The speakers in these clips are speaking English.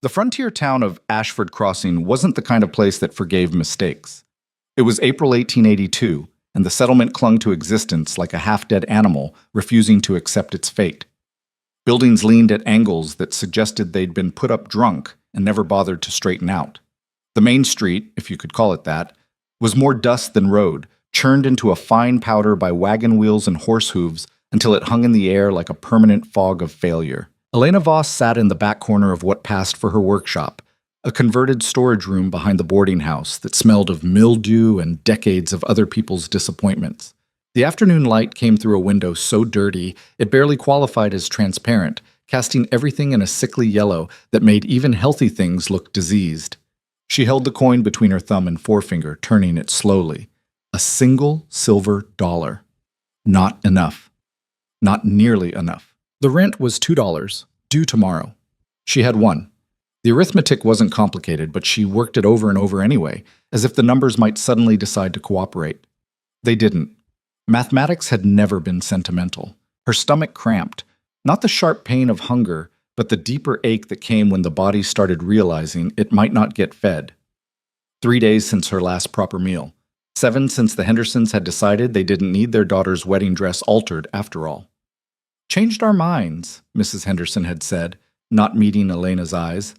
The frontier town of Ashford Crossing wasn't the kind of place that forgave mistakes. It was April 1882, and the settlement clung to existence like a half-dead animal refusing to accept its fate. Buildings leaned at angles that suggested they'd been put up drunk and never bothered to straighten out. The main street, if you could call it that, was more dust than road, churned into a fine powder by wagon wheels and horse hooves until it hung in the air like a permanent fog of failure. Elena Voss sat in the back corner of what passed for her workshop, a converted storage room behind the boarding house that smelled of mildew and decades of other people's disappointments. The afternoon light came through a window so dirty it barely qualified as transparent, casting everything in a sickly yellow that made even healthy things look diseased. She held the coin between her thumb and forefinger, turning it slowly. A single silver dollar. Not enough. Not nearly enough. The rent was $2, due tomorrow. She had one. The arithmetic wasn't complicated, but she worked it over and over anyway, as if the numbers might suddenly decide to cooperate. They didn't. Mathematics had never been sentimental. Her stomach cramped, not the sharp pain of hunger, but the deeper ache that came when the body started realizing it might not get fed. 3 days since her last proper meal. 7 since the Hendersons had decided they didn't need their daughter's wedding dress altered after all. Changed our minds, Mrs. Henderson had said, not meeting Elena's eyes.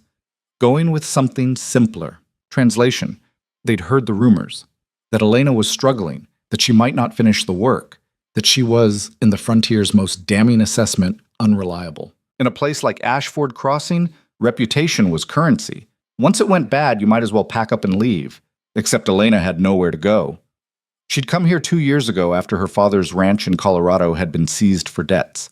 Going with something simpler. Translation. They'd heard the rumors. That Elena was struggling, that she might not finish the work, that she was, in the frontier's most damning assessment, unreliable. In a place like Ashford Crossing, reputation was currency. Once it went bad, you might as well pack up and leave. Except Elena had nowhere to go. She'd come here 2 years ago after her father's ranch in Colorado had been seized for debts.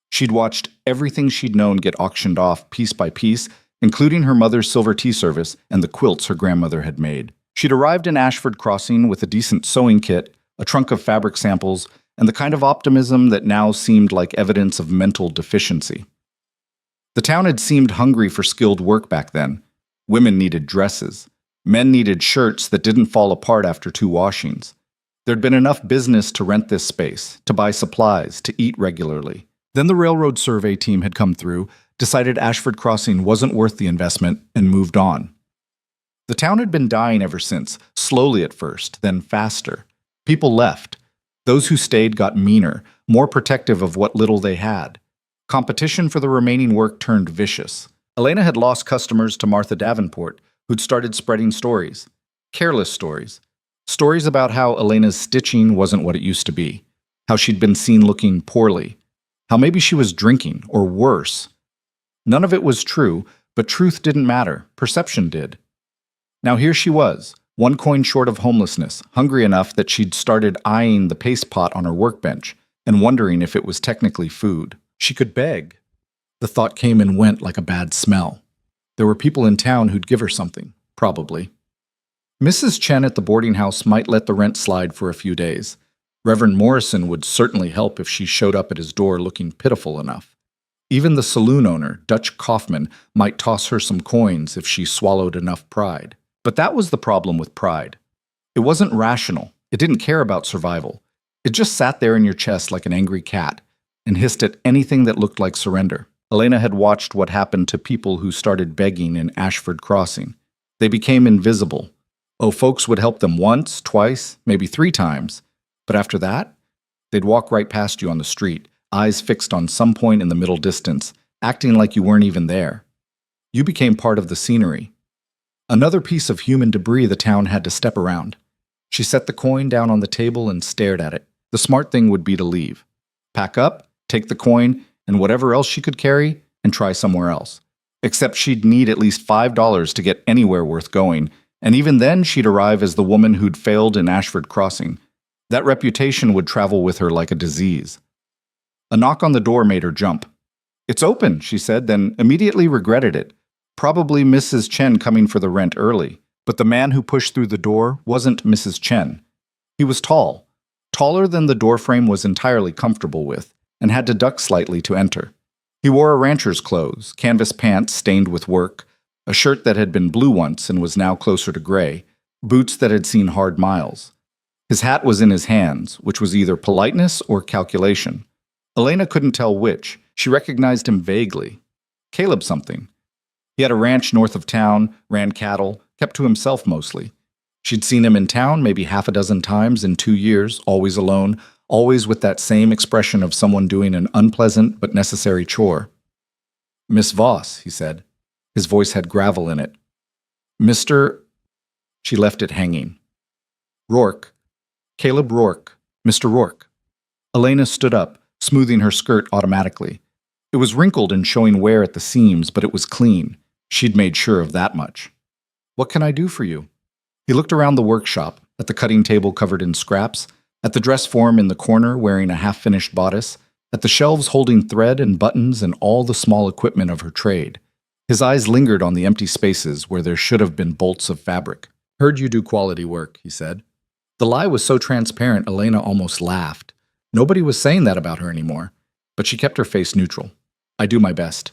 She'd watched everything she'd known get auctioned off piece by piece, including her mother's silver tea service and the quilts her grandmother had made. She'd arrived in Ashford Crossing with a decent sewing kit, a trunk of fabric samples, and the kind of optimism that now seemed like evidence of mental deficiency. The town had seemed hungry for skilled work back then. Women needed dresses. Men needed shirts that didn't fall apart after 2 washings. There'd been enough business to rent this space, to buy supplies, to eat regularly. Then the railroad survey team had come through, decided Ashford Crossing wasn't worth the investment, and moved on. The town had been dying ever since, slowly at first, then faster. People left. Those who stayed got meaner, more protective of what little they had. Competition for the remaining work turned vicious. Elena had lost customers to Martha Davenport, who'd started spreading stories. Careless stories. Stories about how Elena's stitching wasn't what it used to be. How she'd been seen looking poorly. How maybe she was drinking, or worse. None of it was true, but truth didn't matter. Perception did. Now here she was, 1 coin short of homelessness, hungry enough that she'd started eyeing the paste pot on her workbench and wondering if it was technically food. She could beg. The thought came and went like a bad smell. There were people in town who'd give her something, probably. Mrs. Chen at the boarding house might let the rent slide for a few days. Reverend Morrison would certainly help if she showed up at his door looking pitiful enough. Even the saloon owner, Dutch Kaufman, might toss her some coins if she swallowed enough pride. But that was the problem with pride. It wasn't rational. It didn't care about survival. It just sat there in your chest like an angry cat and hissed at anything that looked like surrender. Elena had watched what happened to people who started begging in Ashford Crossing. They became invisible. Oh, folks would help them once, twice, maybe 3 times. But after that, they'd walk right past you on the street, eyes fixed on some point in the middle distance, acting like you weren't even there. You became part of the scenery. Another piece of human debris the town had to step around. She set the coin down on the table and stared at it. The smart thing would be to leave. Pack up, take the coin, and whatever else she could carry, and try somewhere else. Except she'd need at least $5 to get anywhere worth going, and even then she'd arrive as the woman who'd failed in Ashford Crossing. That reputation would travel with her like a disease. A knock on the door made her jump. "It's open," she said, then immediately regretted it. Probably Mrs. Chen coming for the rent early. But the man who pushed through the door wasn't Mrs. Chen. He was tall, taller than the doorframe was entirely comfortable with, and had to duck slightly to enter. He wore a rancher's clothes, canvas pants stained with work, a shirt that had been blue once and was now closer to gray, boots that had seen hard miles. His hat was in his hands, which was either politeness or calculation. Elena couldn't tell which. She recognized him vaguely. Caleb something. He had a ranch north of town, ran cattle, kept to himself mostly. She'd seen him in town maybe half a dozen times in 2 years, always alone, always with that same expression of someone doing an unpleasant but necessary chore. "Miss Voss," he said. His voice had gravel in it. "Mr. She left it hanging. "Rourke. Caleb Rourke. Mr. Rourke." Elena stood up, smoothing her skirt automatically. It was wrinkled and showing wear at the seams, but it was clean. She'd made sure of that much. "What can I do for you?" He looked around the workshop, at the cutting table covered in scraps, at the dress form in the corner wearing a half-finished bodice, at the shelves holding thread and buttons and all the small equipment of her trade. His eyes lingered on the empty spaces where there should have been bolts of fabric. "Heard you do quality work," he said. The lie was so transparent Elena almost laughed. Nobody was saying that about her anymore, but she kept her face neutral. "I do my best.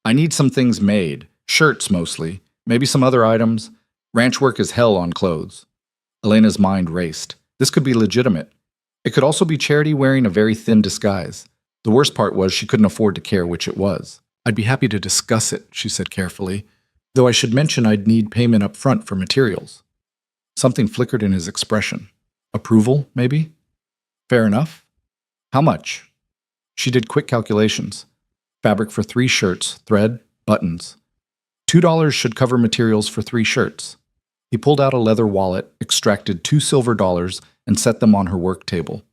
I need some things made, shirts mostly, maybe some other items. Ranch work is hell on clothes." Elena's mind raced. This could be legitimate. It could also be charity wearing a very thin disguise. The worst part was she couldn't afford to care which it was. "I'd be happy to discuss it," she said carefully, "though I should mention I'd need payment up front for materials." Something flickered in his expression. Approval, maybe? "Fair enough. How much?" She did quick calculations. Fabric for 3 shirts, thread, buttons. $2 should cover materials for 3 shirts. He pulled out a leather wallet, extracted 2 silver dollars, and set them on her work table.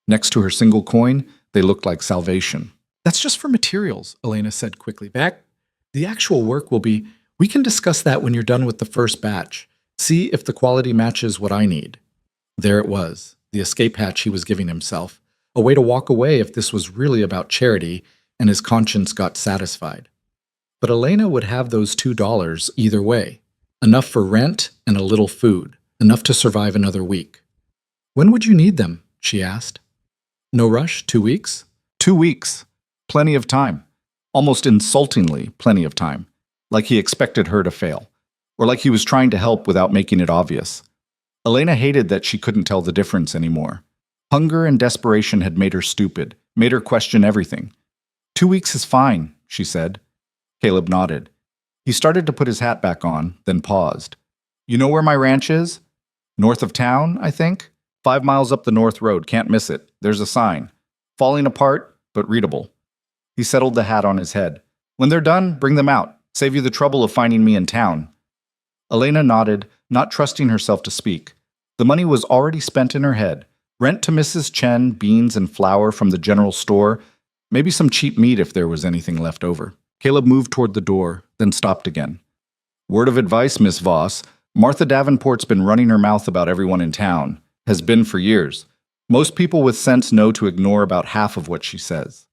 Next to her single coin, they looked like salvation. "That's just for materials," Elena said quickly. The actual work will be, we can discuss that when you're done with the first batch. See if the quality matches what I need." There it was, the escape hatch he was giving himself, a way to walk away if this was really about charity and his conscience got satisfied. But Elena would have those $2 either way. Enough for rent and a little food, enough to survive another week. "When would you need them?" she asked. "No rush, 2 weeks?" 2 weeks. Plenty of time. Almost insultingly plenty of time. Like he expected her to fail. Or like he was trying to help without making it obvious. Elena hated that she couldn't tell the difference anymore. Hunger and desperation had made her stupid, made her question everything. 2 weeks is fine," she said. Caleb nodded. He started to put his hat back on, then paused. "You know where my ranch is? North of town, I think? 5 miles up the north road, can't miss it. There's a sign. Falling apart, but readable." He settled the hat on his head. "When they're done, bring them out. Save you the trouble of finding me in town." Elena nodded, not trusting herself to speak. The money was already spent in her head. Rent to Mrs. Chen, beans and flour from the general store, maybe some cheap meat if there was anything left over. Caleb moved toward the door, then stopped again. "Word of advice, Miss Voss. Martha Davenport's been running her mouth about everyone in town. Has been for years. Most people with sense know to ignore about half of what she says."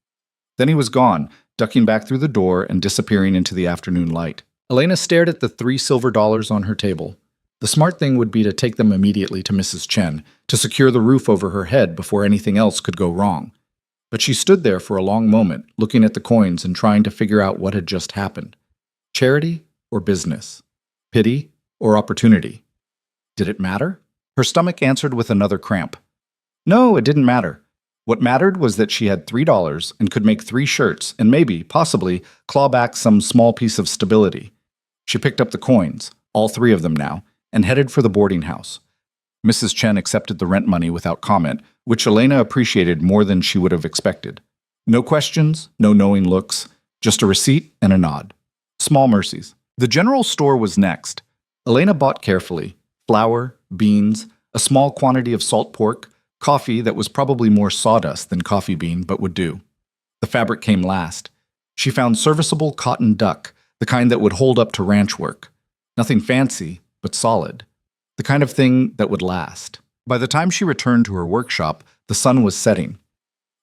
Then he was gone, ducking back through the door and disappearing into the afternoon light. Elena stared at the 3 silver dollars on her table. The smart thing would be to take them immediately to Mrs. Chen, to secure the roof over her head before anything else could go wrong. But she stood there for a long moment, looking at the coins and trying to figure out what had just happened. Charity or business? Pity or opportunity? Did it matter? Her stomach answered with another cramp. No, it didn't matter. What mattered was that she had $3 and could make 3 shirts and maybe, possibly, claw back some small piece of stability. She picked up the coins, all 3 of them now, and headed for the boarding house. Mrs. Chen accepted the rent money without comment, which Elena appreciated more than she would have expected. No questions, no knowing looks, just a receipt and a nod. Small mercies. The general store was next. Elena bought carefully: flour, beans, a small quantity of salt pork, coffee that was probably more sawdust than coffee bean but would do. The fabric came last. She found serviceable cotton duck, the kind that would hold up to ranch work. Nothing fancy, but solid. The kind of thing that would last. By the time she returned to her workshop, the sun was setting.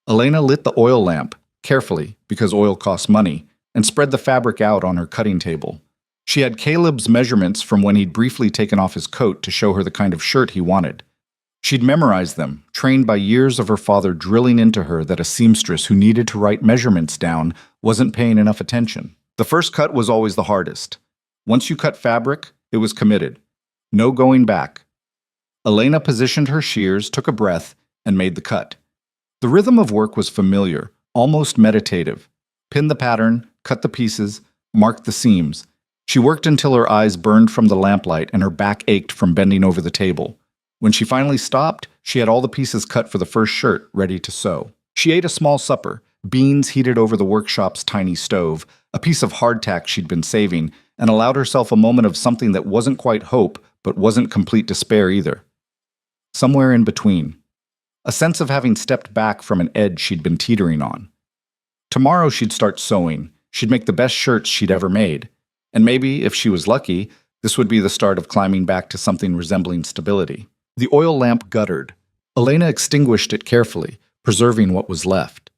Elena lit the oil lamp, carefully, because oil costs money, and spread the fabric out on her cutting table. She had Caleb's measurements from when he'd briefly taken off his coat to show her the kind of shirt he wanted. She'd memorized them, trained by years of her father drilling into her that a seamstress who needed to write measurements down wasn't paying enough attention. The first cut was always the hardest. Once you cut fabric, it was committed. No going back. Elena positioned her shears, took a breath, and made the cut. The rhythm of work was familiar, almost meditative. Pin the pattern, cut the pieces, mark the seams, She worked until her eyes burned from the lamplight and her back ached from bending over the table. When she finally stopped, she had all the pieces cut for the first shirt ready to sew. She ate a small supper, beans heated over the workshop's tiny stove, a piece of hardtack she'd been saving, and allowed herself a moment of something that wasn't quite hope, but wasn't complete despair either. Somewhere in between. A sense of having stepped back from an edge she'd been teetering on. Tomorrow she'd start sewing. She'd make the best shirts she'd ever made. And maybe, if she was lucky, this would be the start of climbing back to something resembling stability. The oil lamp guttered. Elena extinguished it carefully, preserving what was left.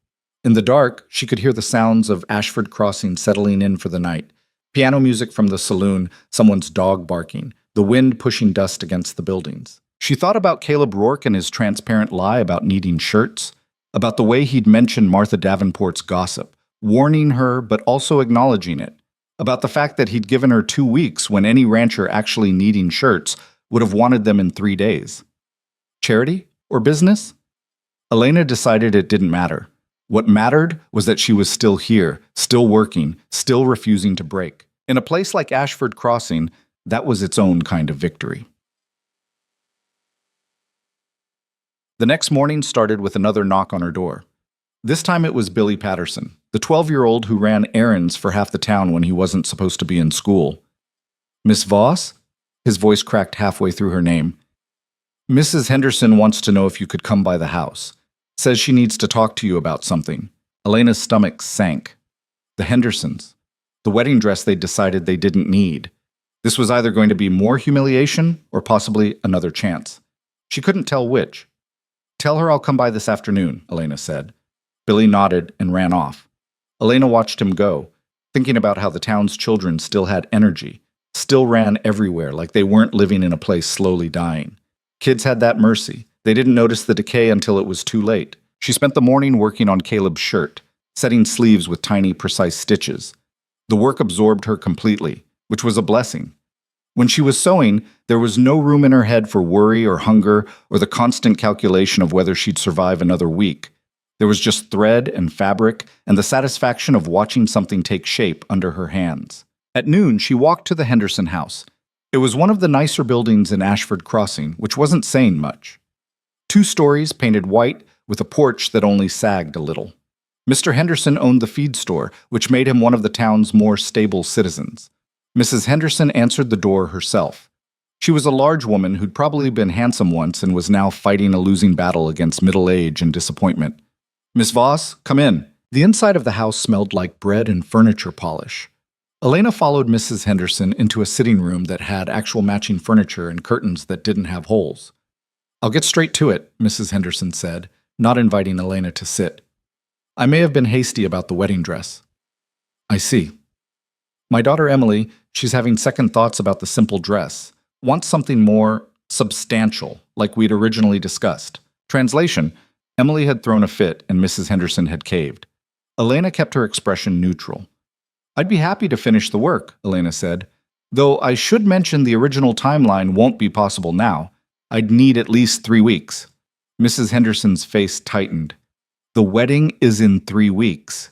In the dark, she could hear the sounds of Ashford Crossing settling in for the night. Piano music from the saloon, someone's dog barking, the wind pushing dust against the buildings. She thought about Caleb Rourke and his transparent lie about needing shirts, about the way he'd mentioned Martha Davenport's gossip, warning her but also acknowledging it, about the fact that he'd given her 2 weeks when any rancher actually needing shirts would have wanted them in 3 days. Charity or business? Elena decided it didn't matter. What mattered was that she was still here, still working, still refusing to break. In a place like Ashford Crossing, that was its own kind of victory. The next morning started with another knock on her door. This time it was Billy Patterson, the 12-year-old who ran errands for half the town when he wasn't supposed to be in school. "Miss Voss?" His voice cracked halfway through her name. "Mrs. Henderson wants to know if you could come by the house. Says she needs to talk to you about something." Elena's stomach sank. The Hendersons. The wedding dress they'd decided they didn't need. This was either going to be more humiliation or possibly another chance. She couldn't tell which. "Tell her I'll come by this afternoon," Elena said. Billy nodded and ran off. Elena watched him go, thinking about how the town's children still had energy, still ran everywhere like they weren't living in a place slowly dying. Kids had that mercy. They didn't notice the decay until it was too late. She spent the morning working on Caleb's shirt, setting sleeves with tiny, precise stitches. The work absorbed her completely, which was a blessing. When she was sewing, there was no room in her head for worry or hunger or the constant calculation of whether she'd survive another week. There was just thread and fabric and the satisfaction of watching something take shape under her hands. At noon, she walked to the Henderson house. It was one of the nicer buildings in Ashford Crossing, which wasn't saying much. 2 stories painted white with a porch that only sagged a little. Mr. Henderson owned the feed store, which made him one of the town's more stable citizens. Mrs. Henderson answered the door herself. She was a large woman who'd probably been handsome once and was now fighting a losing battle against middle age and disappointment. "Miss Voss, come in." The inside of the house smelled like bread and furniture polish. Elena followed Mrs. Henderson into a sitting room that had actual matching furniture and curtains that didn't have holes. "I'll get straight to it," Mrs. Henderson said, not inviting Elena to sit. "I may have been hasty about the wedding dress." "I see. My daughter Emily, she's having second thoughts about the simple dress. Wants something more substantial, like we'd originally discussed." Translation: Emily had thrown a fit and Mrs. Henderson had caved. Elena kept her expression neutral. "I'd be happy to finish the work," Elena said. "Though I should mention the original timeline won't be possible now. I'd need at least 3 weeks." Mrs. Henderson's face tightened. "The wedding is in 3 weeks.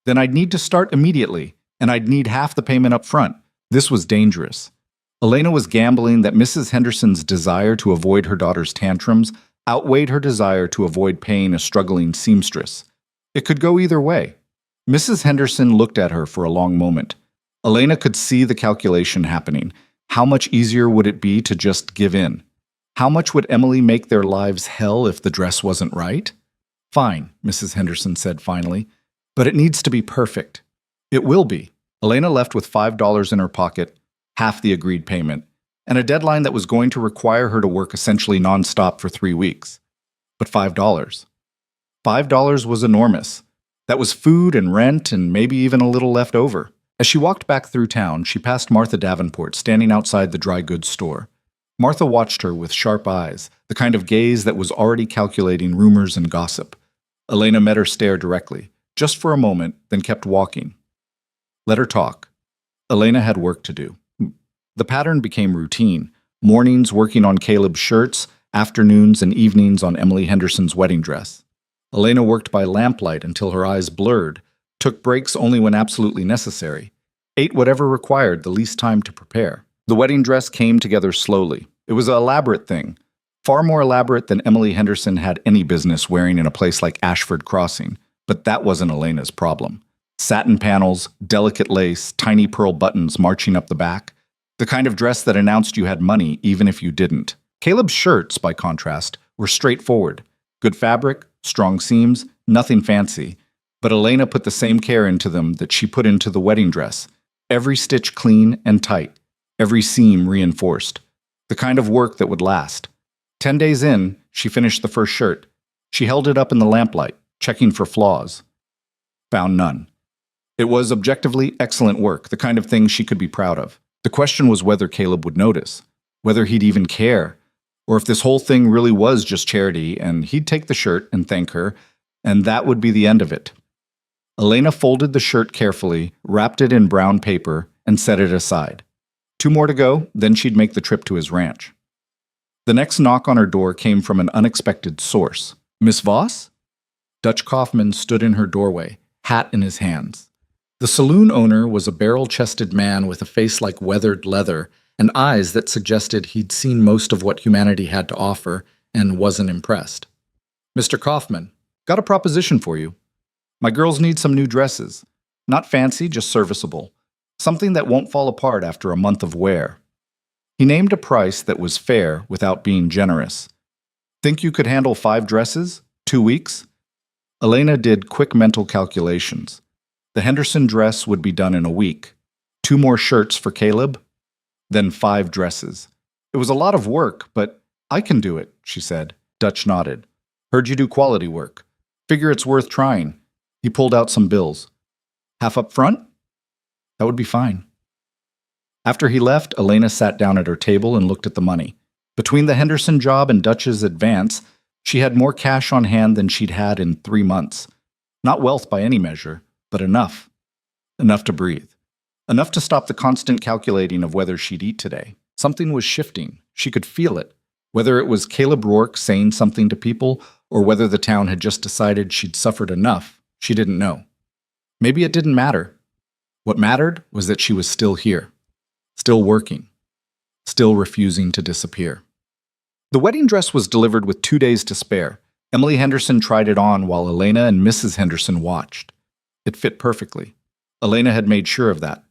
Then I'd need to start immediately, and I'd need half the payment up front." This was dangerous. Elena was gambling that Mrs. Henderson's desire to avoid her daughter's tantrums outweighed her desire to avoid paying a struggling seamstress. It could go either way. Mrs. Henderson looked at her for a long moment. Elena could see the calculation happening. How much easier would it be to just give in? How much would Emily make their lives hell if the dress wasn't right? "Fine," Mrs. Henderson said finally, "but it needs to be perfect." "It will be." Elena left with $5 in her pocket, half the agreed payment, and a deadline that was going to require her to work essentially nonstop for 3 weeks. But $5. $5 was enormous. That was food and rent and maybe even a little left over. As she walked back through town, she passed Martha Davenport standing outside the dry goods store. Martha watched her with sharp eyes, the kind of gaze that was already calculating rumors and gossip. Elena met her stare directly, just for a moment, then kept walking. Let her talk. Elena had work to do. The pattern became routine. Mornings working on Caleb's shirts, afternoons and evenings on Emily Henderson's wedding dress. Elena worked by lamplight until her eyes blurred, took breaks only when absolutely necessary. ate whatever required the least time to prepare. The wedding dress came together slowly. It was an elaborate thing, far more elaborate than Emily Henderson had any business wearing in a place like Ashford Crossing, but that wasn't Elena's problem. Satin panels, delicate lace, tiny pearl buttons marching up the back, the kind of dress that announced you had money even if you didn't. Caleb's shirts, by contrast, were straightforward. Good fabric, strong seams, nothing fancy. But Elena put the same care into them that she put into the wedding dress. Every stitch clean and tight, every seam reinforced. The kind of work that would last. 10 days in, she finished the first shirt. She held it up in the lamplight, checking for flaws. Found none. It was objectively excellent work, the kind of thing she could be proud of. The question was whether Caleb would notice, whether he'd even care, or if this whole thing really was just charity and he'd take the shirt and thank her, and that would be the end of it. Elena folded the shirt carefully, wrapped it in brown paper, and set it aside. 2 more to go, then she'd make the trip to his ranch. The next knock on her door came from an unexpected source. "Miss Voss?" Dutch Kaufman stood in her doorway, hat in his hands. The saloon owner was a barrel-chested man with a face like weathered leather and eyes that suggested he'd seen most of what humanity had to offer and wasn't impressed. "Mr. Kaufman, got a proposition for you. My girls need some new dresses. Not fancy, just serviceable. Something that won't fall apart after a month of wear." He named a price that was fair without being generous. "Think you could handle 5 dresses? 2 weeks?" Elena did quick mental calculations. The Henderson dress would be done in a week. 2 more shirts for Caleb, then 5 dresses. It was a lot of work, but I can do it, she said. Dutch nodded. "Heard you do quality work. Figure it's worth trying." He pulled out some bills. "Half up front?" "That would be fine." After he left, Elena sat down at her table and looked at the money. Between the Henderson job and Dutch's advance, she had more cash on hand than she'd had in 3 months. Not wealth by any measure, but enough. Enough to breathe. Enough to stop the constant calculating of whether she'd eat today. Something was shifting. She could feel it. Whether it was Caleb Rourke saying something to people, or whether the town had just decided she'd suffered enough, she didn't know. Maybe it didn't matter. What mattered was that she was still here. Still working. Still refusing to disappear. The wedding dress was delivered with 2 days to spare. Emily Henderson tried it on while Elena and Mrs. Henderson watched. It fit perfectly. Elena had made sure of that.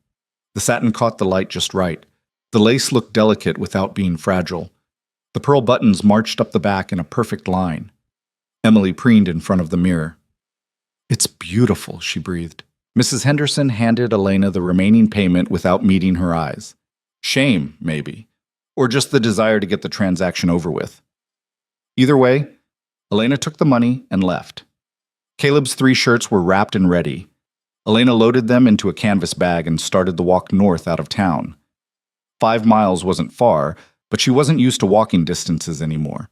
The satin caught the light just right. The lace looked delicate without being fragile. The pearl buttons marched up the back in a perfect line. Emily preened in front of the mirror. "It's beautiful," she breathed. Mrs. Henderson handed Elena the remaining payment without meeting her eyes. Shame, maybe. Or just the desire to get the transaction over with. Either way, Elena took the money and left. Caleb's 3 shirts were wrapped and ready. Elena loaded them into a canvas bag and started the walk north out of town. 5 miles wasn't far, but she wasn't used to walking distances anymore.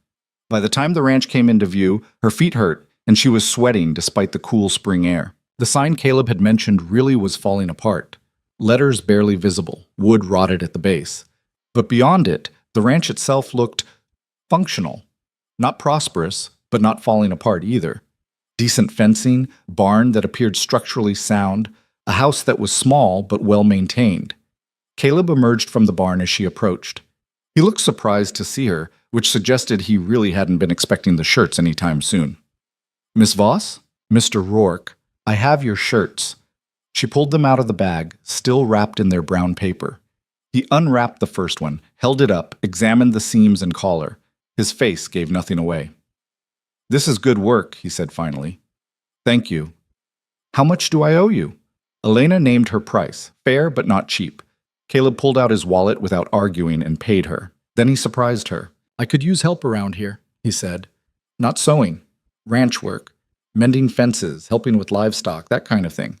By the time the ranch came into view, her feet hurt, and she was sweating despite the cool spring air. The sign Caleb had mentioned really was falling apart. Letters barely visible, wood rotted at the base. But beyond it, the ranch itself looked functional. Not prosperous, but not falling apart either. Decent fencing, barn that appeared structurally sound, a house that was small but well maintained. Caleb emerged from the barn as she approached. He looked surprised to see her, which suggested he really hadn't been expecting the shirts anytime soon. "Miss Voss? Mr. Rourke, I have your shirts." She pulled them out of the bag, still wrapped in their brown paper. He unwrapped the first one, held it up, examined the seams and collar. His face gave nothing away. "This is good work," he said finally. "Thank you." "How much do I owe you?" Elena named her price, fair but not cheap. Caleb pulled out his wallet without arguing and paid her. Then he surprised her. "I could use help around here," he said. "Not sewing. Ranch work. Mending fences, helping with livestock, that kind of thing.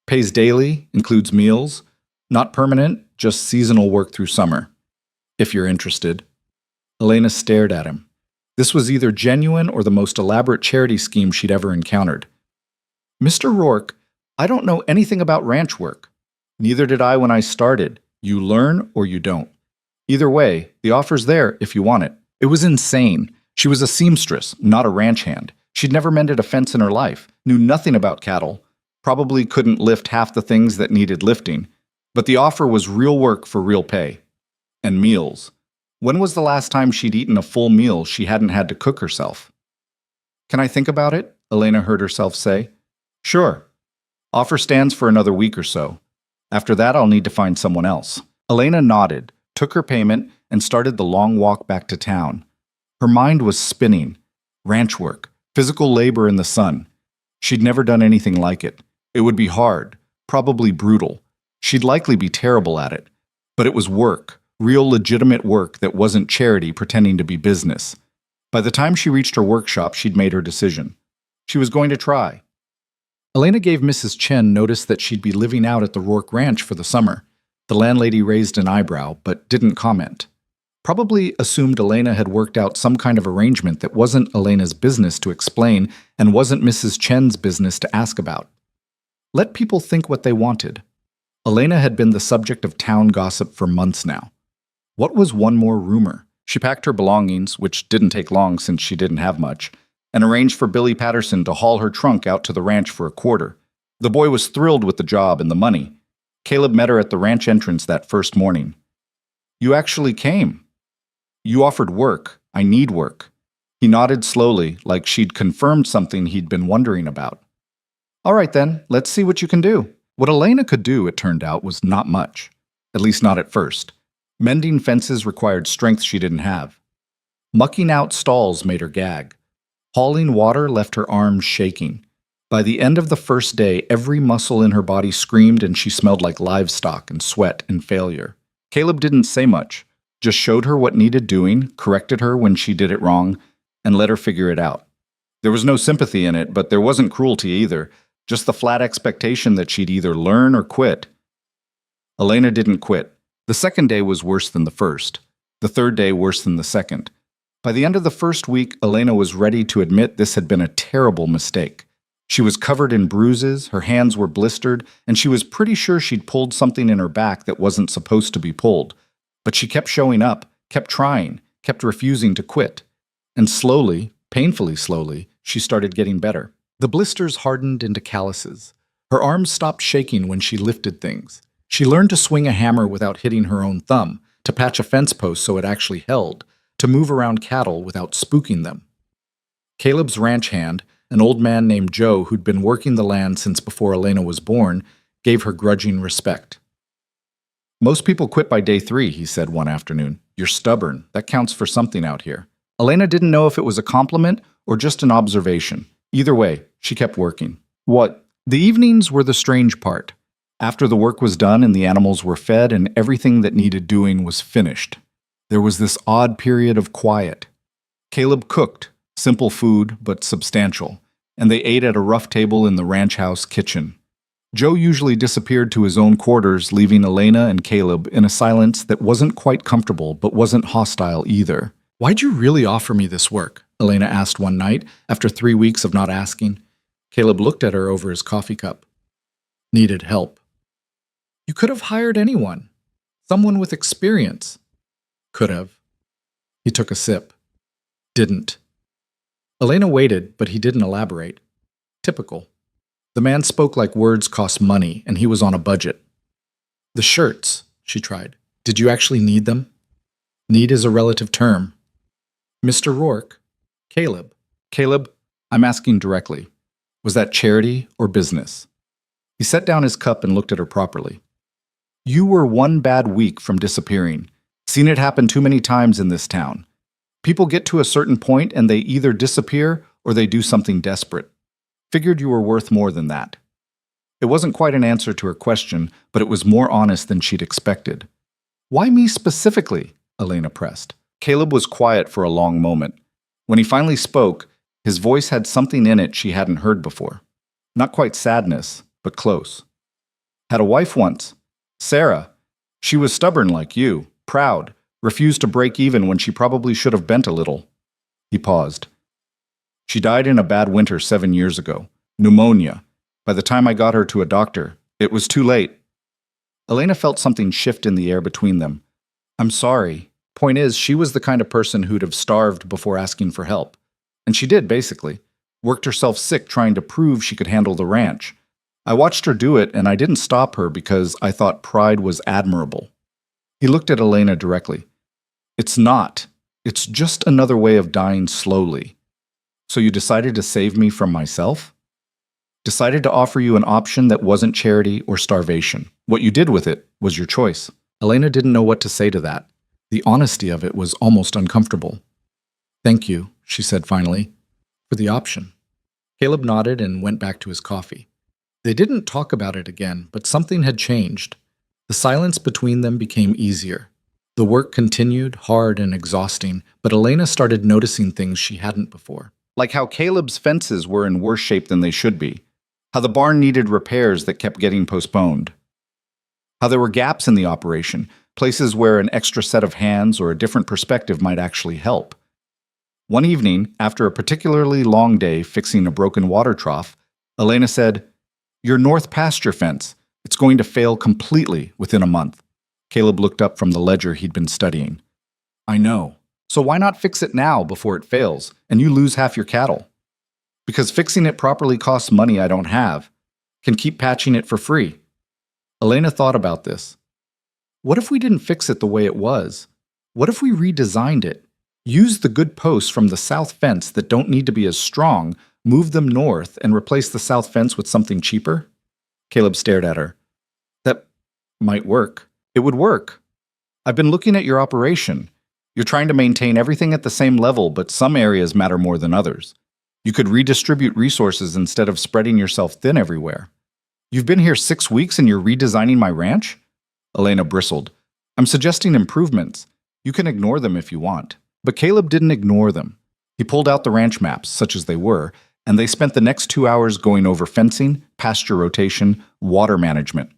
Pays daily, includes meals. Not permanent, just seasonal work through summer. If you're interested." Elena stared at him. This was either genuine or the most elaborate charity scheme she'd ever encountered. "Mr. Rourke, I don't know anything about ranch work. Neither did I when I started. You learn or you don't. Either way, the offer's there if you want it." It was insane. She was a seamstress, not a ranch hand. She'd never mended a fence in her life, knew nothing about cattle, probably couldn't lift half the things that needed lifting. But the offer was real work for real pay. And meals. When was the last time she'd eaten a full meal she hadn't had to cook herself? Can I think about it? Elena heard herself say. Sure. Offer stands for another week or so. After that, I'll need to find someone else. Elena nodded, took her payment, and started the long walk back to town. Her mind was spinning. Ranch work, physical labor in the sun. She'd never done anything like it. It would be hard, probably brutal. She'd likely be terrible at it. But it was work, real legitimate work that wasn't charity pretending to be business. By the time she reached her workshop, she'd made her decision. She was going to try. Elena gave Mrs. Chen notice that she'd be living out at the Rourke Ranch for the summer. The landlady raised an eyebrow, but didn't comment. Probably assumed Elena had worked out some kind of arrangement that wasn't Elena's business to explain and wasn't Mrs. Chen's business to ask about. Let people think what they wanted. Elena had been the subject of town gossip for months now. What was one more rumor? She packed her belongings, which didn't take long since she didn't have much, and arranged for Billy Patterson to haul her trunk out to the ranch for a quarter. The boy was thrilled with the job and the money. Caleb met her at the ranch entrance that first morning. You actually came. You offered work. I need work. He nodded slowly, like she'd confirmed something he'd been wondering about. All right then, let's see what you can do. What Elena could do, it turned out, was not much. At least not at first. Mending fences required strength she didn't have. Mucking out stalls made her gag. Hauling water left her arms shaking. By the end of the first day, every muscle in her body screamed and she smelled like livestock and sweat and failure. Caleb didn't say much, just showed her what needed doing, corrected her when she did it wrong, and let her figure it out. There was no sympathy in it, but there wasn't cruelty either, just the flat expectation that she'd either learn or quit. Elena didn't quit. The second day was worse than the first. The third day worse than the second. By the end of the first week, Elena was ready to admit this had been a terrible mistake. She was covered in bruises, her hands were blistered, and she was pretty sure she'd pulled something in her back that wasn't supposed to be pulled. But she kept showing up, kept trying, kept refusing to quit. And slowly, painfully slowly, she started getting better. The blisters hardened into calluses. Her arms stopped shaking when she lifted things. She learned to swing a hammer without hitting her own thumb, to patch a fence post so it actually held, to move around cattle without spooking them. Caleb's ranch hand, an old man named Joe who'd been working the land since before Elena was born, gave her grudging respect. Most people quit by day 3, he said one afternoon. You're stubborn. That counts for something out here. Elena didn't know if it was a compliment or just an observation. Either way, she kept working. The evenings were the strange part. After the work was done and the animals were fed and everything that needed doing was finished, there was this odd period of quiet. Caleb cooked, simple food but substantial, and they ate at a rough table in the ranch house kitchen. Joe usually disappeared to his own quarters, leaving Elena and Caleb in a silence that wasn't quite comfortable but wasn't hostile either. Why'd you really offer me this work? Elena asked one night, after 3 weeks of not asking. Caleb looked at her over his coffee cup. Needed help. You could have hired anyone. Someone with experience. Could have. He took a sip. Didn't. Elena waited, but he didn't elaborate. Typical. The man spoke like words cost money, and he was on a budget. The shirts, she tried. Did you actually need them? Need is a relative term. Mr. Rourke. Caleb. Caleb, I'm asking directly. Was that charity or business? He set down his cup and looked at her properly. You were one bad week from disappearing. Seen it happen too many times in this town. People get to a certain point and they either disappear or they do something desperate. Figured you were worth more than that. It wasn't quite an answer to her question, but it was more honest than she'd expected. Why me specifically? Elena pressed. Caleb was quiet for a long moment. When he finally spoke, his voice had something in it she hadn't heard before. Not quite sadness, but close. Had a wife once. Sarah. She was stubborn like you, proud, refused to break even when she probably should have bent a little. He paused. She died in a bad winter 7 years ago. Pneumonia. By the time I got her to a doctor, it was too late. Elena felt something shift in the air between them. I'm sorry. Point is, she was the kind of person who'd have starved before asking for help. And she did, basically. Worked herself sick trying to prove she could handle the ranch. I watched her do it, and I didn't stop her because I thought pride was admirable. He looked at Elena directly. It's not. It's just another way of dying slowly. So you decided to save me from myself? Decided to offer you an option that wasn't charity or starvation. What you did with it was your choice. Elena didn't know what to say to that. The honesty of it was almost uncomfortable. Thank you, she said finally, for the option. Caleb nodded and went back to his coffee. They didn't talk about it again, but something had changed. The silence between them became easier. The work continued, hard and exhausting, but Elena started noticing things she hadn't before. Like how Caleb's fences were in worse shape than they should be. How the barn needed repairs that kept getting postponed. How there were gaps in the operation, places where an extra set of hands or a different perspective might actually help. One evening, after a particularly long day fixing a broken water trough, Elena said, "Your north pasture fence. It's going to fail completely within a month." Caleb looked up from the ledger he'd been studying. I know. So why not fix it now before it fails, and you lose half your cattle? Because fixing it properly costs money I don't have. Can keep patching it for free. Elena thought about this. What if we didn't fix it the way it was? What if we redesigned it? Used the good posts from the south fence that don't need to be as strong, move them north, and replace the south fence with something cheaper? Caleb stared at her. That might work. It would work. I've been looking at your operation. You're trying to maintain everything at the same level, but some areas matter more than others. You could redistribute resources instead of spreading yourself thin everywhere. You've been here 6 weeks and you're redesigning my ranch? Elena bristled. I'm suggesting improvements. You can ignore them if you want. But Caleb didn't ignore them. He pulled out the ranch maps, such as they were, and they spent the next 2 hours going over fencing, pasture rotation, water management.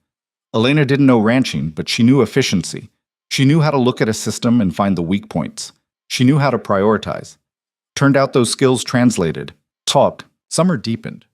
Elena didn't know ranching, but she knew efficiency. She knew how to look at a system and find the weak points. She knew how to prioritize. Turned out those skills translated. Taught. Summer deepened.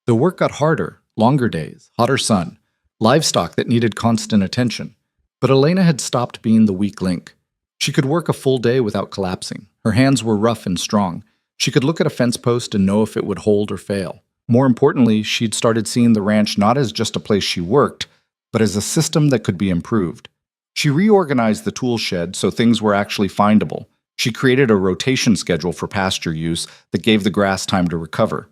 The work got harder, longer days, hotter sun, livestock that needed constant attention. But Elena had stopped being the weak link. She could work a full day without collapsing. Her hands were rough and strong. She could look at a fence post and know if it would hold or fail. More importantly, she'd started seeing the ranch not as just a place she worked, but as a system that could be improved. She reorganized the tool shed so things were actually findable. She created a rotation schedule for pasture use that gave the grass time to recover.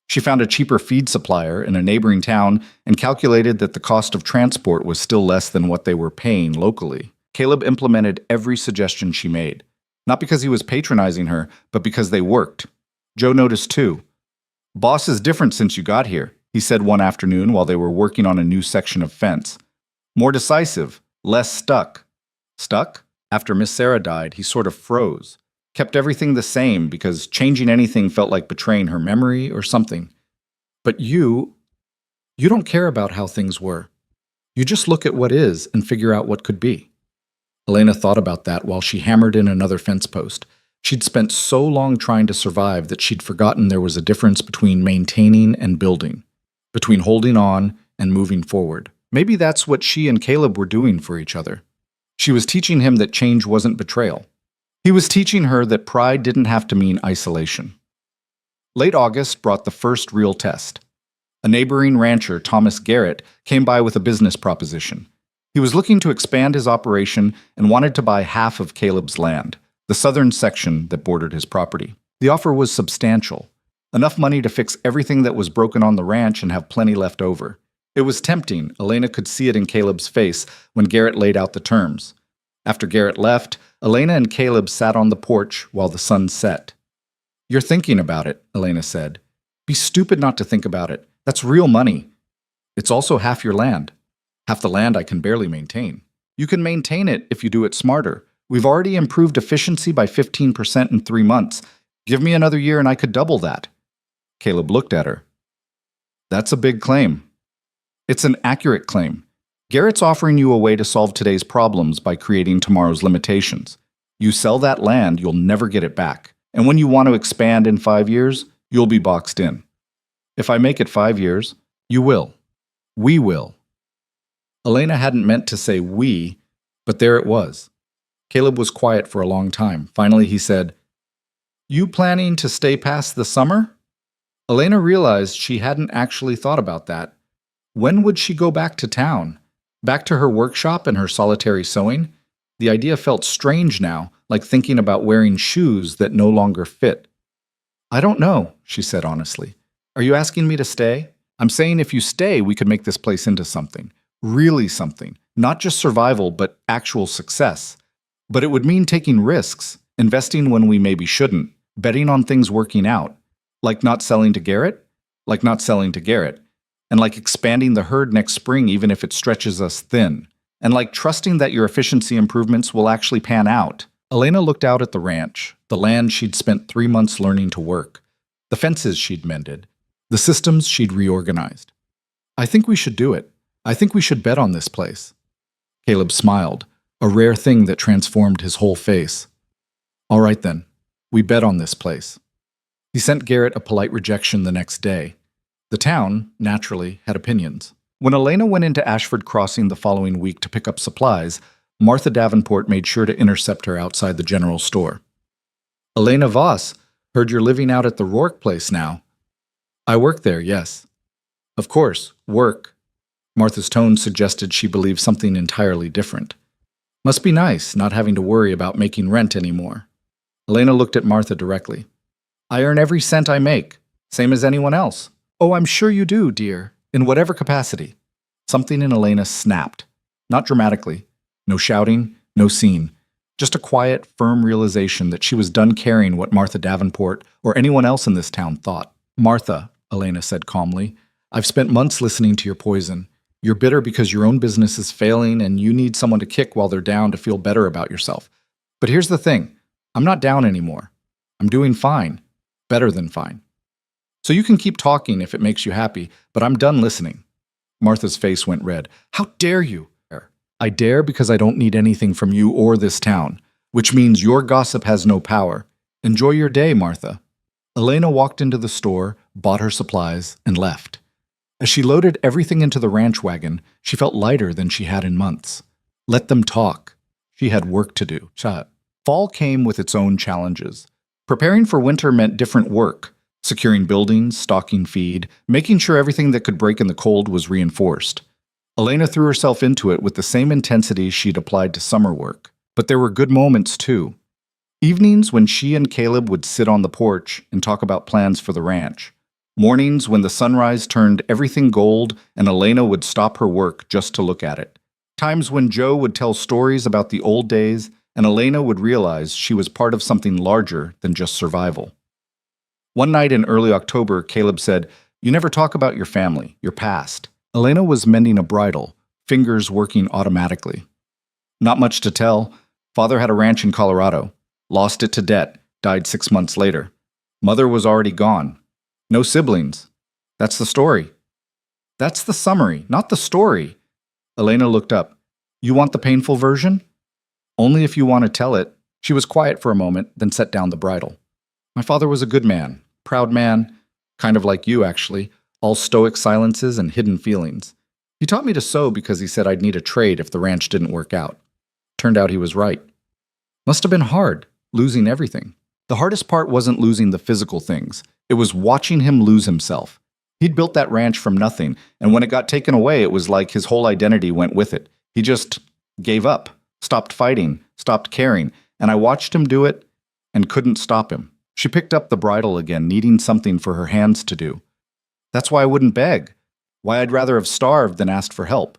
She found a cheaper feed supplier in a neighboring town and calculated that the cost of transport was still less than what they were paying locally. Caleb implemented every suggestion she made, not because he was patronizing her, but because they worked. Joe noticed too. "Boss is different since you got here," he said one afternoon while they were working on a new section of fence. "More decisive, less stuck." Stuck? After Miss Sarah died, he sort of froze. Kept everything the same because changing anything felt like betraying her memory or something. But you don't care about how things were. You just look at what is and figure out what could be. Elena thought about that while she hammered in another fence post. She'd spent so long trying to survive that she'd forgotten there was a difference between maintaining and building, between holding on and moving forward. Maybe that's what she and Caleb were doing for each other. She was teaching him that change wasn't betrayal. He was teaching her that pride didn't have to mean isolation. Late August brought the first real test. A neighboring rancher, Thomas Garrett, came by with a business proposition. He was looking to expand his operation and wanted to buy half of Caleb's land, the southern section that bordered his property. The offer was substantial, enough money to fix everything that was broken on the ranch and have plenty left over. It was tempting. Elena could see it in Caleb's face when Garrett laid out the terms. After Garrett left, Elena and Caleb sat on the porch while the sun set. "You're thinking about it," Elena said. "Be stupid not to think about it. That's real money. It's also half your land. Half the land I can barely maintain. You can maintain it if you do it smarter. We've already improved efficiency by 15% in 3 months. Give me another year and I could double that." Caleb looked at her. "That's a big claim." "It's an accurate claim. Garrett's offering you a way to solve today's problems by creating tomorrow's limitations. You sell that land, you'll never get it back. And when you want to expand in 5 years, you'll be boxed in. If I make it 5 years, you will. We will." Elena hadn't meant to say we, but there it was. Caleb was quiet for a long time. Finally, he said, "You planning to stay past the summer?" Elena realized she hadn't actually thought about that. When would she go back to town? Back to her workshop and her solitary sewing? The idea felt strange now, like thinking about wearing shoes that no longer fit. I don't know, she said honestly. Are you asking me to stay? I'm saying if you stay, we could make this place into something. Really something. Not just survival, but actual success. But it would mean taking risks, investing when we maybe shouldn't, betting on things working out. Like not selling to Garrett? Like not selling to Garrett. And like expanding the herd next spring even if it stretches us thin. And like trusting that your efficiency improvements will actually pan out. Elena looked out at the ranch, the land she'd spent 3 months learning to work, the fences she'd mended, the systems she'd reorganized. I think we should do it. I think we should bet on this place. Caleb smiled, a rare thing that transformed his whole face. All right then, we bet on this place. He sent Garrett a polite rejection the next day. The town, naturally, had opinions. When Elena went into Ashford Crossing the following week to pick up supplies, Martha Davenport made sure to intercept her outside the general store. Elena Voss, heard you're living out at the Rourke place now. I work there, yes. Of course, work. Martha's tone suggested she believed something entirely different. Must be nice, not having to worry about making rent anymore. Elena looked at Martha directly. I earn every cent I make, same as anyone else. Oh, I'm sure you do, dear, in whatever capacity. Something in Elena snapped. Not dramatically. No shouting, no scene. Just a quiet, firm realization that she was done caring what Martha Davenport or anyone else in this town thought. Martha, Elena said calmly, I've spent months listening to your poison. You're bitter because your own business is failing and you need someone to kick while they're down to feel better about yourself. But here's the thing. I'm not down anymore. I'm doing fine. Better than fine. So you can keep talking if it makes you happy, but I'm done listening. Martha's face went red. How dare you? I dare because I don't need anything from you or this town, which means your gossip has no power. Enjoy your day, Martha. Elena walked into the store, bought her supplies, and left. As she loaded everything into the ranch wagon, she felt lighter than she had in months. Let them talk. She had work to do. Fall came with its own challenges. Preparing for winter meant different work. Securing buildings, stocking feed, making sure everything that could break in the cold was reinforced. Elena threw herself into it with the same intensity she'd applied to summer work. But there were good moments, too. Evenings when she and Caleb would sit on the porch and talk about plans for the ranch. Mornings when the sunrise turned everything gold and Elena would stop her work just to look at it. Times when Joe would tell stories about the old days and Elena would realize she was part of something larger than just survival. One night in early October, Caleb said, You never talk about your family, your past. Elena was mending a bridle, fingers working automatically. Not much to tell. Father had a ranch in Colorado. Lost it to debt, died 6 months later. Mother was already gone. No siblings. That's the story. That's the summary, not the story. Elena looked up. You want the painful version? Only if you want to tell it. She was quiet for a moment, then set down the bridle. My father was a good man, proud man, kind of like you, actually, all stoic silences and hidden feelings. He taught me to sew because he said I'd need a trade if the ranch didn't work out. Turned out he was right. Must have been hard, losing everything. The hardest part wasn't losing the physical things. It was watching him lose himself. He'd built that ranch from nothing, and when it got taken away, it was like his whole identity went with it. He just gave up, stopped fighting, stopped caring, and I watched him do it and couldn't stop him. She picked up the bridle again, needing something for her hands to do. That's why I wouldn't beg. Why I'd rather have starved than asked for help.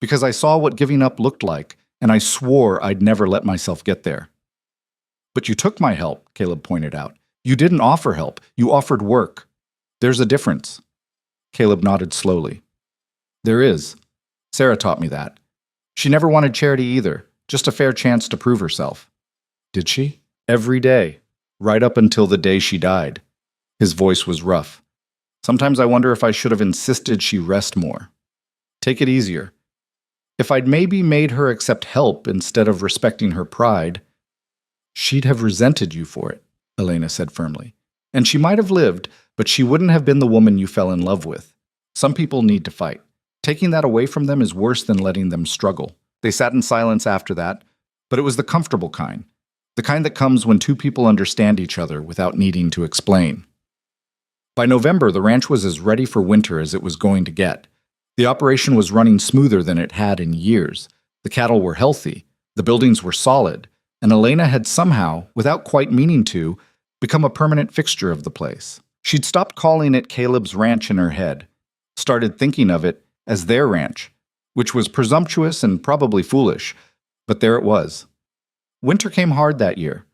Because I saw what giving up looked like, and I swore I'd never let myself get there. But you took my help, Caleb pointed out. You didn't offer help. You offered work. There's a difference. Caleb nodded slowly. There is. Sarah taught me that. She never wanted charity either, just a fair chance to prove herself. Did she? Every day, right up until the day she died. His voice was rough. Sometimes I wonder if I should have insisted she rest more. Take it easier. If I'd maybe made her accept help instead of respecting her pride, she'd have resented you for it, Elena said firmly. And she might have lived, but she wouldn't have been the woman you fell in love with. Some people need to fight. Taking that away from them is worse than letting them struggle. They sat in silence after that, but it was the comfortable kind. The kind that comes when two people understand each other without needing to explain. By November, the ranch was as ready for winter as it was going to get. The operation was running smoother than it had in years. The cattle were healthy, the buildings were solid, and Elena had somehow, without quite meaning to, become a permanent fixture of the place. She'd stopped calling it Caleb's ranch in her head, started thinking of it as their ranch, which was presumptuous and probably foolish, but there it was. Winter came hard that year,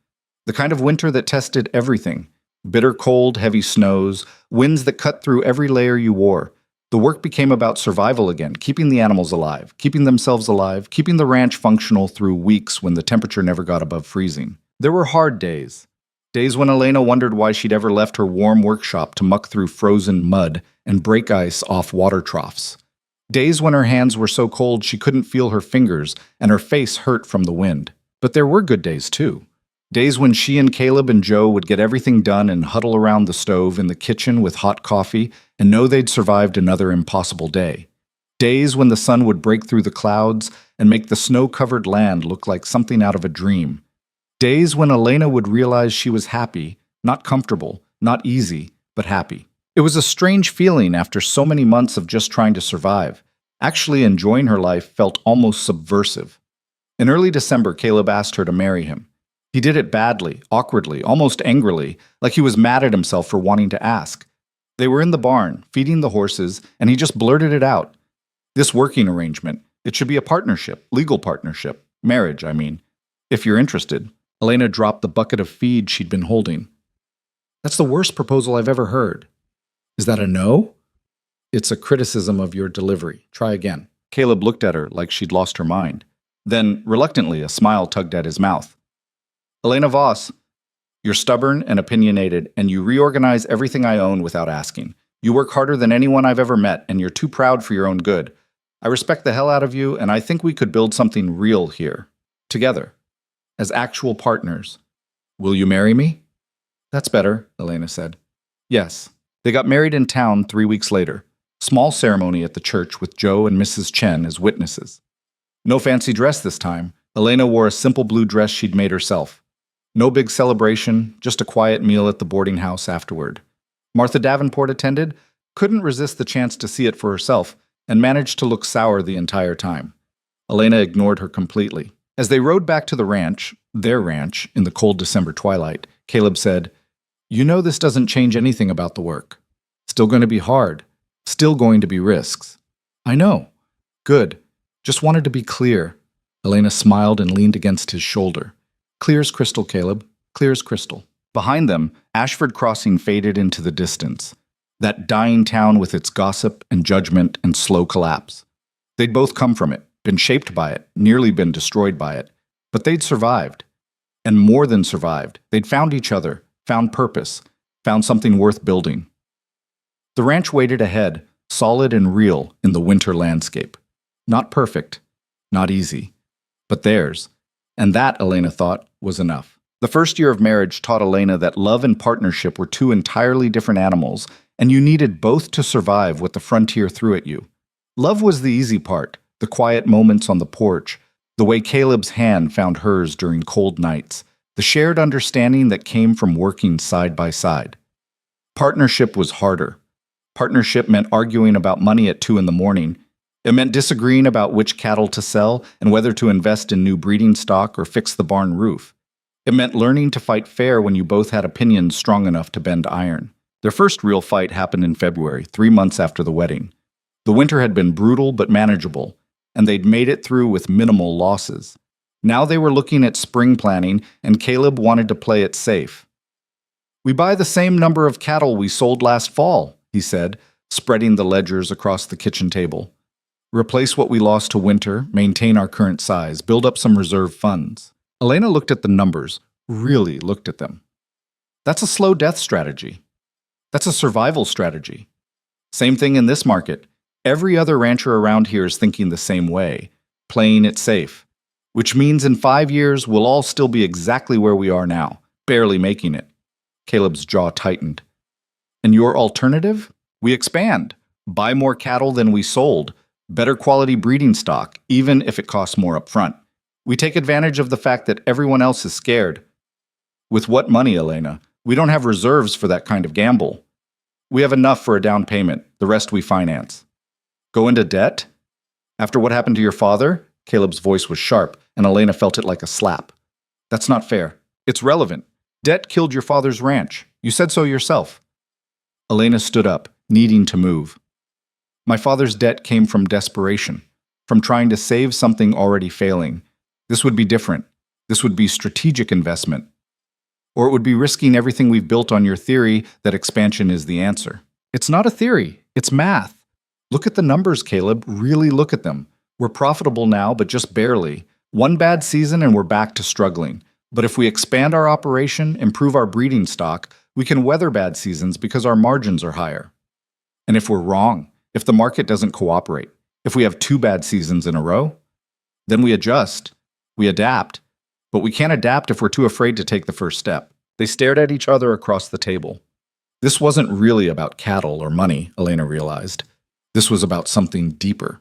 the kind of winter that tested everything. Bitter cold, heavy snows, winds that cut through every layer you wore. The work became about survival again, keeping the animals alive, keeping themselves alive, keeping the ranch functional through weeks when the temperature never got above freezing. There were hard days. Days when Elena wondered why she'd ever left her warm workshop to muck through frozen mud and break ice off water troughs. Days when her hands were so cold she couldn't feel her fingers and her face hurt from the wind. But there were good days too. Days when she and Caleb and Joe would get everything done and huddle around the stove in the kitchen with hot coffee and know they'd survived another impossible day. Days when the sun would break through the clouds and make the snow-covered land look like something out of a dream. Days when Elena would realize she was happy, not comfortable, not easy, but happy. It was a strange feeling after so many months of just trying to survive. Actually enjoying her life felt almost subversive. In early December, Caleb asked her to marry him. He did it badly, awkwardly, almost angrily, like he was mad at himself for wanting to ask. They were in the barn, feeding the horses, and he just blurted it out. This working arrangement, it should be a partnership, legal partnership, marriage, I mean. If you're interested. Elena dropped the bucket of feed she'd been holding. That's the worst proposal I've ever heard. Is that a no? It's a criticism of your delivery. Try again. Caleb looked at her like she'd lost her mind. Then, reluctantly, a smile tugged at his mouth. Elena Voss, you're stubborn and opinionated, and you reorganize everything I own without asking. You work harder than anyone I've ever met, and you're too proud for your own good. I respect the hell out of you, and I think we could build something real here. Together. As actual partners. Will you marry me? That's better, Elena said. Yes. They got married in town 3 weeks later. Small ceremony at the church with Joe and Mrs. Chen as witnesses. No fancy dress this time. Elena wore a simple blue dress she'd made herself. No big celebration, just a quiet meal at the boarding house afterward. Martha Davenport attended, couldn't resist the chance to see it for herself, and managed to look sour the entire time. Elena ignored her completely. As they rode back to the ranch, their ranch, in the cold December twilight, Caleb said, You know this doesn't change anything about the work. Still going to be hard. Still going to be risks. I know. Good. Just wanted to be clear. Elena smiled and leaned against his shoulder. Clear as crystal, Caleb. Clear as crystal. Behind them, Ashford Crossing faded into the distance. That dying town with its gossip and judgment and slow collapse. They'd both come from it, been shaped by it, nearly been destroyed by it. But they'd survived. And more than survived. They'd found each other, found purpose, found something worth building. The ranch waited ahead, solid and real in the winter landscape. Not perfect, not easy, but theirs. And that, Elena thought, was enough. The first year of marriage taught Elena that love and partnership were two entirely different animals, and you needed both to survive what the frontier threw at you. Love was the easy part, the quiet moments on the porch, the way Caleb's hand found hers during cold nights, the shared understanding that came from working side by side. Partnership was harder. Partnership meant arguing about money at 2 a.m. It meant disagreeing about which cattle to sell and whether to invest in new breeding stock or fix the barn roof. It meant learning to fight fair when you both had opinions strong enough to bend iron. Their first real fight happened in February, 3 months after the wedding. The winter had been brutal but manageable, and they'd made it through with minimal losses. Now they were looking at spring planning, and Caleb wanted to play it safe. We buy the same number of cattle we sold last fall, he said, spreading the ledgers across the kitchen table. Replace what we lost to winter, maintain our current size, build up some reserve funds. Elena looked at the numbers, really looked at them. That's a slow death strategy. That's a survival strategy. Same thing in this market. Every other rancher around here is thinking the same way, playing it safe. Which means in 5 years, we'll all still be exactly where we are now, barely making it. Caleb's jaw tightened. And your alternative? We expand. Buy more cattle than we sold. Better quality breeding stock, even if it costs more up front. We take advantage of the fact that everyone else is scared. With what money, Elena? We don't have reserves for that kind of gamble. We have enough for a down payment. The rest we finance. Go into debt? After what happened to your father? Caleb's voice was sharp, and Elena felt it like a slap. That's not fair. It's relevant. Debt killed your father's ranch. You said so yourself. Elena stood up, needing to move. My father's debt came from desperation, from trying to save something already failing. This would be different. This would be strategic investment. Or it would be risking everything we've built on your theory that expansion is the answer. It's not a theory. It's math. Look at the numbers, Caleb. Really look at them. We're profitable now, but just barely. One bad season and we're back to struggling. But if we expand our operation, improve our breeding stock, we can weather bad seasons because our margins are higher. And if we're wrong, if the market doesn't cooperate, if we have 2 bad seasons in a row, then we adjust, we adapt, but we can't adapt if we're too afraid to take the first step. They stared at each other across the table. This wasn't really about cattle or money, Elena realized. This was about something deeper.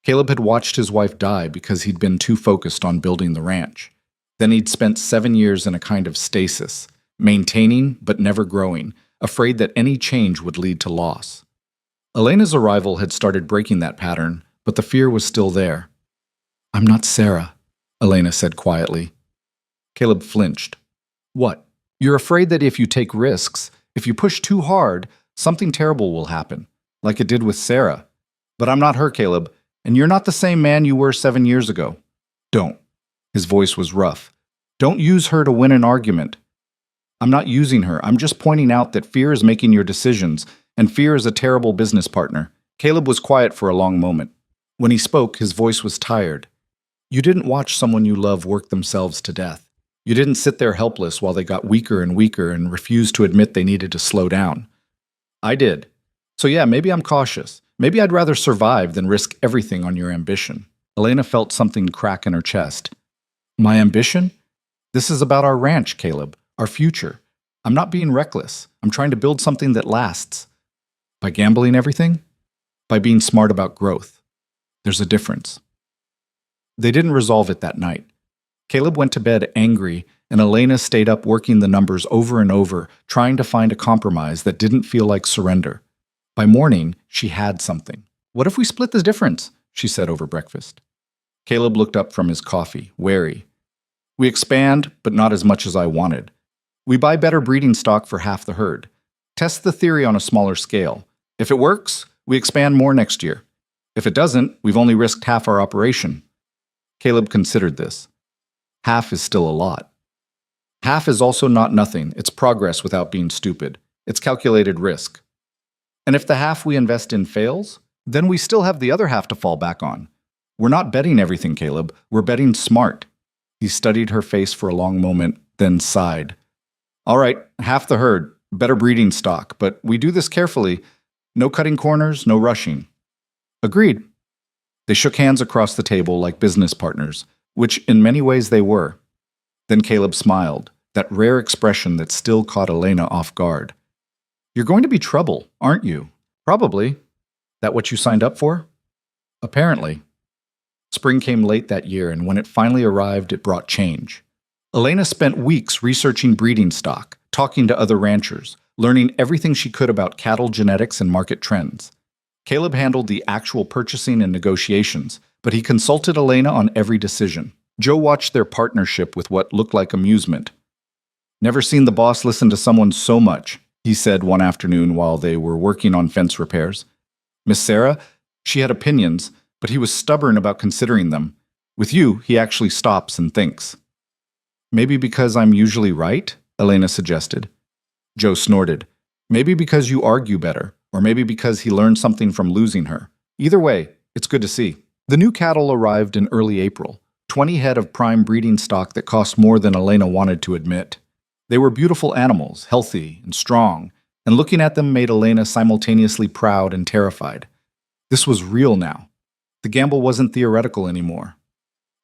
Caleb had watched his wife die because he'd been too focused on building the ranch. Then he'd spent 7 years in a kind of stasis, maintaining but never growing, afraid that any change would lead to loss. Elena's arrival had started breaking that pattern, but the fear was still there. I'm not Sarah, Elena said quietly. Caleb flinched. What? You're afraid that if you take risks, if you push too hard, something terrible will happen, like it did with Sarah. But I'm not her, Caleb, and you're not the same man you were 7 years ago. Don't. His voice was rough. Don't use her to win an argument. I'm not using her. I'm just pointing out that fear is making your decisions, and fear is a terrible business partner. Caleb was quiet for a long moment. When he spoke, his voice was tired. You didn't watch someone you love work themselves to death. You didn't sit there helpless while they got weaker and weaker and refused to admit they needed to slow down. I did. So yeah, maybe I'm cautious. Maybe I'd rather survive than risk everything on your ambition. Elena felt something crack in her chest. My ambition? This is about our ranch, Caleb, our future. I'm not being reckless. I'm trying to build something that lasts. By gambling everything? By being smart about growth. There's a difference. They didn't resolve it that night. Caleb went to bed angry, and Elena stayed up working the numbers over and over, trying to find a compromise that didn't feel like surrender. By morning, she had something. What if we split the difference? She said over breakfast. Caleb looked up from his coffee, wary. We expand, but not as much as I wanted. We buy better breeding stock for half the herd. Test the theory on a smaller scale. If it works, we expand more next year. If it doesn't, we've only risked half our operation. Caleb considered this. Half is still a lot. Half is also not nothing. It's progress without being stupid. It's calculated risk. And if the half we invest in fails, then we still have the other half to fall back on. We're not betting everything, Caleb. We're betting smart. He studied her face for a long moment, then sighed. All right, half the herd, better breeding stock, but we do this carefully. No cutting corners, no rushing. Agreed. They shook hands across the table like business partners, which in many ways they were. Then Caleb smiled, that rare expression that still caught Elena off guard. You're going to be trouble, aren't you? Probably. That what you signed up for? Apparently. Spring came late that year, and when it finally arrived, it brought change. Elena spent weeks researching breeding stock, talking to other ranchers, learning everything she could about cattle genetics and market trends. Caleb handled the actual purchasing and negotiations, but he consulted Elena on every decision. Joe watched their partnership with what looked like amusement. Never seen the boss listen to someone so much, he said one afternoon while they were working on fence repairs. Miss Sarah, she had opinions, but he was stubborn about considering them. With you, he actually stops and thinks. Maybe because I'm usually right? Elena suggested. Joe snorted. Maybe because you argue better, or maybe because he learned something from losing her. Either way, it's good to see. The new cattle arrived in early April, 20 head of prime breeding stock that cost more than Elena wanted to admit. They were beautiful animals, healthy and strong, and looking at them made Elena simultaneously proud and terrified. This was real now. The gamble wasn't theoretical anymore.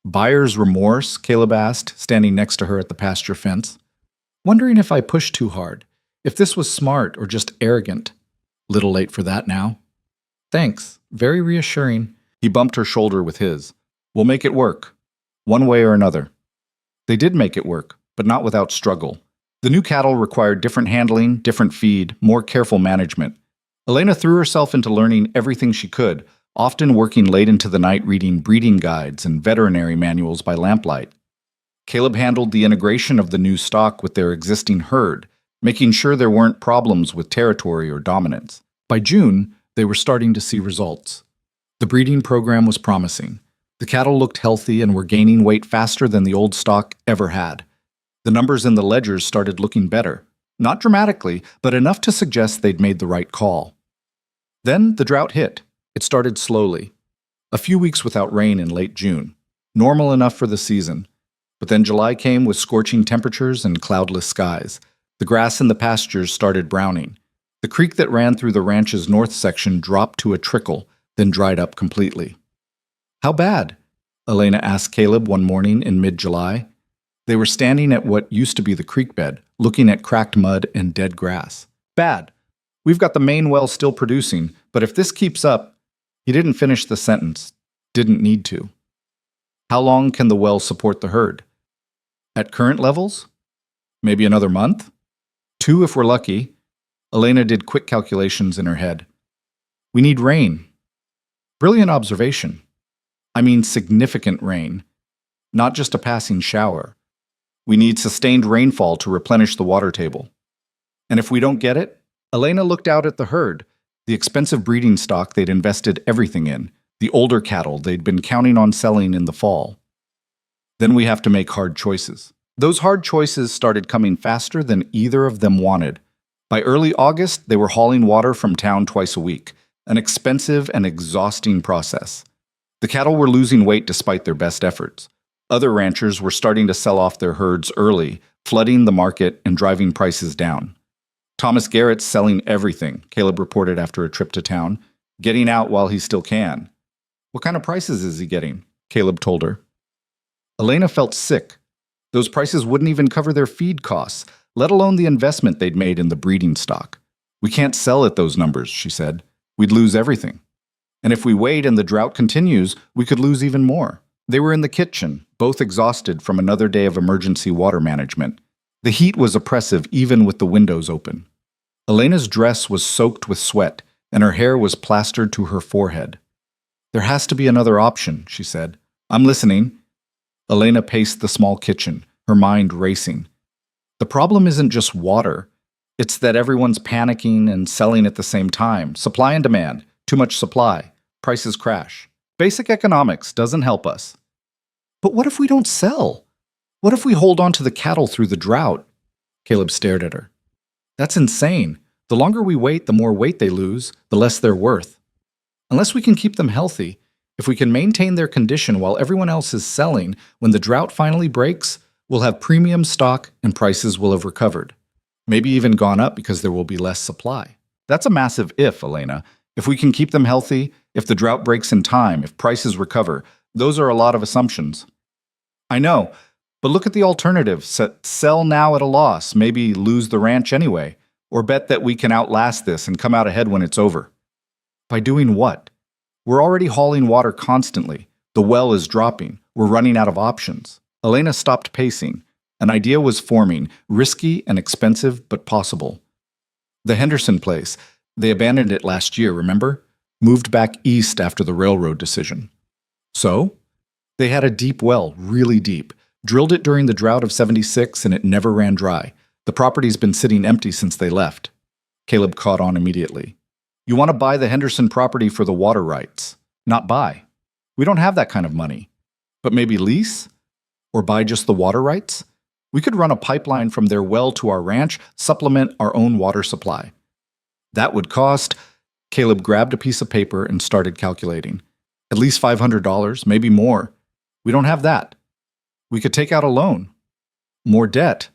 Buyer's remorse? Caleb asked, standing next to her at the pasture fence. Wondering if I pushed too hard, if this was smart or just arrogant. Little late for that now. Thanks. Very reassuring. He bumped her shoulder with his. We'll make it work. One way or another. They did make it work, but not without struggle. The new cattle required different handling, different feed, more careful management. Elena threw herself into learning everything she could, often working late into the night reading breeding guides and veterinary manuals by lamplight. Caleb handled the integration of the new stock with their existing herd, making sure there weren't problems with territory or dominance. By June, they were starting to see results. The breeding program was promising. The cattle looked healthy and were gaining weight faster than the old stock ever had. The numbers in the ledgers started looking better. Not dramatically, but enough to suggest they'd made the right call. Then the drought hit. It started slowly. A few weeks without rain in late June. Normal enough for the season. But then July came with scorching temperatures and cloudless skies. The grass in the pastures started browning. The creek that ran through the ranch's north section dropped to a trickle, then dried up completely. "How bad?" Elena asked Caleb one morning in mid-July. They were standing at what used to be the creek bed, looking at cracked mud and dead grass. "Bad. We've got the main well still producing, but if this keeps up..." He didn't finish the sentence. Didn't need to. "How long can the well support the herd?" "At current levels? Maybe another month? 2 if we're lucky." Elena did quick calculations in her head. "We need rain." Brilliant observation. I mean significant rain, not just a passing shower. We need sustained rainfall to replenish the water table. And if we don't get it? Elena looked out at the herd, the expensive breeding stock they'd invested everything in, the older cattle they'd been counting on selling in the fall. Then we have to make hard choices. Those hard choices started coming faster than either of them wanted. By early August, they were hauling water from town twice a week, an expensive and exhausting process. The cattle were losing weight despite their best efforts. Other ranchers were starting to sell off their herds early, flooding the market and driving prices down. "Thomas Garrett's selling everything," Caleb reported after a trip to town, "getting out while he still can." "What kind of prices is he getting?" Caleb told her. Elena felt sick. Those prices wouldn't even cover their feed costs, let alone the investment they'd made in the breeding stock. "We can't sell at those numbers," she said. "We'd lose everything. And if we wait and the drought continues, we could lose even more." They were in the kitchen, both exhausted from another day of emergency water management. The heat was oppressive even with the windows open. Elena's dress was soaked with sweat, and her hair was plastered to her forehead. "There has to be another option," she said. "I'm listening." Elena paced the small kitchen, her mind racing. The problem isn't just water. It's that everyone's panicking and selling at the same time. Supply and demand. Too much supply. Prices crash. Basic economics doesn't help us. "But what if we don't sell? What if we hold on to the cattle through the drought?" Caleb stared at her. "That's insane. The longer we wait, the more weight they lose, the less they're worth. Unless we can keep them healthy, if we can maintain their condition while everyone else is selling, when the drought finally breaks, we'll have premium stock and prices will have recovered. Maybe even gone up because there will be less supply." That's a massive if, Elena. If we can keep them healthy, if the drought breaks in time, if prices recover, those are a lot of assumptions. "I know, but look at the alternative. Sell now at a loss, maybe lose the ranch anyway, or bet that we can outlast this and come out ahead when it's over." "By doing what? We're already hauling water constantly. The well is dropping. We're running out of options." Elena stopped pacing. An idea was forming, risky and expensive, but possible. The Henderson place. They abandoned it last year, remember? Moved back east after the railroad decision. So? They had a deep well, really deep. Drilled it during the drought of '76 and it never ran dry. The property's been sitting empty since they left. Caleb caught on immediately. "You want to buy the Henderson property for the water rights. Not buy. We don't have that kind of money. But maybe lease? Or buy just the water rights? We could run a pipeline from their well to our ranch, supplement our own water supply. That would cost..." Caleb grabbed a piece of paper and started calculating. "At least $500, maybe more. We don't have that. We could take out a loan. More debt.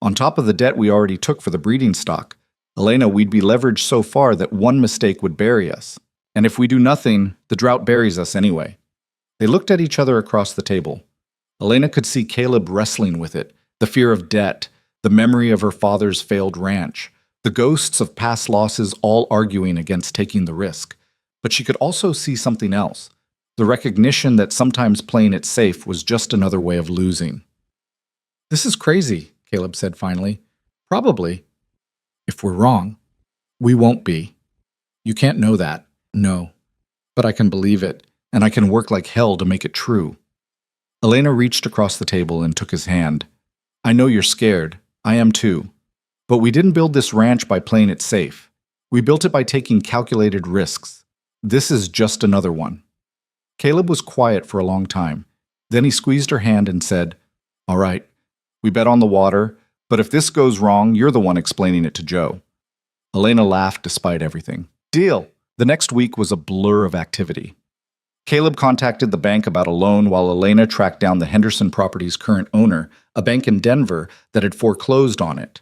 On top of the debt we already took for the breeding stock. Elena, we'd be leveraged so far that one mistake would bury us. And if we do nothing, the drought buries us anyway." They looked at each other across the table. Elena could see Caleb wrestling with it, the fear of debt, the memory of her father's failed ranch, the ghosts of past losses all arguing against taking the risk. But she could also see something else, the recognition that sometimes playing it safe was just another way of losing. "This is crazy," Caleb said finally. "Probably. If we're wrong. We won't be. You can't know that. No. but I can believe it, and I can work like hell to make it true. Elena reached across the table and took his hand. I know you're scared. I am too. But we didn't build this ranch by playing it safe. We built it by taking calculated risks. This is just another one. Caleb was quiet for a long time. Then he squeezed her hand and said, All right, we bet on the water, but if this goes wrong, you're the one explaining it to Joe. Elena laughed despite everything. Deal. The next week was a blur of activity. Caleb contacted the bank about a loan while Elena tracked down the Henderson property's current owner, a bank in Denver that had foreclosed on it.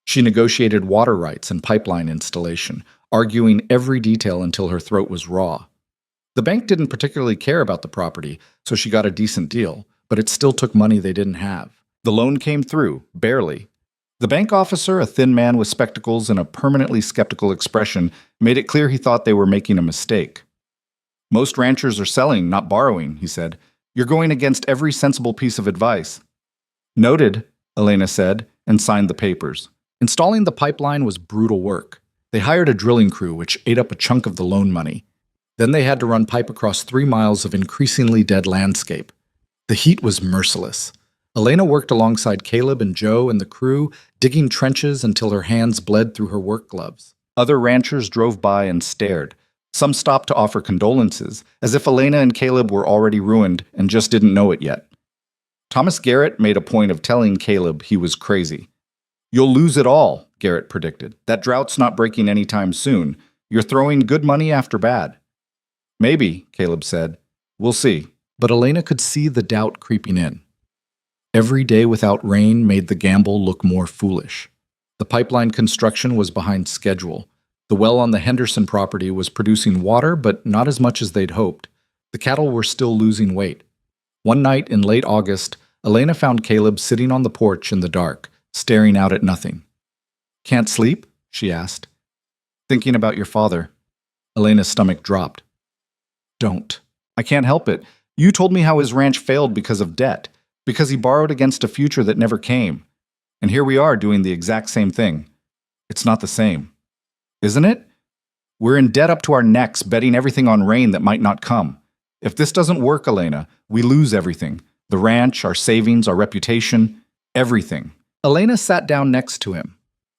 She negotiated water rights and pipeline installation, arguing every detail until her throat was raw. The bank didn't particularly care about the property, so she got a decent deal, but it still took money they didn't have. The loan came through, barely. The bank officer, a thin man with spectacles and a permanently skeptical expression, made it clear he thought they were making a mistake. Most ranchers are selling, not borrowing, he said. You're going against every sensible piece of advice. Noted, Elena said, and signed the papers. Installing the pipeline was brutal work. They hired a drilling crew, which ate up a chunk of the loan money. Then they had to run pipe across 3 miles of increasingly dead landscape. The heat was merciless. Elena worked alongside Caleb and Joe and the crew, digging trenches until her hands bled through her work gloves. Other ranchers drove by and stared. Some stopped to offer condolences, as if Elena and Caleb were already ruined and just didn't know it yet. Thomas Garrett made a point of telling Caleb he was crazy. You'll lose it all, Garrett predicted. That drought's not breaking anytime soon. You're throwing good money after bad. Maybe, Caleb said. We'll see. But Elena could see the doubt creeping in. Every day without rain made the gamble look more foolish. The pipeline construction was behind schedule. The well on the Henderson property was producing water, but not as much as they'd hoped. The cattle were still losing weight. One night in late August, Elena found Caleb sitting on the porch in the dark, staring out at nothing. Can't sleep? She asked. Thinking about your father. Elena's stomach dropped. Don't. I can't help it. You told me how his ranch failed because of debt, because he borrowed against a future that never came. And here we are doing the exact same thing. It's not the same. Isn't it? We're in debt up to our necks, betting everything on rain that might not come. If this doesn't work, Elena, we lose everything. The ranch, our savings, our reputation, everything. Elena sat down next to him.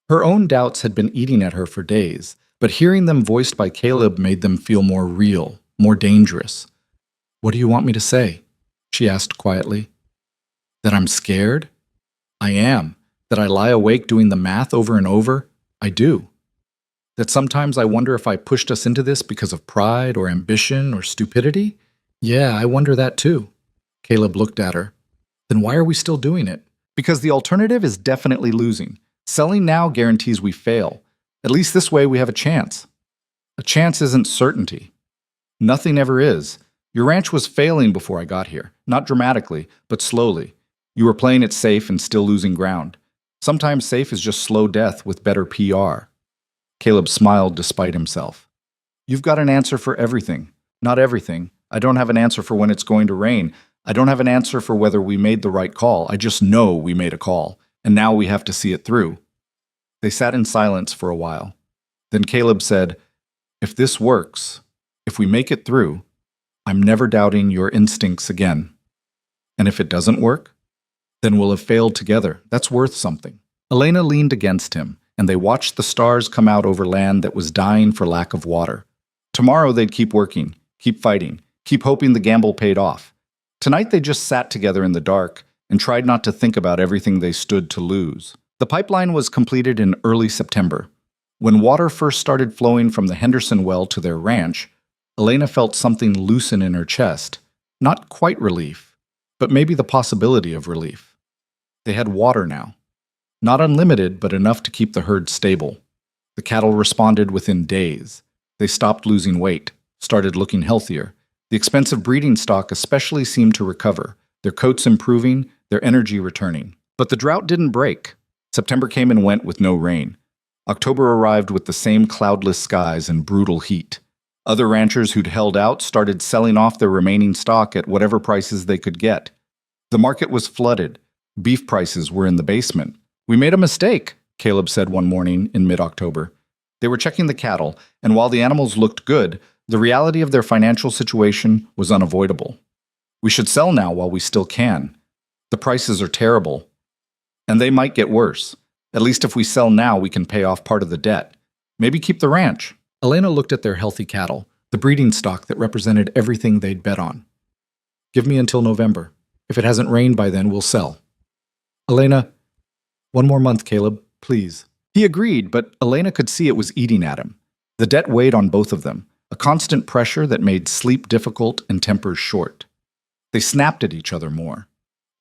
Her own doubts had been eating at her for days, but hearing them voiced by Caleb made them feel more real, more dangerous. What do you want me to say? She asked quietly. That I'm scared? I am. That I lie awake doing the math over and over? I do. That sometimes I wonder if I pushed us into this because of pride or ambition or stupidity? Yeah, I wonder that too. Caleb looked at her. Then why are we still doing it? Because the alternative is definitely losing. Selling now guarantees we fail. At least this way we have a chance. A chance isn't certainty. Nothing ever is. Your ranch was failing before I got here. Not dramatically, but slowly. You were playing it safe and still losing ground. Sometimes safe is just slow death with better PR. Caleb smiled despite himself. You've got an answer for everything. Not everything. I don't have an answer for when it's going to rain. I don't have an answer for whether we made the right call. I just know we made a call, and now we have to see it through. They sat in silence for a while. Then Caleb said, If this works, if we make it through, I'm never doubting your instincts again. And if it doesn't work, then we'll have failed together. That's worth something. Elena leaned against him, and they watched the stars come out over land that was dying for lack of water. Tomorrow they'd keep working, keep fighting, keep hoping the gamble paid off. Tonight they just sat together in the dark and tried not to think about everything they stood to lose. The pipeline was completed in early September. When water first started flowing from the Henderson well to their ranch, Elena felt something loosen in her chest. Not quite relief, but maybe the possibility of relief. They had water now. Not unlimited, but enough to keep the herd stable. The cattle responded within days. They stopped losing weight, started looking healthier. The expensive breeding stock especially seemed to recover, their coats improving, their energy returning. But the drought didn't break. September came and went with no rain. October arrived with the same cloudless skies and brutal heat. Other ranchers who'd held out started selling off their remaining stock at whatever prices they could get. The market was flooded. Beef prices were in the basement. We made a mistake, Caleb said one morning in mid-October. They were checking the cattle, and while the animals looked good, The reality of their financial situation was unavoidable. We should sell now while we still can. The prices are terrible, and they might get worse. At least if we sell now, we can pay off part of the debt. Maybe keep the ranch. Elena looked at their healthy cattle, the breeding stock that represented everything they'd bet on. Give me until November. If it hasn't rained by then, we'll sell. Elena, one more month, Caleb, please. He agreed, but Elena could see it was eating at him. The debt weighed on both of them, a constant pressure that made sleep difficult and tempers short. They snapped at each other more,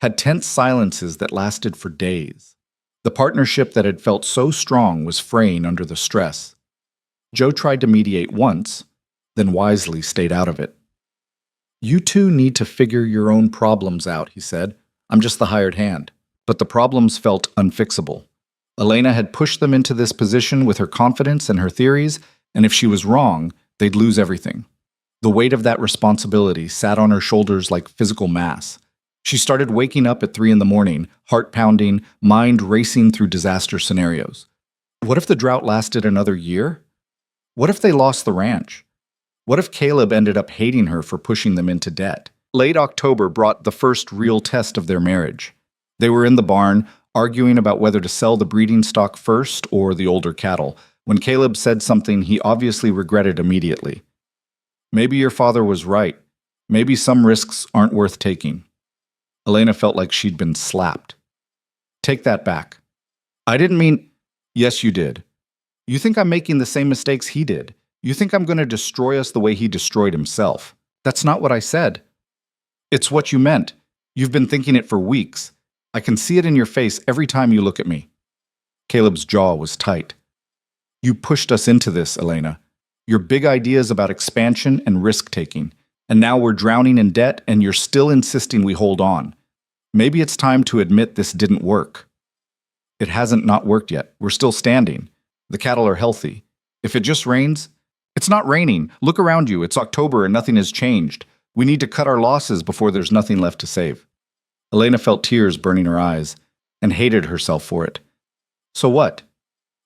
had tense silences that lasted for days. The partnership that had felt so strong was fraying under the stress. Joe tried to mediate once, then wisely stayed out of it. You two need to figure your own problems out, he said. I'm just the hired hand. But the problems felt unfixable. Elena had pushed them into this position with her confidence and her theories, and if she was wrong, they'd lose everything. The weight of that responsibility sat on her shoulders like physical mass. She started waking up at 3 a.m, heart pounding, mind racing through disaster scenarios. What if the drought lasted another year? What if they lost the ranch? What if Caleb ended up hating her for pushing them into debt? Late October brought the first real test of their marriage. They were in the barn, arguing about whether to sell the breeding stock first or the older cattle, when Caleb said something he obviously regretted immediately. Maybe your father was right. Maybe some risks aren't worth taking. Elena felt like she'd been slapped. Take that back. I didn't mean... Yes, you did. You think I'm making the same mistakes he did. You think I'm going to destroy us the way he destroyed himself. That's not what I said. It's what you meant. You've been thinking it for weeks. I can see it in your face every time you look at me. Caleb's jaw was tight. You pushed us into this, Elena. Your big ideas about expansion and risk-taking. And now we're drowning in debt and you're still insisting we hold on. Maybe it's time to admit this didn't work. It hasn't not worked yet. We're still standing. The cattle are healthy. If it just rains... It's not raining. Look around you. It's October and nothing has changed. We need to cut our losses before there's nothing left to save. Elena felt tears burning her eyes and hated herself for it. So what?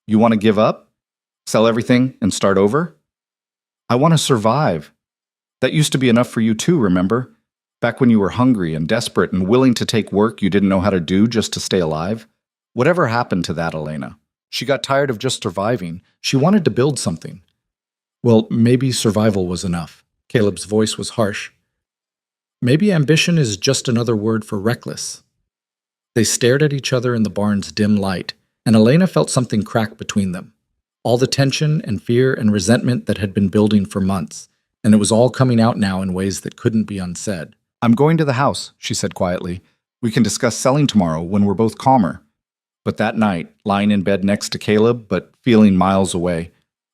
You want to give up? Sell everything and start over? I want to survive. That used to be enough for you too, remember? Back when you were hungry and desperate and willing to take work you didn't know how to do just to stay alive? Whatever happened to that, Elena? She got tired of just surviving. She wanted to build something. Well, maybe survival was enough. Caleb's voice was harsh. Maybe ambition is just another word for reckless. They stared at each other in the barn's dim light, and Elena felt something crack between them. All the tension and fear and resentment that had been building for months, and it was all coming out now in ways that couldn't be unsaid. I'm going to the house, she said quietly. We can discuss selling tomorrow when we're both calmer. But that night, lying in bed next to Caleb, but feeling miles away,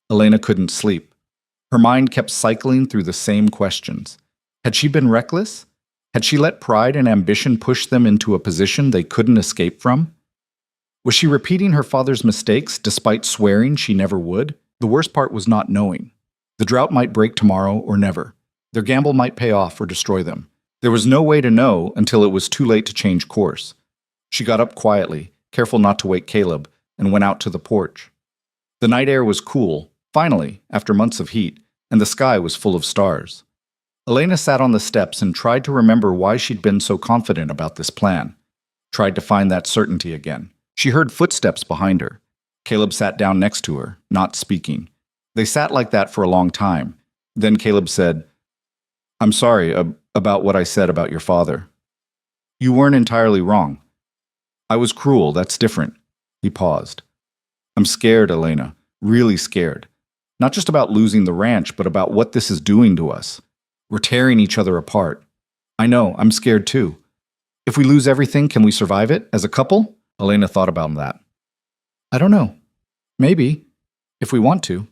Elena couldn't sleep. Her mind kept cycling through the same questions. Had she been reckless? Had she let pride and ambition push them into a position they couldn't escape from? Was she repeating her father's mistakes despite swearing she never would? The worst part was not knowing. The drought might break tomorrow or never. Their gamble might pay off or destroy them. There was no way to know until it was too late to change course. She got up quietly, careful not to wake Caleb, and went out to the porch. The night air was cool, finally, after months of heat, and the sky was full of stars. Elena sat on the steps and tried to remember why she'd been so confident about this plan. Tried to find that certainty again. She heard footsteps behind her. Caleb sat down next to her, not speaking. They sat like that for a long time. Then Caleb said, I'm sorry about what I said about your father. You weren't entirely wrong. I was cruel, that's different. He paused. I'm scared, Elena. Really scared. Not just about losing the ranch, but about what this is doing to us. We're tearing each other apart. I know, I'm scared too. If we lose everything, can we survive it as a couple? Elena thought about that. I don't know. Maybe. If we want to.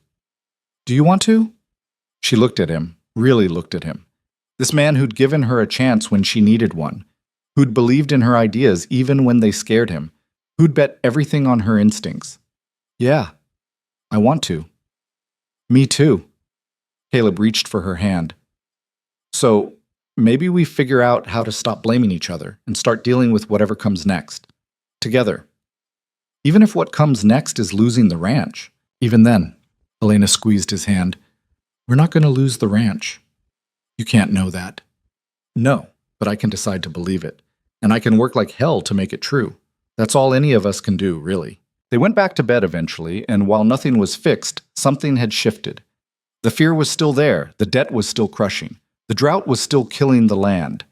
Do you want to? She looked at him, really looked at him. This man who'd given her a chance when she needed one. Who'd believed in her ideas even when they scared him. Who'd bet everything on her instincts. Yeah, I want to. Me too. Caleb reached for her hand. So, maybe we figure out how to stop blaming each other and start dealing with whatever comes next. Together. Even if what comes next is losing the ranch. Even then, Elena squeezed his hand. We're not going to lose the ranch. You can't know that. No, but I can decide to believe it. And I can work like hell to make it true. That's all any of us can do, really. They went back to bed eventually, and while nothing was fixed, something had shifted. The fear was still there, the debt was still crushing, the drought was still killing the land.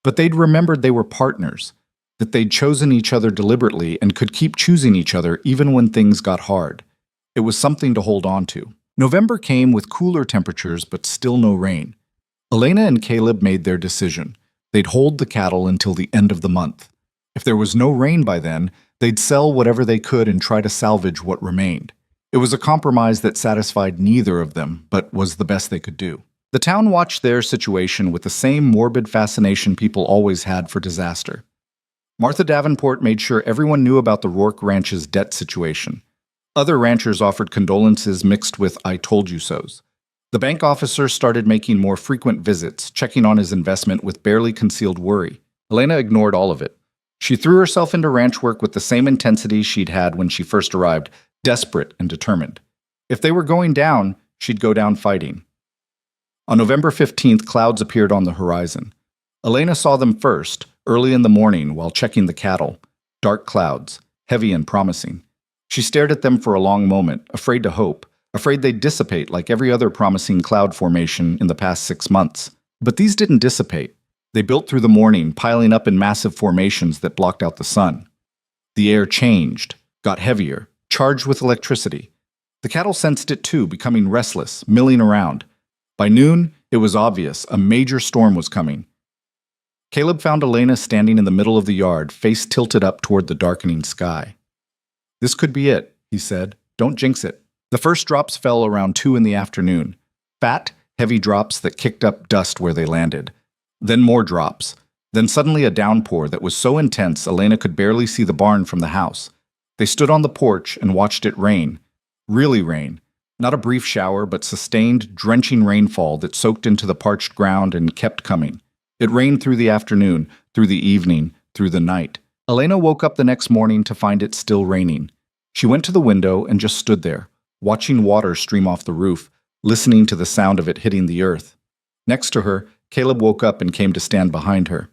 But they'd remembered they were partners, that they'd chosen each other deliberately and could keep choosing each other even when things got hard. It was something to hold on to. November came with cooler temperatures, but still no rain. Elena and Caleb made their decision. They'd hold the cattle until the end of the month. If there was no rain by then, they'd sell whatever they could and try to salvage what remained. It was a compromise that satisfied neither of them, but was the best they could do. The town watched their situation with the same morbid fascination people always had for disaster. Martha Davenport made sure everyone knew about the Rourke Ranch's debt situation. Other ranchers offered condolences mixed with "I told you so's." The bank officer started making more frequent visits, checking on his investment with barely concealed worry. Elena ignored all of it. She threw herself into ranch work with the same intensity she'd had when she first arrived, desperate and determined. If they were going down, she'd go down fighting. On November 15th, clouds appeared on the horizon. Elena saw them first, early in the morning while checking the cattle. Dark clouds, heavy and promising. She stared at them for a long moment, afraid to hope, afraid they'd dissipate like every other promising cloud formation in the past 6 months. But these didn't dissipate. They built through the morning, piling up in massive formations that blocked out the sun. The air changed, got heavier, charged with electricity. The cattle sensed it too, becoming restless, milling around. By noon, it was obvious a major storm was coming. Caleb found Elena standing in the middle of the yard, face tilted up toward the darkening sky. "This could be it," he said. "Don't jinx it." The first drops fell around 2 in the afternoon. Fat, heavy drops that kicked up dust where they landed. Then more drops. Then suddenly a downpour that was so intense Elena could barely see the barn from the house. They stood on the porch and watched it rain. Really rain. Not a brief shower, but sustained, drenching rainfall that soaked into the parched ground and kept coming. It rained through the afternoon, through the evening, through the night. Elena woke up the next morning to find it still raining. She went to the window and just stood there, watching water stream off the roof, listening to the sound of it hitting the earth. Next to her, Caleb woke up and came to stand behind her.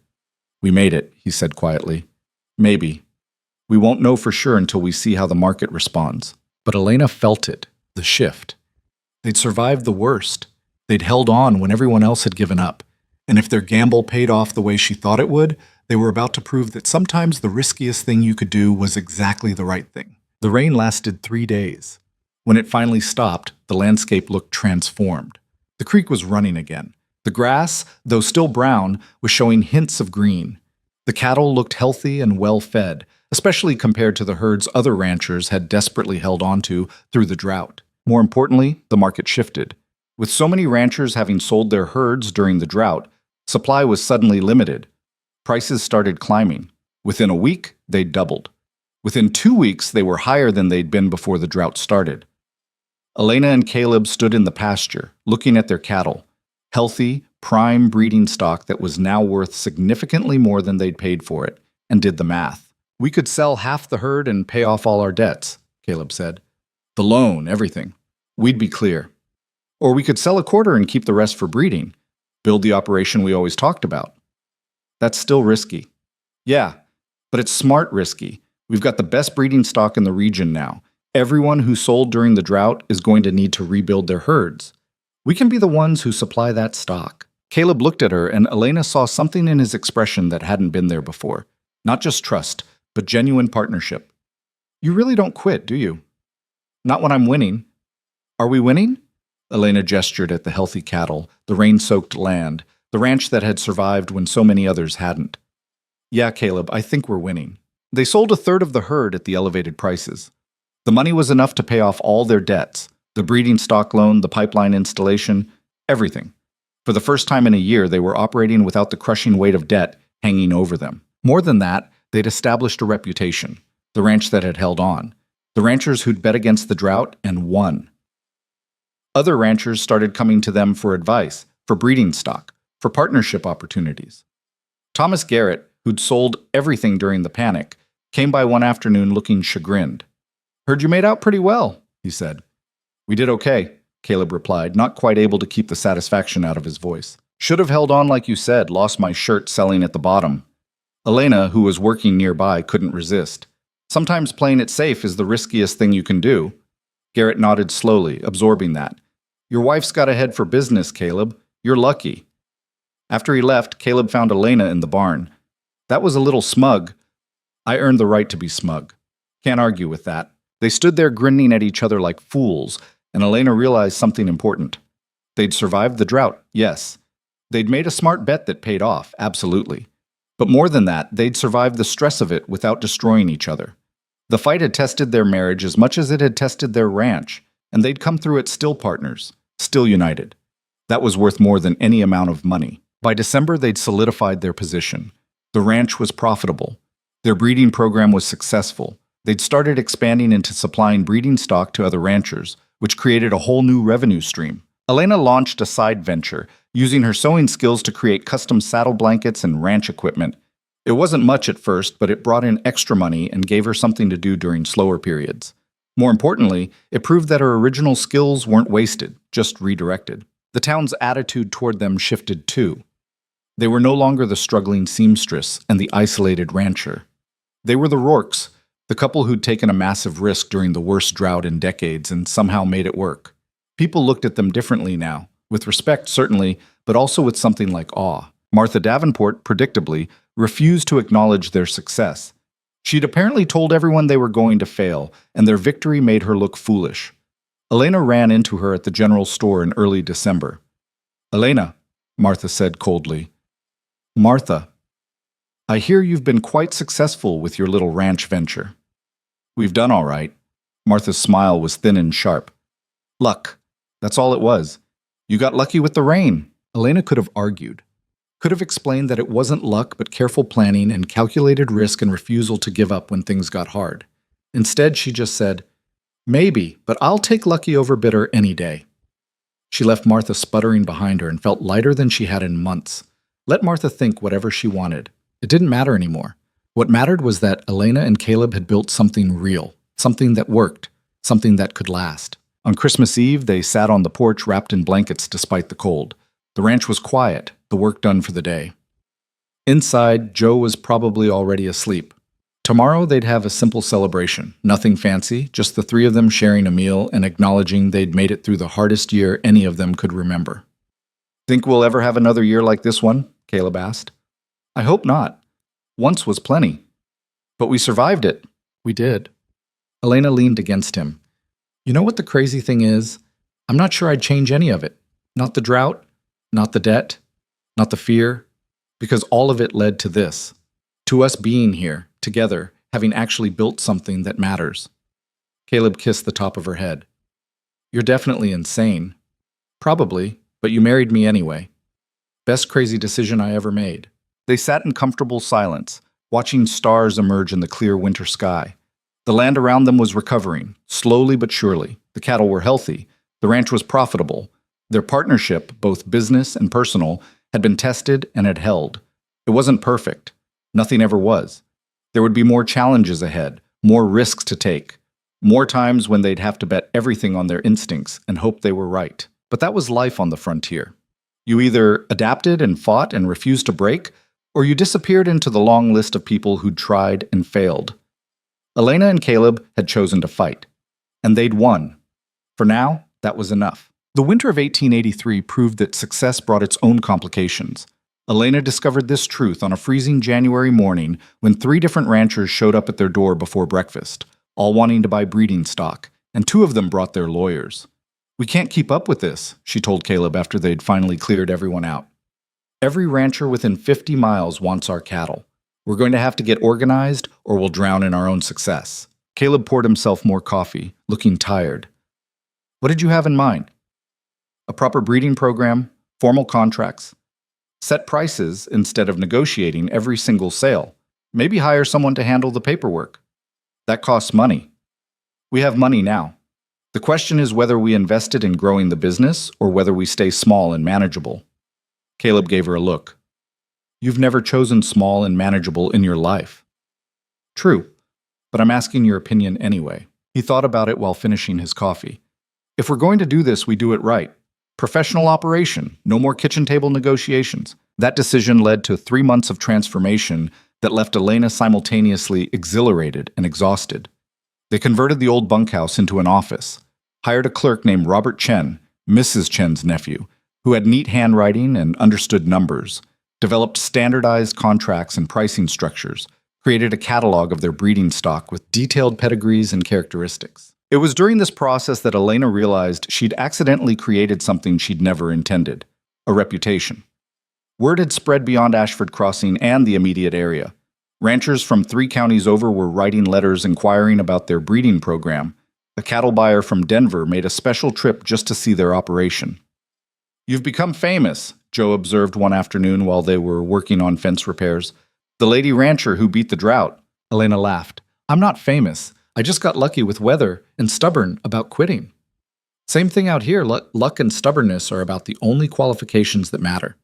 "We made it," he said quietly. "Maybe. We won't know for sure until we see how the market responds." But Elena felt it, the shift. They'd survived the worst. They'd held on when everyone else had given up. And if their gamble paid off the way she thought it would, they were about to prove that sometimes the riskiest thing you could do was exactly the right thing. The rain lasted 3 days. When it finally stopped, the landscape looked transformed. The creek was running again. The grass, though still brown, was showing hints of green. The cattle looked healthy and well-fed, especially compared to the herds other ranchers had desperately held onto through the drought. More importantly, the market shifted. With so many ranchers having sold their herds during the drought, supply was suddenly limited. Prices started climbing. Within a week, they'd doubled. Within 2 weeks, they were higher than they'd been before the drought started. Elena and Caleb stood in the pasture, looking at their cattle. Healthy, prime breeding stock that was now worth significantly more than they'd paid for it, and did the math. "We could sell half the herd and pay off all our debts," Caleb said. "The loan, everything. We'd be clear. Or we could sell a quarter and keep the rest for breeding. Build the operation we always talked about." "That's still risky." "Yeah, but it's smart risky. We've got the best breeding stock in the region now. Everyone who sold during the drought is going to need to rebuild their herds. We can be the ones who supply that stock." Caleb looked at her, and Elena saw something in his expression that hadn't been there before. Not just trust, but genuine partnership. "You really don't quit, do you?" "Not when I'm winning." "Are we winning?" Elena gestured at the healthy cattle, the rain-soaked land, the ranch that had survived when so many others hadn't. "Yeah, Caleb, I think we're winning." They sold a third of the herd at the elevated prices. The money was enough to pay off all their debts, the breeding stock loan, the pipeline installation, everything. For the first time in a year, they were operating without the crushing weight of debt hanging over them. More than that, they'd established a reputation, the ranch that had held on, the ranchers who'd bet against the drought and won. Other ranchers started coming to them for advice, for breeding stock, for partnership opportunities. Thomas Garrett, who'd sold everything during the panic, came by one afternoon looking chagrined. "Heard you made out pretty well," he said. "We did okay," Caleb replied, not quite able to keep the satisfaction out of his voice. Should have held on like you said, lost my shirt selling at the bottom. Elena, who was working nearby, couldn't resist. Sometimes playing it safe is the riskiest thing you can do. Garrett nodded slowly, absorbing that. Your wife's got a head for business, Caleb. You're lucky. After he left, Caleb found Elena in the barn. That was a little smug. I earned the right to be smug. Can't argue with that. They stood there grinning at each other like fools, and Elena realized something important. They'd survived the drought, yes. They'd made a smart bet that paid off, absolutely. But more than that, they'd survived the stress of it without destroying each other. The fight had tested their marriage as much as it had tested their ranch, and they'd come through it still partners, still united. That was worth more than any amount of money. By December, they'd solidified their position. The ranch was profitable. Their breeding program was successful. They'd started expanding into supplying breeding stock to other ranchers, which created a whole new revenue stream. Elena launched a side venture, using her sewing skills to create custom saddle blankets and ranch equipment. It wasn't much at first, but it brought in extra money and gave her something to do during slower periods. More importantly, it proved that her original skills weren't wasted, just redirected. The town's attitude toward them shifted too. They were no longer the struggling seamstress and the isolated rancher. They were the Rourkes, the couple who'd taken a massive risk during the worst drought in decades and somehow made it work. People looked at them differently now, with respect certainly, but also with something like awe. Martha Davenport, predictably, refused to acknowledge their success. She'd apparently told everyone they were going to fail, and their victory made her look foolish. Elena ran into her at the general store in early December. "Elena," Martha said coldly. "Martha, I hear you've been quite successful with your little ranch venture." "We've done all right." Martha's smile was thin and sharp. "Luck. That's all it was. You got lucky with the rain." Elena could have argued. Could have explained that it wasn't luck but careful planning and calculated risk and refusal to give up when things got hard. Instead, she just said, "Maybe, but I'll take lucky over bitter any day." She left Martha sputtering behind her and felt lighter than she had in months. Let Martha think whatever she wanted. It didn't matter anymore. What mattered was that Elena and Caleb had built something real, something that worked, something that could last. On Christmas Eve, they sat on the porch wrapped in blankets despite the cold. The ranch was quiet, the work done for the day. Inside, Joe was probably already asleep. Tomorrow they'd have a simple celebration, nothing fancy, just the three of them sharing a meal and acknowledging they'd made it through the hardest year any of them could remember. "Think we'll ever have another year like this one?" Caleb asked. "I hope not. Once was plenty. But we survived it." "We did." Elena leaned against him. "You know what the crazy thing is? I'm not sure I'd change any of it. Not the drought, not the debt, not the fear, because all of it led to this. To us being here, together, having actually built something that matters." Caleb kissed the top of her head. "You're definitely insane." "Probably, but you married me anyway. Best crazy decision I ever made." They sat in comfortable silence, watching stars emerge in the clear winter sky. The land around them was recovering, slowly but surely. The cattle were healthy. The ranch was profitable. Their partnership, both business and personal, had been tested and had held. It wasn't perfect. Nothing ever was. There would be more challenges ahead, more risks to take, more times when they'd have to bet everything on their instincts and hope they were right. But that was life on the frontier. You either adapted and fought and refused to break, or you disappeared into the long list of people who'd tried and failed. Elena and Caleb had chosen to fight, and they'd won. For now, that was enough. The winter of 1883 proved that success brought its own complications. Elena discovered this truth on a freezing January morning when 3 different ranchers showed up at their door before breakfast, all wanting to buy breeding stock, and 2 of them brought their lawyers. "We can't keep up with this," she told Caleb after they'd finally cleared everyone out. "Every rancher within 50 miles wants our cattle. We're going to have to get organized or we'll drown in our own success." Caleb poured himself more coffee, looking tired. "What did you have in mind?" "A proper breeding program, formal contracts, set prices instead of negotiating every single sale. Maybe hire someone to handle the paperwork. That costs money. We have money now. The question is whether we invest it in growing the business or whether we stay small and manageable." Caleb gave her a look. "You've never chosen small and manageable in your life." "True, but I'm asking your opinion anyway." He thought about it while finishing his coffee. If we're going to do this, we do it right. Professional operation, no more kitchen table negotiations. That decision led to 3 months of transformation that left Elena simultaneously exhilarated and exhausted. They converted the old bunkhouse into an office, hired a clerk named Robert Chen, Mrs. Chen's nephew, who had neat handwriting and understood numbers, developed standardized contracts and pricing structures, created a catalog of their breeding stock with detailed pedigrees and characteristics. It was during this process that Elena realized she'd accidentally created something she'd never intended, a reputation. Word had spread beyond Ashford Crossing and the immediate area. Ranchers from 3 counties over were writing letters inquiring about their breeding program. A cattle buyer from Denver made a special trip just to see their operation. "You've become famous," Joe observed one afternoon while they were working on fence repairs. "The lady rancher who beat the drought." Elena laughed. "I'm not famous. I just got lucky with weather and stubborn about quitting." Same thing out here. Luck and stubbornness are about the only qualifications that matter.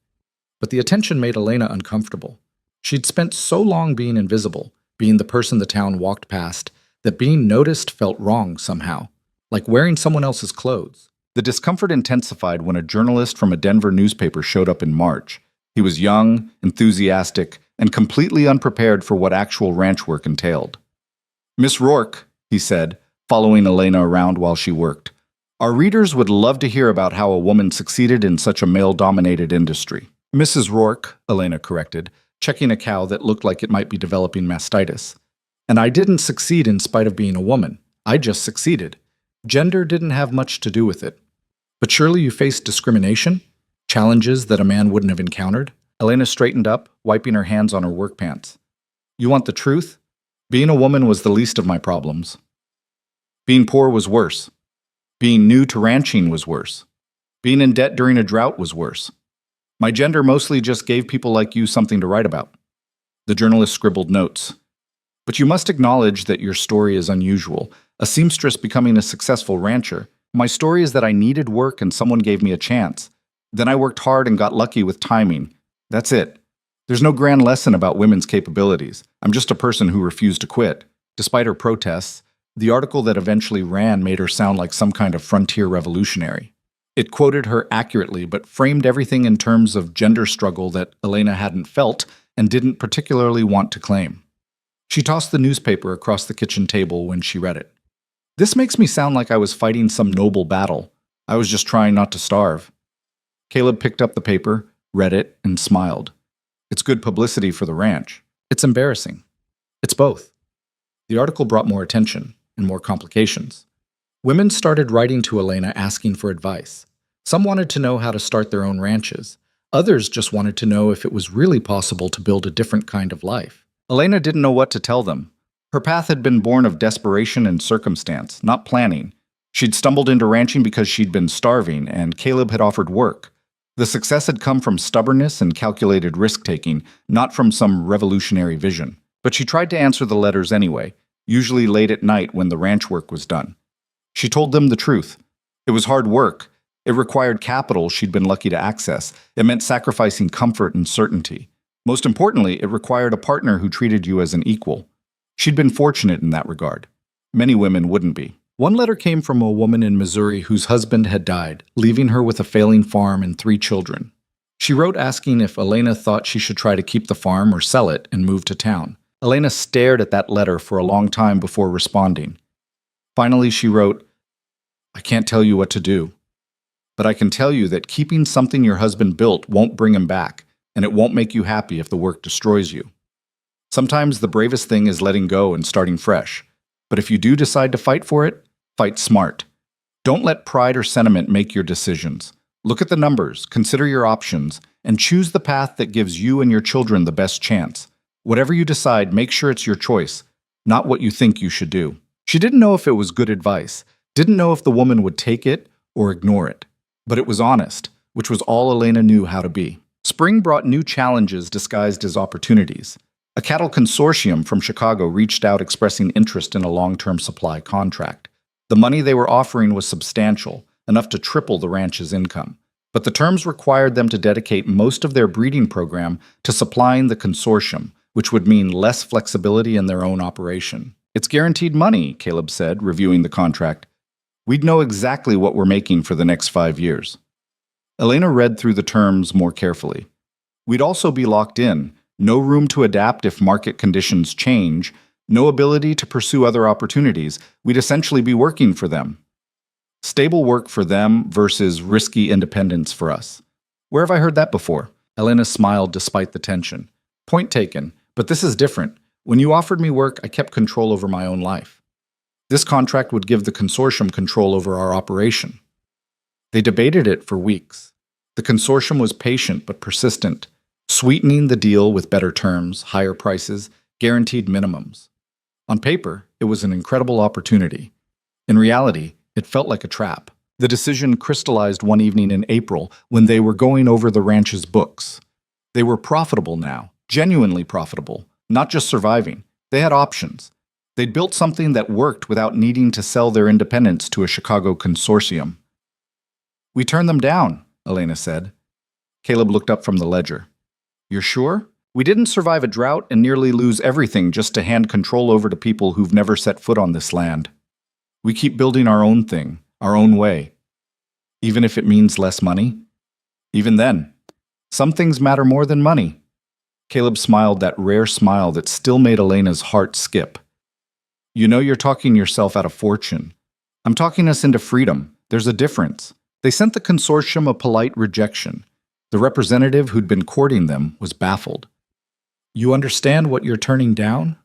But the attention made Elena uncomfortable. She'd spent so long being invisible, being the person the town walked past, that being noticed felt wrong somehow, like wearing someone else's clothes. The discomfort intensified when a journalist from a Denver newspaper showed up in March. He was young, enthusiastic, and completely unprepared for what actual ranch work entailed. "Miss Rourke," he said, following Elena around while she worked, "our readers would love to hear about how a woman succeeded in such a male-dominated industry." "Mrs. Rourke," Elena corrected, checking a cow that looked like it might be developing mastitis. "And I didn't succeed in spite of being a woman. I just succeeded. Gender didn't have much to do with it." "But surely you faced discrimination? Challenges that a man wouldn't have encountered?" Elena straightened up, wiping her hands on her work pants. "You want the truth? Being a woman was the least of my problems. Being poor was worse. Being new to ranching was worse. Being in debt during a drought was worse. My gender mostly just gave people like you something to write about." The journalist scribbled notes. "But you must acknowledge that your story is unusual. A seamstress becoming a successful rancher. My story is that I needed work and someone gave me a chance. Then I worked hard and got lucky with timing. That's it. There's no grand lesson about women's capabilities. I'm just a person who refused to quit." Despite her protests, the article that eventually ran made her sound like some kind of frontier revolutionary. It quoted her accurately, but framed everything in terms of gender struggle that Elena hadn't felt and didn't particularly want to claim. She tossed the newspaper across the kitchen table when she read it. "This makes me sound like I was fighting some noble battle. I was just trying not to starve." Caleb picked up the paper, read it, and smiled. "It's good publicity for the ranch. It's embarrassing. It's both." The article brought more attention and more complications. Women started writing to Elena asking for advice. Some wanted to know how to start their own ranches. Others just wanted to know if it was really possible to build a different kind of life. Elena didn't know what to tell them. Her path had been born of desperation and circumstance, not planning. She'd stumbled into ranching because she'd been starving, and Caleb had offered work. The success had come from stubbornness and calculated risk-taking, not from some revolutionary vision. But she tried to answer the letters anyway, usually late at night when the ranch work was done. She told them the truth. It was hard work. It required capital she'd been lucky to access. It meant sacrificing comfort and certainty. Most importantly, it required a partner who treated you as an equal. She'd been fortunate in that regard. Many women wouldn't be. One letter came from a woman in Missouri whose husband had died, leaving her with a failing farm and 3 children. She wrote asking if Elena thought she should try to keep the farm or sell it and move to town. Elena stared at that letter for a long time before responding. Finally, she wrote, "I can't tell you what to do, but I can tell you that keeping something your husband built won't bring him back, and it won't make you happy if the work destroys you. Sometimes the bravest thing is letting go and starting fresh. But if you do decide to fight for it, fight smart. Don't let pride or sentiment make your decisions. Look at the numbers, consider your options, and choose the path that gives you and your children the best chance. Whatever you decide, make sure it's your choice, not what you think you should do." She didn't know if it was good advice, didn't know if the woman would take it or ignore it. But it was honest, which was all Elena knew how to be. Spring brought new challenges disguised as opportunities. A cattle consortium from Chicago reached out expressing interest in a long-term supply contract. The money they were offering was substantial, enough to triple the ranch's income. But the terms required them to dedicate most of their breeding program to supplying the consortium, which would mean less flexibility in their own operation. "It's guaranteed money," Caleb said, reviewing the contract. We'd know exactly what we're making for the next 5 years. Elena read through the terms more carefully. We'd also be locked in, no room to adapt if market conditions change, no ability to pursue other opportunities. We'd essentially be working for them. Stable work for them versus risky independence for us. Where have I heard that before? Elena smiled despite the tension. Point taken, but this is different. When you offered me work, I kept control over my own life. This contract would give the consortium control over our operation. They debated it for weeks. The consortium was patient but persistent, sweetening the deal with better terms, higher prices, guaranteed minimums. On paper, it was an incredible opportunity. In reality, it felt like a trap. The decision crystallized one evening in April when they were going over the ranch's books. They were profitable now, genuinely profitable, not just surviving. They had options. They'd built something that worked without needing to sell their independence to a Chicago consortium. We turned them down, Elena said. Caleb looked up from the ledger. You're sure? We didn't survive a drought and nearly lose everything just to hand control over to people who've never set foot on this land. We keep building our own thing, our own way. Even if it means less money? Even then, some things matter more than money. Caleb smiled that rare smile that still made Elena's heart skip. You know you're talking yourself out of fortune. I'm talking us into freedom. There's a difference. They sent the consortium a polite rejection. The representative who'd been courting them was baffled. You understand what you're turning down?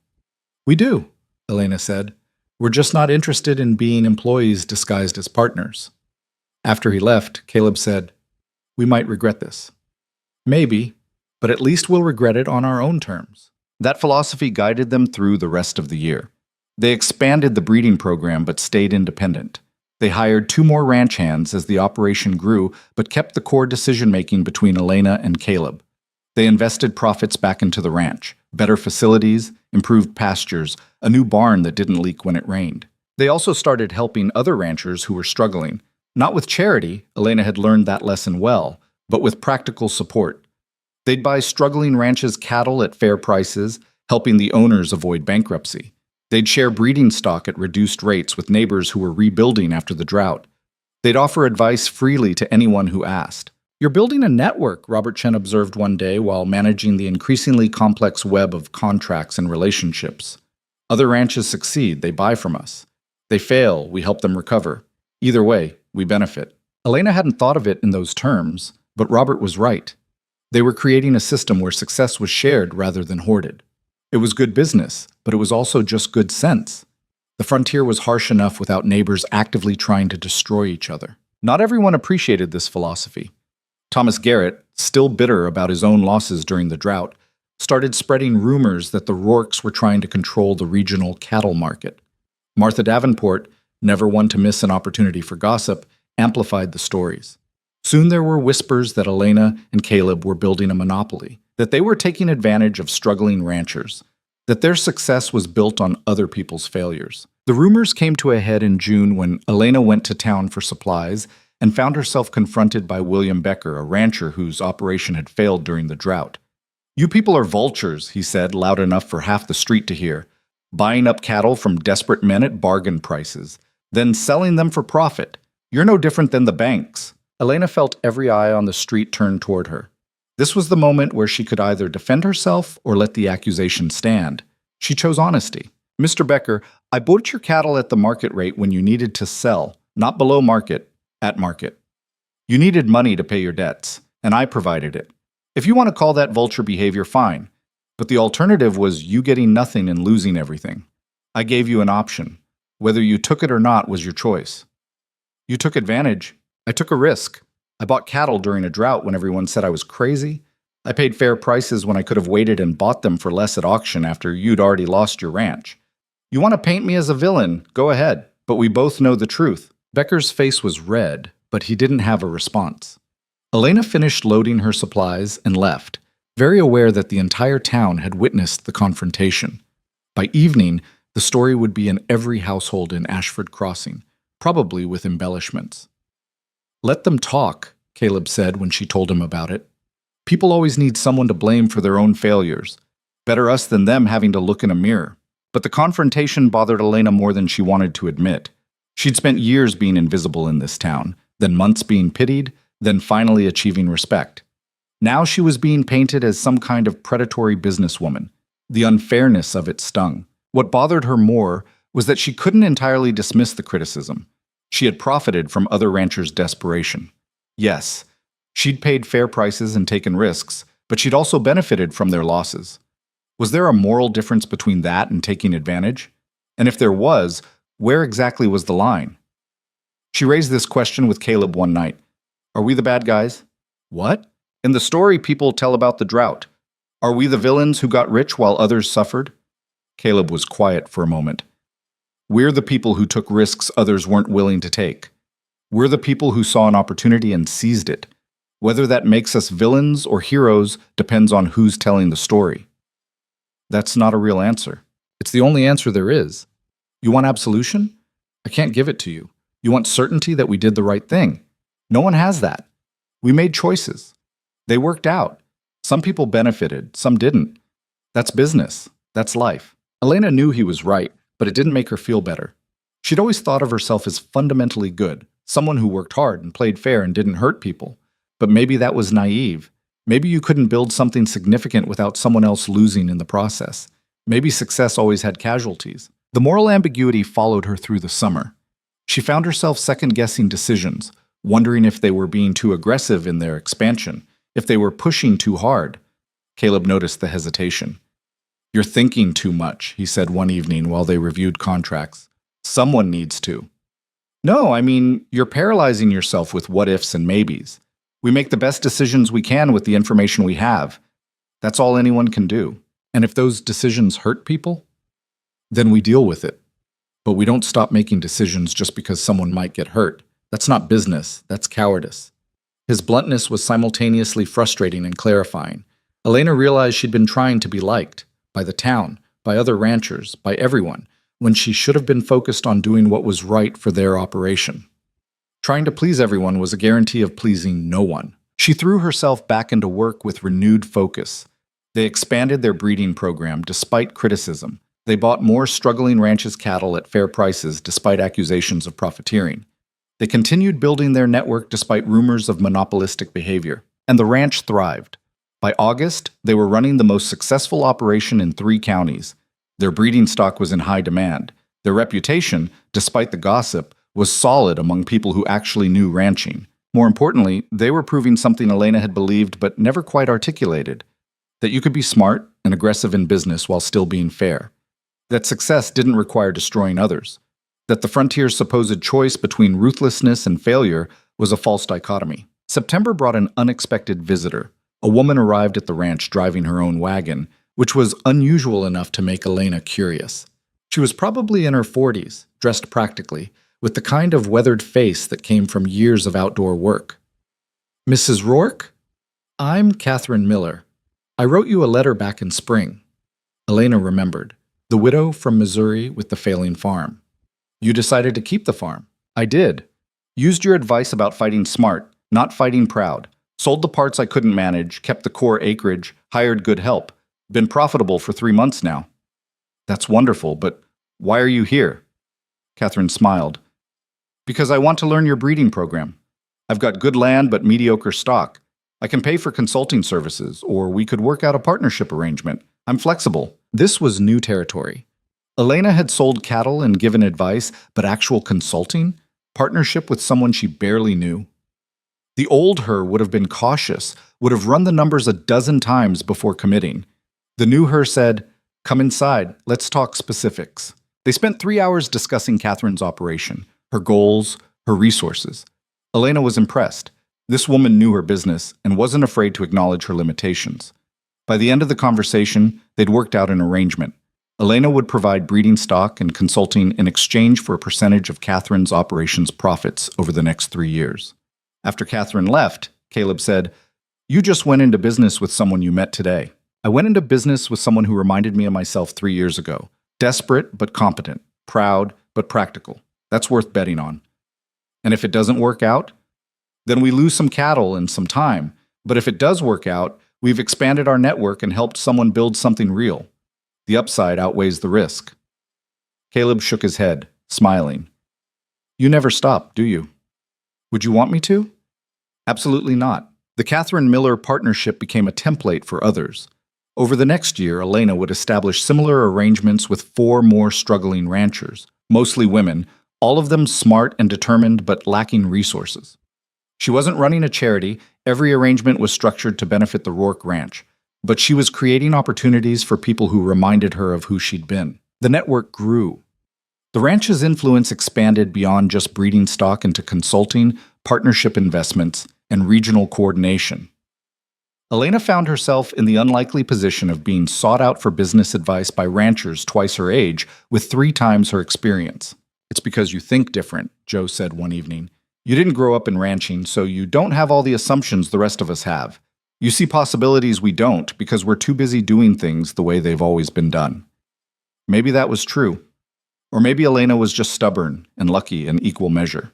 We do, Elena said. We're just not interested in being employees disguised as partners. After he left, Caleb said, We might regret this. Maybe, but at least we'll regret it on our own terms. That philosophy guided them through the rest of the year. They expanded the breeding program but stayed independent. They hired 2 more ranch hands as the operation grew, but kept the core decision-making between Elena and Caleb. They invested profits back into the ranch, better facilities, improved pastures, a new barn that didn't leak when it rained. They also started helping other ranchers who were struggling. Not with charity, Elena had learned that lesson well, but with practical support. They'd buy struggling ranches' cattle at fair prices, helping the owners avoid bankruptcy. They'd share breeding stock at reduced rates with neighbors who were rebuilding after the drought. They'd offer advice freely to anyone who asked. You're building a network, Robert Chen observed one day while managing the increasingly complex web of contracts and relationships. Other ranches succeed, they buy from us. They fail, we help them recover. Either way, we benefit. Elena hadn't thought of it in those terms, but Robert was right. They were creating a system where success was shared rather than hoarded. It was good business, but it was also just good sense. The frontier was harsh enough without neighbors actively trying to destroy each other. Not everyone appreciated this philosophy. Thomas Garrett, still bitter about his own losses during the drought, started spreading rumors that the Rourkes were trying to control the regional cattle market. Martha Davenport, never one to miss an opportunity for gossip, amplified the stories. Soon there were whispers that Elena and Caleb were building a monopoly, that they were taking advantage of struggling ranchers, that their success was built on other people's failures. The rumors came to a head in June when Elena went to town for supplies and found herself confronted by William Becker, a rancher whose operation had failed during the drought. You people are vultures, he said, loud enough for half the street to hear, buying up cattle from desperate men at bargain prices, then selling them for profit. You're no different than the banks. Elena felt every eye on the street turn toward her. This was the moment where she could either defend herself or let the accusation stand. She chose honesty. Mr. Becker, I bought your cattle at the market rate when you needed to sell, not below market, at market. You needed money to pay your debts, and I provided it. If you want to call that vulture behavior, fine. But the alternative was you getting nothing and losing everything. I gave you an option. Whether you took it or not was your choice. You took advantage. I took a risk. I bought cattle during a drought when everyone said I was crazy. I paid fair prices when I could have waited and bought them for less at auction after you'd already lost your ranch. You want to paint me as a villain? Go ahead. But we both know the truth. Becker's face was red, but he didn't have a response. Elena finished loading her supplies and left, very aware that the entire town had witnessed the confrontation. By evening, the story would be in every household in Ashford Crossing, probably with embellishments. Let them talk, Caleb said when she told him about it. People always need someone to blame for their own failures. Better us than them having to look in a mirror. But the confrontation bothered Elena more than she wanted to admit. She'd spent years being invisible in this town, then months being pitied, then finally achieving respect. Now she was being painted as some kind of predatory businesswoman. The unfairness of it stung. What bothered her more was that she couldn't entirely dismiss the criticism. She had profited from other ranchers' desperation. Yes, she'd paid fair prices and taken risks, but she'd also benefited from their losses. Was there a moral difference between that and taking advantage? And if there was, where exactly was the line? She raised this question with Caleb one night. Are we the bad guys? What? In the story, people tell about the drought. Are we the villains who got rich while others suffered? Caleb was quiet for a moment. We're the people who took risks others weren't willing to take. We're the people who saw an opportunity and seized it. Whether that makes us villains or heroes depends on who's telling the story. That's not a real answer. It's the only answer there is. You want absolution? I can't give it to you. You want certainty that we did the right thing? No one has that. We made choices. They worked out. Some people benefited, some didn't. That's business. That's life. Elena knew he was right, but it didn't make her feel better. She'd always thought of herself as fundamentally good, someone who worked hard and played fair and didn't hurt people. But maybe that was naive. Maybe you couldn't build something significant without someone else losing in the process. Maybe success always had casualties. The moral ambiguity followed her through the summer. She found herself second-guessing decisions, wondering if they were being too aggressive in their expansion, if they were pushing too hard. Caleb noticed the hesitation. You're thinking too much, he said one evening while they reviewed contracts. Someone needs to. No, I mean, you're paralyzing yourself with what-ifs and maybes. We make the best decisions we can with the information we have. That's all anyone can do. And if those decisions hurt people, then we deal with it. But we don't stop making decisions just because someone might get hurt. That's not business, that's cowardice. His bluntness was simultaneously frustrating and clarifying. Elena realized she'd been trying to be liked, by the town, by other ranchers, by everyone, when she should have been focused on doing what was right for their operation. Trying to please everyone was a guarantee of pleasing no one. She threw herself back into work with renewed focus. They expanded their breeding program despite criticism. They bought more struggling ranches' cattle at fair prices despite accusations of profiteering. They continued building their network despite rumors of monopolistic behavior. And the ranch thrived. By August, they were running the most successful operation in 3 counties. Their breeding stock was in high demand. Their reputation, despite the gossip, was solid among people who actually knew ranching. More importantly, they were proving something Elena had believed but never quite articulated, that you could be smart and aggressive in business while still being fair. That success didn't require destroying others. That the frontier's supposed choice between ruthlessness and failure was a false dichotomy. September brought an unexpected visitor. A woman arrived at the ranch driving her own wagon, which was unusual enough to make Elena curious. She was probably in her 40s, dressed practically, with the kind of weathered face that came from years of outdoor work. Mrs. Rourke? I'm Catherine Miller. I wrote you a letter back in spring. Elena remembered. The widow from Missouri with the failing farm. You decided to keep the farm. I did. Used your advice about fighting smart, not fighting proud. Sold the parts I couldn't manage, kept the core acreage, hired good help. Been profitable for 3 months now. That's wonderful, but why are you here? Catherine smiled. Because I want to learn your breeding program. I've got good land but mediocre stock. I can pay for consulting services, or we could work out a partnership arrangement. I'm flexible. This was new territory. Elena had sold cattle and given advice, but actual consulting? Partnership with someone she barely knew? The old her would have been cautious, would have run the numbers a dozen times before committing. The new her said, "Come inside, let's talk specifics." They spent 3 hours discussing Catherine's operation, her goals, her resources. Elena was impressed. This woman knew her business and wasn't afraid to acknowledge her limitations. By the end of the conversation, they'd worked out an arrangement. Elena would provide breeding stock and consulting in exchange for a percentage of Catherine's operations profits over the next 3 years. After Catherine left, Caleb said, "You just went into business with someone you met today." I went into business with someone who reminded me of myself 3 years ago. Desperate but competent, proud but practical. That's worth betting on. And if it doesn't work out, then we lose some cattle and some time. But if it does work out, we've expanded our network and helped someone build something real. The upside outweighs the risk. Caleb shook his head, smiling. You never stop, do you? Would you want me to? Absolutely not. The Catherine Miller partnership became a template for others. Over the next year, Elena would establish similar arrangements with 4 more struggling ranchers, mostly women, all of them smart and determined but lacking resources. She wasn't running a charity, every arrangement was structured to benefit the Rourke Ranch, but she was creating opportunities for people who reminded her of who she'd been. The network grew. The ranch's influence expanded beyond just breeding stock into consulting, partnership investments, and regional coordination. Elena found herself in the unlikely position of being sought out for business advice by ranchers twice her age with 3 times her experience. It's because you think different, Joe said one evening. You didn't grow up in ranching, so you don't have all the assumptions the rest of us have. You see possibilities we don't because we're too busy doing things the way they've always been done. Maybe that was true. Or maybe Elena was just stubborn and lucky in equal measure.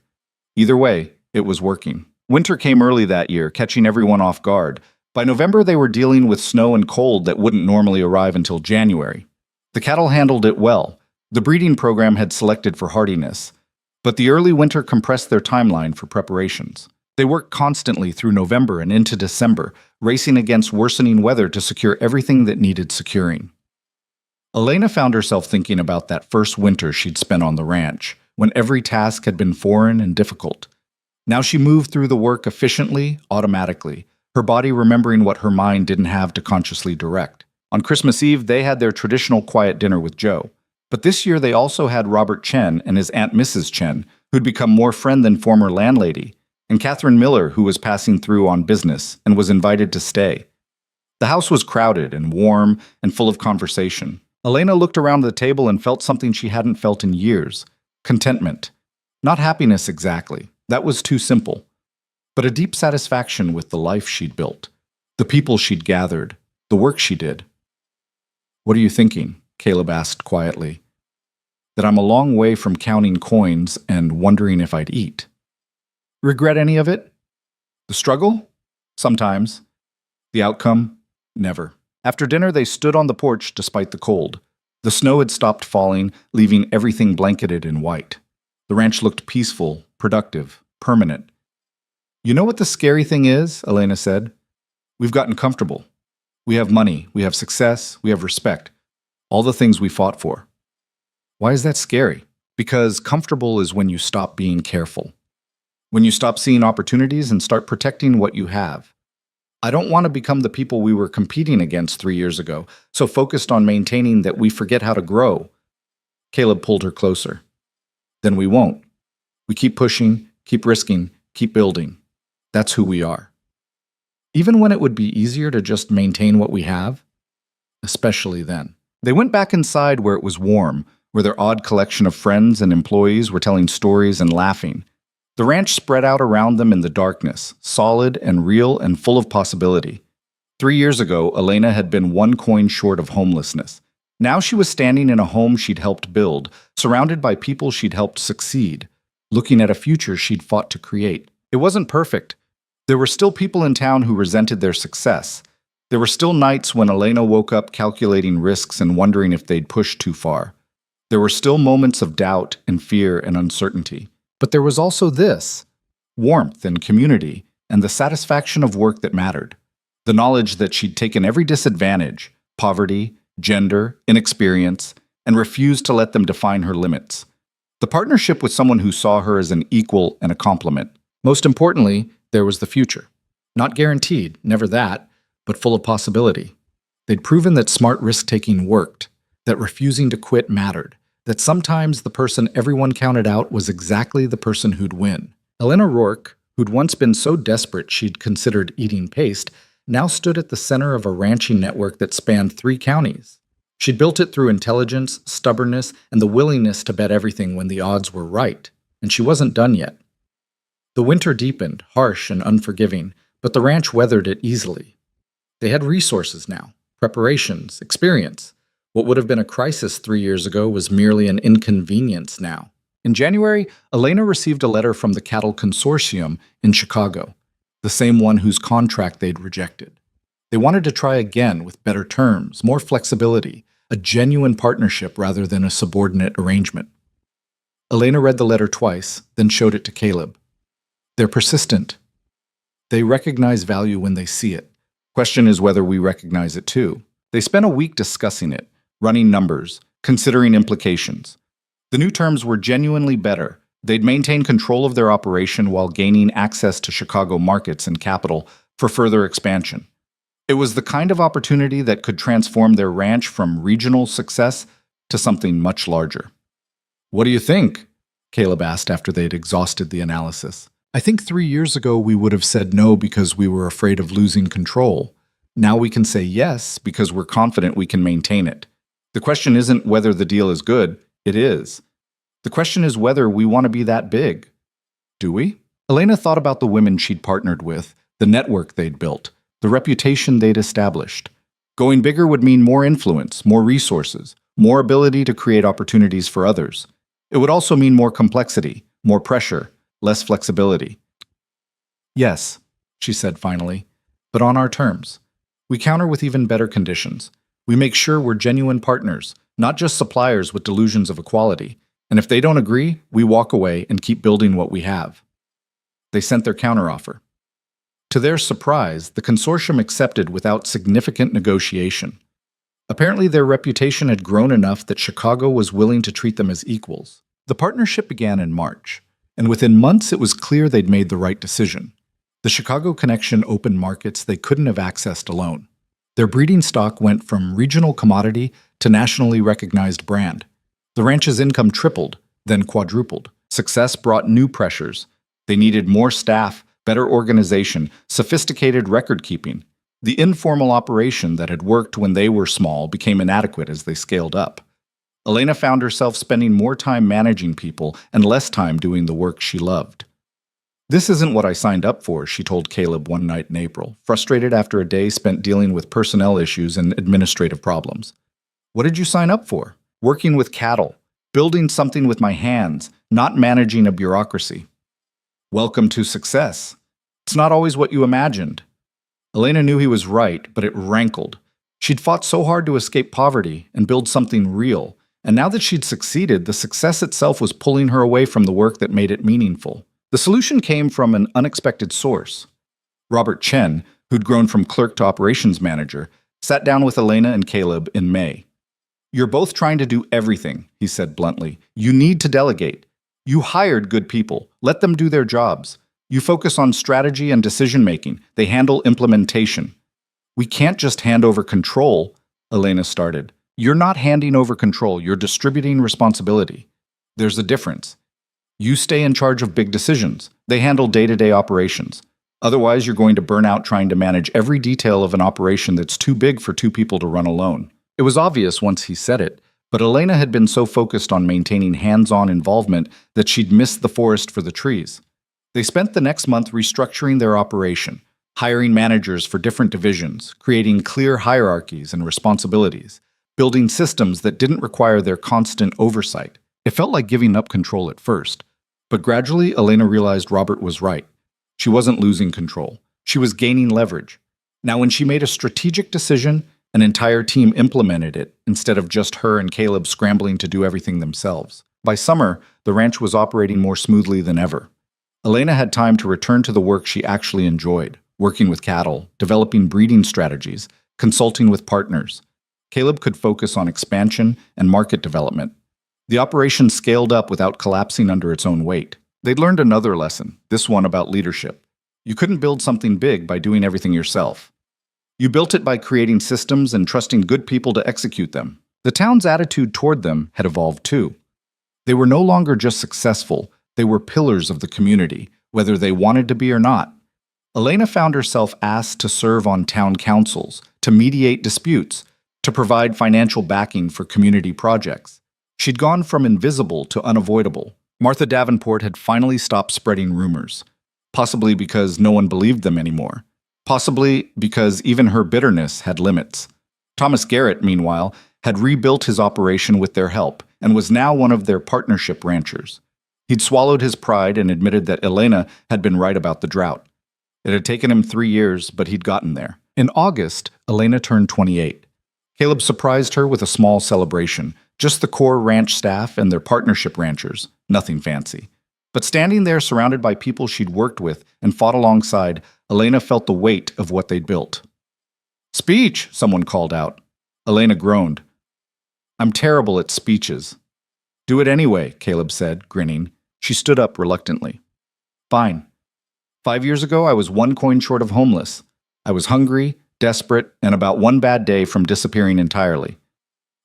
Either way, it was working. Winter came early that year, catching everyone off guard. By November, they were dealing with snow and cold that wouldn't normally arrive until January. The cattle handled it well. The breeding program had selected for hardiness. But the early winter compressed their timeline for preparations. They worked constantly through November and into December, racing against worsening weather to secure everything that needed securing. Elena found herself thinking about that first winter she'd spent on the ranch, when every task had been foreign and difficult. Now she moved through the work efficiently, automatically, her body remembering what her mind didn't have to consciously direct. On Christmas Eve, they had their traditional quiet dinner with Joe. But this year they also had Robert Chen and his Aunt Mrs. Chen, who'd become more friend than former landlady, and Catherine Miller, who was passing through on business and was invited to stay. The house was crowded and warm and full of conversation. Elena looked around the table and felt something she hadn't felt in years. Contentment. Not happiness exactly. That was too simple. But a deep satisfaction with the life she'd built, the people she'd gathered, the work she did. "What are you thinking?" Caleb asked quietly. "That I'm a long way from counting coins and wondering if I'd eat." "Regret any of it?" "The struggle? Sometimes. The outcome? Never." After dinner, they stood on the porch despite the cold. The snow had stopped falling, leaving everything blanketed in white. The ranch looked peaceful, productive, permanent. "You know what the scary thing is?" Elena said. "We've gotten comfortable. We have money, we have success, we have respect. All the things we fought for." "Why is that scary?" "Because comfortable is when you stop being careful. When you stop seeing opportunities and start protecting what you have. I don't want to become the people we were competing against 3 years ago, so focused on maintaining that we forget how to grow." Caleb pulled her closer. "Then we won't. We keep pushing, keep risking, keep building. That's who we are. Even when it would be easier to just maintain what we have, especially then." They went back inside where it was warm, where their odd collection of friends and employees were telling stories and laughing. The ranch spread out around them in the darkness, solid and real and full of possibility. 3 years ago, Elena had been 1 coin short of homelessness. Now she was standing in a home she'd helped build, surrounded by people she'd helped succeed, looking at a future she'd fought to create. It wasn't perfect. There were still people in town who resented their success. There were still nights when Elena woke up calculating risks and wondering if they'd pushed too far. There were still moments of doubt and fear and uncertainty. But there was also this: warmth and community, and the satisfaction of work that mattered. The knowledge that she'd taken every disadvantage, poverty, gender, inexperience, and refused to let them define her limits. The partnership with someone who saw her as an equal and a complement. Most importantly, there was the future. Not guaranteed, never that, but full of possibility. They'd proven that smart risk-taking worked, that refusing to quit mattered, that sometimes the person everyone counted out was exactly the person who'd win. Elena Rourke, who'd once been so desperate she'd considered eating paste, now stood at the center of a ranching network that spanned 3 counties. She'd built it through intelligence, stubbornness, and the willingness to bet everything when the odds were right, and she wasn't done yet. The winter deepened, harsh and unforgiving, but the ranch weathered it easily. They had resources now, preparations, experience. What would have been a crisis 3 years ago was merely an inconvenience now. In January, Elena received a letter from the Cattle Consortium in Chicago, the same one whose contract they'd rejected. They wanted to try again with better terms, more flexibility, a genuine partnership rather than a subordinate arrangement. Elena read the letter twice, then showed it to Caleb. They're persistent. They recognize value when they see it. Question is whether we recognize it too. They spent a week discussing it, running numbers, considering implications. The new terms were genuinely better. They'd maintain control of their operation while gaining access to Chicago markets and capital for further expansion. It was the kind of opportunity that could transform their ranch from regional success to something much larger. "What do you think?" Caleb asked after they'd exhausted the analysis. "I think 3 years ago we would have said no because we were afraid of losing control. Now we can say yes because we're confident we can maintain it. The question isn't whether the deal is good, it is. The question is whether we want to be that big. Do we?" Elena thought about the women she'd partnered with, the network they'd built, the reputation they'd established. Going bigger would mean more influence, more resources, more ability to create opportunities for others. It would also mean more complexity, more pressure, less flexibility. "Yes," she said finally, "but on our terms. We counter with even better conditions. We make sure we're genuine partners, not just suppliers with delusions of equality. And if they don't agree, we walk away and keep building what we have." They sent their counteroffer. To their surprise, the consortium accepted without significant negotiation. Apparently, their reputation had grown enough that Chicago was willing to treat them as equals. The partnership began in March, and within months it was clear they'd made the right decision. The Chicago connection opened markets they couldn't have accessed alone. Their breeding stock went from regional commodity to nationally recognized brand. The ranch's income tripled, then quadrupled. Success brought new pressures. They needed more staff, better organization, sophisticated record-keeping. The informal operation that had worked when they were small became inadequate as they scaled up. Elena found herself spending more time managing people and less time doing the work she loved. "This isn't what I signed up for," she told Caleb one night in April, frustrated after a day spent dealing with personnel issues and administrative problems. "What did you sign up for?" "Working with cattle, building something with my hands, not managing a bureaucracy." "Welcome to success. It's not always what you imagined." Elena knew he was right, but it rankled. She'd fought so hard to escape poverty and build something real, and now that she'd succeeded, the success itself was pulling her away from the work that made it meaningful. The solution came from an unexpected source. Robert Chen, who'd grown from clerk to operations manager, sat down with Elena and Caleb in May. "You're both trying to do everything," he said bluntly. "You need to delegate. You hired good people. Let them do their jobs. You focus on strategy and decision-making. They handle implementation." "We can't just hand over control," Elena started. "You're not handing over control. You're distributing responsibility. There's a difference. You stay in charge of big decisions. They handle day-to-day operations. Otherwise, you're going to burn out trying to manage every detail of an operation that's too big for two people to run alone." It was obvious once he said it, but Elena had been so focused on maintaining hands-on involvement that she'd missed the forest for the trees. They spent the next month restructuring their operation, hiring managers for different divisions, creating clear hierarchies and responsibilities, building systems that didn't require their constant oversight. It felt like giving up control at first, but gradually Elena realized Robert was right. She wasn't losing control. She was gaining leverage. Now, when she made a strategic decision, an entire team implemented it instead of just her and Caleb scrambling to do everything themselves. By summer, the ranch was operating more smoothly than ever. Elena had time to return to the work she actually enjoyed, working with cattle, developing breeding strategies, consulting with partners. Caleb could focus on expansion and market development. The operation scaled up without collapsing under its own weight. They'd learned another lesson, this one about leadership. You couldn't build something big by doing everything yourself. You built it by creating systems and trusting good people to execute them. The town's attitude toward them had evolved too. They were no longer just successful, they were pillars of the community, whether they wanted to be or not. Elena found herself asked to serve on town councils, to mediate disputes, to provide financial backing for community projects. She'd gone from invisible to unavoidable. Martha Davenport had finally stopped spreading rumors, possibly because no one believed them anymore, possibly because even her bitterness had limits. Thomas Garrett, meanwhile, had rebuilt his operation with their help and was now one of their partnership ranchers. He'd swallowed his pride and admitted that Elena had been right about the drought. It had taken him 3 years, but he'd gotten there. In August, Elena turned 28. Caleb surprised her with a small celebration, Just the core ranch staff and their partnership ranchers, nothing fancy. But standing there surrounded by people she'd worked with and fought alongside, Elena felt the weight of what they'd built. "Speech!" someone called out. Elena groaned. "I'm terrible at speeches." "Do it anyway," Caleb said, grinning. She stood up reluctantly. "Fine. 5 years ago, I was 1 coin short of homeless. I was hungry, desperate, and about one bad day from disappearing entirely.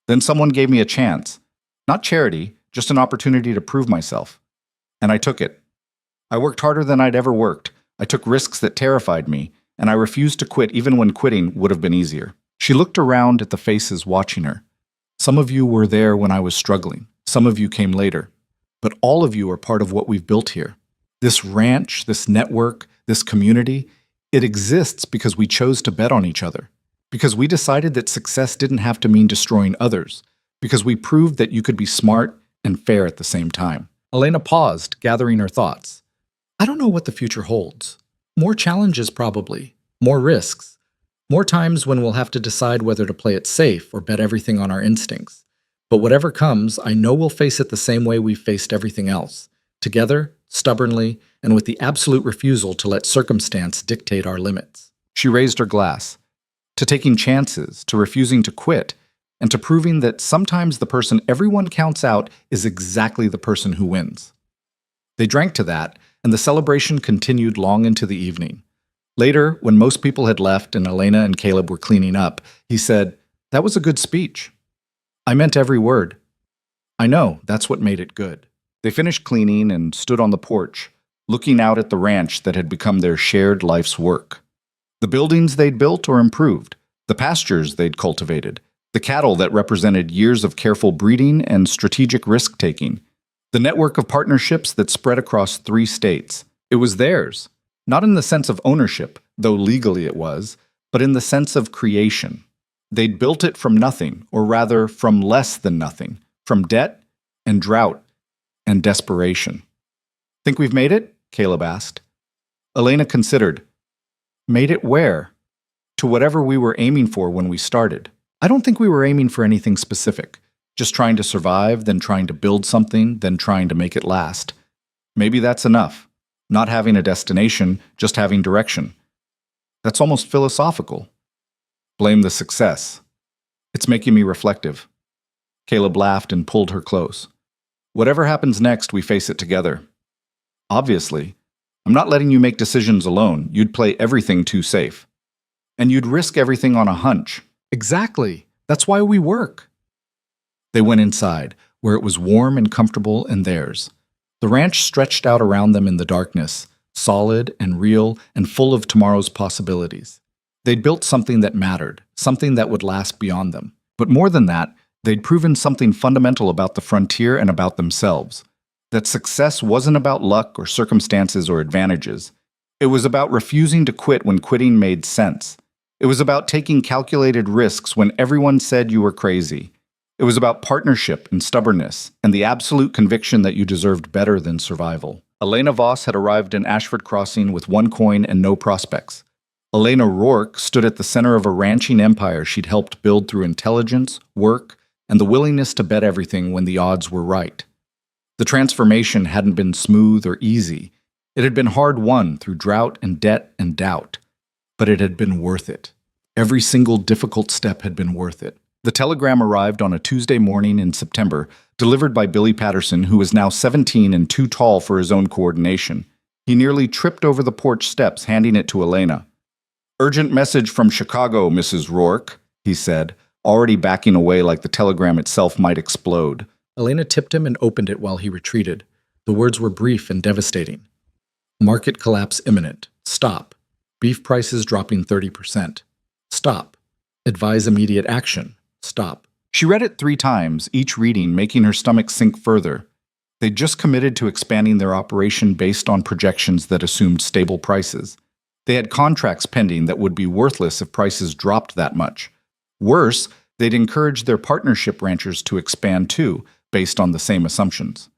Then someone gave me a chance. Not charity, just an opportunity to prove myself. And I took it. I worked harder than I'd ever worked. I took risks that terrified me, and I refused to quit even when quitting would have been easier." She looked around at the faces watching her. "Some of you were there when I was struggling. Some of you came later. But all of you are part of what we've built here. This ranch, this network, this community, it exists because we chose to bet on each other. Because we decided that success didn't have to mean destroying others. Because we proved that you could be smart and fair at the same time." Elena paused, gathering her thoughts. "I don't know what the future holds. More challenges probably. More risks. More times when we'll have to decide whether to play it safe or bet everything on our instincts. But whatever comes, I know we'll face it the same way we've faced everything else. Together, stubbornly, and with the absolute refusal to let circumstance dictate our limits." She raised her glass. To taking chances, to refusing to quit, and to proving that sometimes the person everyone counts out is exactly the person who wins. They drank to that, and the celebration continued long into the evening. Later, when most people had left and Elena and Caleb were cleaning up, he said, "That was a good speech." "I meant every word." "I know, that's what made it good." They finished cleaning and stood on the porch, looking out at the ranch that had become their shared life's work. The buildings they'd built or improved, the pastures they'd cultivated, the cattle that represented years of careful breeding and strategic risk-taking, the network of partnerships that spread across 3 states. It was theirs, not in the sense of ownership, though legally it was, but in the sense of creation. They'd built it from nothing, or rather from less than nothing, from debt and drought and desperation. "Think we've made it?" Caleb asked. Elena considered. "Made it where?" "To whatever we were aiming for when we started. I don't think we were aiming for anything specific. Just trying to survive, then trying to build something, then trying to make it last. Maybe that's enough. Not having a destination, just having direction. That's almost philosophical." "Blame the success." "It's making me reflective." Caleb laughed and pulled her close. "Whatever happens next, we face it together. Obviously. I'm not letting you make decisions alone. You'd play everything too safe. And you'd risk everything on a hunch." "Exactly. That's why we work." They went inside, where it was warm and comfortable and theirs. The ranch stretched out around them in the darkness, solid and real and full of tomorrow's possibilities. They'd built something that mattered, something that would last beyond them. But more than that, they'd proven something fundamental about the frontier and about themselves. That success wasn't about luck or circumstances or advantages. It was about refusing to quit when quitting made sense. It was about taking calculated risks when everyone said you were crazy. It was about partnership and stubbornness, and the absolute conviction that you deserved better than survival. Elena Voss had arrived in Ashford Crossing with 1 coin and no prospects. Elena Rourke stood at the center of a ranching empire she'd helped build through intelligence, work, and the willingness to bet everything when the odds were right. The transformation hadn't been smooth or easy. It had been hard-won through drought and debt and doubt. But it had been worth it. Every single difficult step had been worth it. The telegram arrived on a Tuesday morning in September, delivered by Billy Patterson, who was now 17 and too tall for his own coordination. He nearly tripped over the porch steps, handing it to Elena. "Urgent message from Chicago, Mrs. Rourke," he said, already backing away like the telegram itself might explode. Elena tipped him and opened it while he retreated. The words were brief and devastating. "Market collapse imminent. Stop. Beef prices dropping 30%. Stop. Advise immediate action. Stop." She read it 3 times, each reading making her stomach sink further. They'd just committed to expanding their operation based on projections that assumed stable prices. They had contracts pending that would be worthless if prices dropped that much. Worse, they'd encouraged their partnership ranchers to expand too, based on the same assumptions.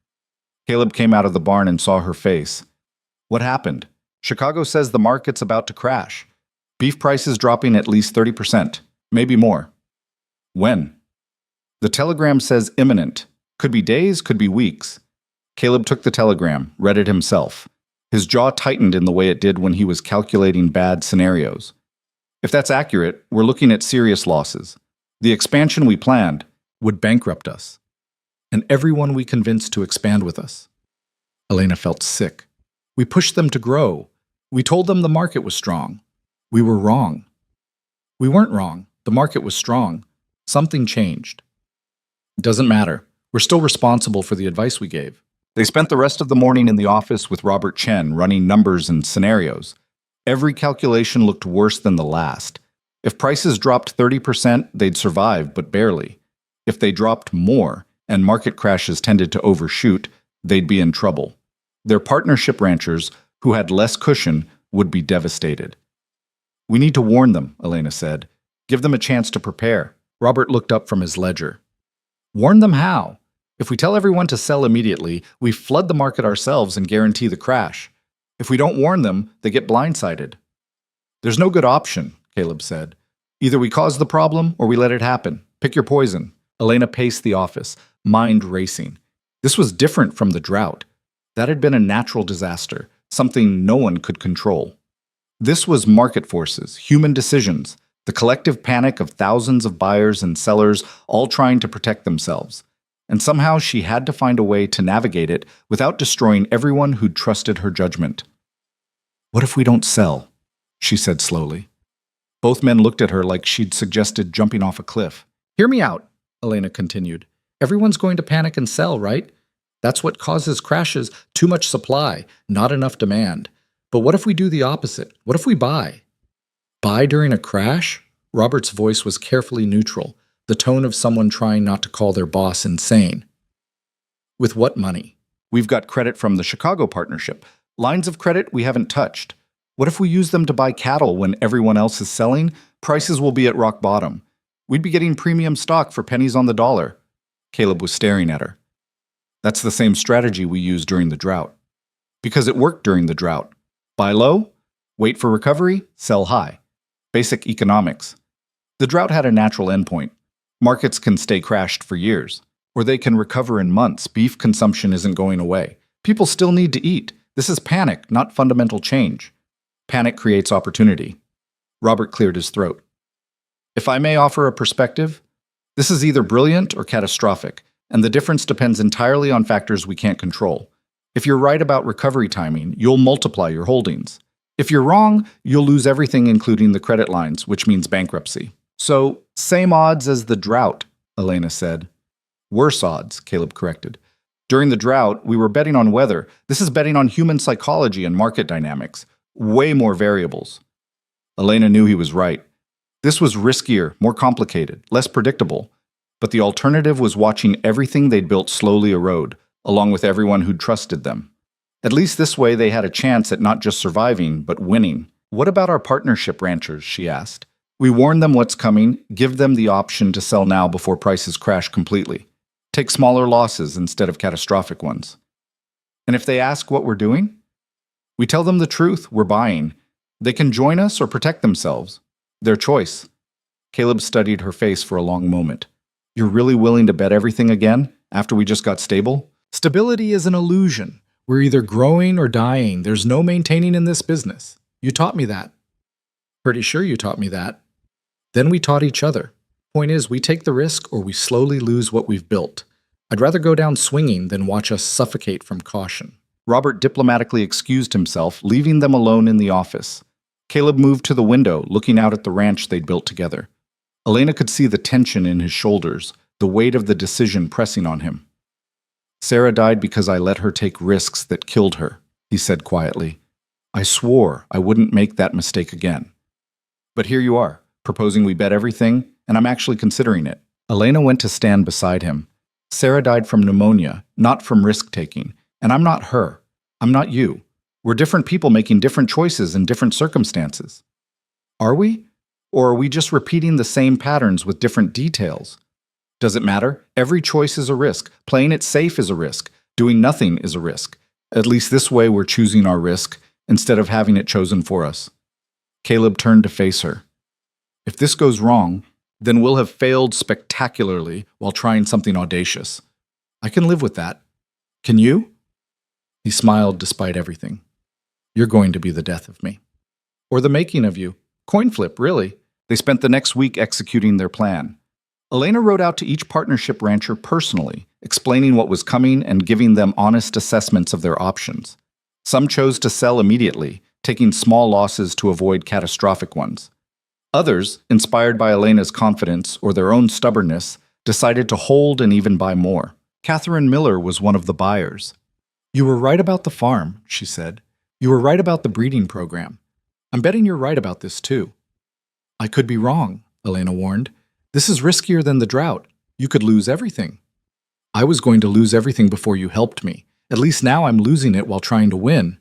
Caleb came out of the barn and saw her face. "What happened? Chicago says the market's about to crash. Beef prices dropping at least 30%, maybe more." "When?" The telegram says imminent. Could be days, could be weeks. Caleb took the telegram, read it himself. His jaw tightened in the way it did when he was calculating bad scenarios. If that's accurate, we're looking at serious losses. The expansion we planned would bankrupt us. And everyone we convinced to expand with us. Elena felt sick. We pushed them to grow. We told them the market was strong. We were wrong. We weren't wrong. The market was strong. Something changed. It doesn't matter. We're still responsible for the advice we gave. They spent the rest of the morning in the office with Robert Chen, running numbers and scenarios. Every calculation looked worse than the last. If prices dropped 30%, they'd survive, but barely. If they dropped more, and market crashes tended to overshoot, they'd be in trouble. Their partnership ranchers, who had less cushion, would be devastated. We need to warn them, Elena said. Give them a chance to prepare. Robert looked up from his ledger. Warn them how? If we tell everyone to sell immediately, we flood the market ourselves and guarantee the crash. If we don't warn them, they get blindsided. There's no good option, Caleb said. Either we cause the problem or we let it happen. Pick your poison. Elena paced the office, mind racing. This was different from the drought. That had been a natural disaster, something no one could control. This was market forces, human decisions, the collective panic of thousands of buyers and sellers all trying to protect themselves. And somehow she had to find a way to navigate it without destroying everyone who'd trusted her judgment. What if we don't sell? She said slowly. Both men looked at her like she'd suggested jumping off a cliff. Hear me out, Elena continued. Everyone's going to panic and sell, right? That's what causes crashes, too much supply, not enough demand. But what if we do the opposite? What if we buy? Buy during a crash? Robert's voice was carefully neutral, the tone of someone trying not to call their boss insane. With what money? We've got credit from the Chicago partnership. Lines of credit we haven't touched. What if we use them to buy cattle when everyone else is selling? Prices will be at rock bottom. We'd be getting premium stock for pennies on the dollar. Caleb was staring at her. That's the same strategy we used during the drought. Because it worked during the drought. Buy low, wait for recovery, sell high. Basic economics. The drought had a natural endpoint. Markets can stay crashed for years, or they can recover in months. Beef consumption isn't going away. People still need to eat. This is panic, not fundamental change. Panic creates opportunity. Robert cleared his throat. If I may offer a perspective, this is either brilliant or catastrophic, and the difference depends entirely on factors we can't control. If you're right about recovery timing, you'll multiply your holdings. If you're wrong, you'll lose everything including the credit lines, which means bankruptcy. So, same odds as the drought, Elena said. Worse odds, Caleb corrected. During the drought, we were betting on weather. This is betting on human psychology and market dynamics. Way more variables. Elena knew he was right. This was riskier, more complicated, less predictable. But the alternative was watching everything they'd built slowly erode, along with everyone who'd trusted them. At least this way they had a chance at not just surviving, but winning. What about our partnership ranchers, she asked. We warn them what's coming, give them the option to sell now before prices crash completely. Take smaller losses instead of catastrophic ones. And if they ask what we're doing? We tell them the truth, we're buying. They can join us or protect themselves. Their choice. Caleb studied her face for a long moment. You're really willing to bet everything again, after we just got stable? Stability is an illusion. We're either growing or dying. There's no maintaining in this business. You taught me that. Pretty sure you taught me that. Then we taught each other. Point is, we take the risk or we slowly lose what we've built. I'd rather go down swinging than watch us suffocate from caution. Robert diplomatically excused himself, leaving them alone in the office. Caleb moved to the window, looking out at the ranch they'd built together. Elena could see the tension in his shoulders, the weight of the decision pressing on him. Sarah died because I let her take risks that killed her, he said quietly. I swore I wouldn't make that mistake again. But here you are, proposing we bet everything, and I'm actually considering it. Elena went to stand beside him. Sarah died from pneumonia, not from risk-taking. And I'm not her. I'm not you. We're different people making different choices in different circumstances. Are we? Or are we just repeating the same patterns with different details? Does it matter? Every choice is a risk. Playing it safe is a risk. Doing nothing is a risk. At least this way we're choosing our risk instead of having it chosen for us. Caleb turned to face her. If this goes wrong, then we'll have failed spectacularly while trying something audacious. I can live with that. Can you? He smiled despite everything. You're going to be the death of me. Or the making of you. Coin flip, really. They spent the next week executing their plan. Elena wrote out to each partnership rancher personally, explaining what was coming and giving them honest assessments of their options. Some chose to sell immediately, taking small losses to avoid catastrophic ones. Others, inspired by Elena's confidence or their own stubbornness, decided to hold and even buy more. Catherine Miller was one of the buyers. You were right about the farm, she said. You were right about the breeding program. I'm betting you're right about this too. I could be wrong, Elena warned. This is riskier than the drought. You could lose everything. I was going to lose everything before you helped me. At least now I'm losing it while trying to win.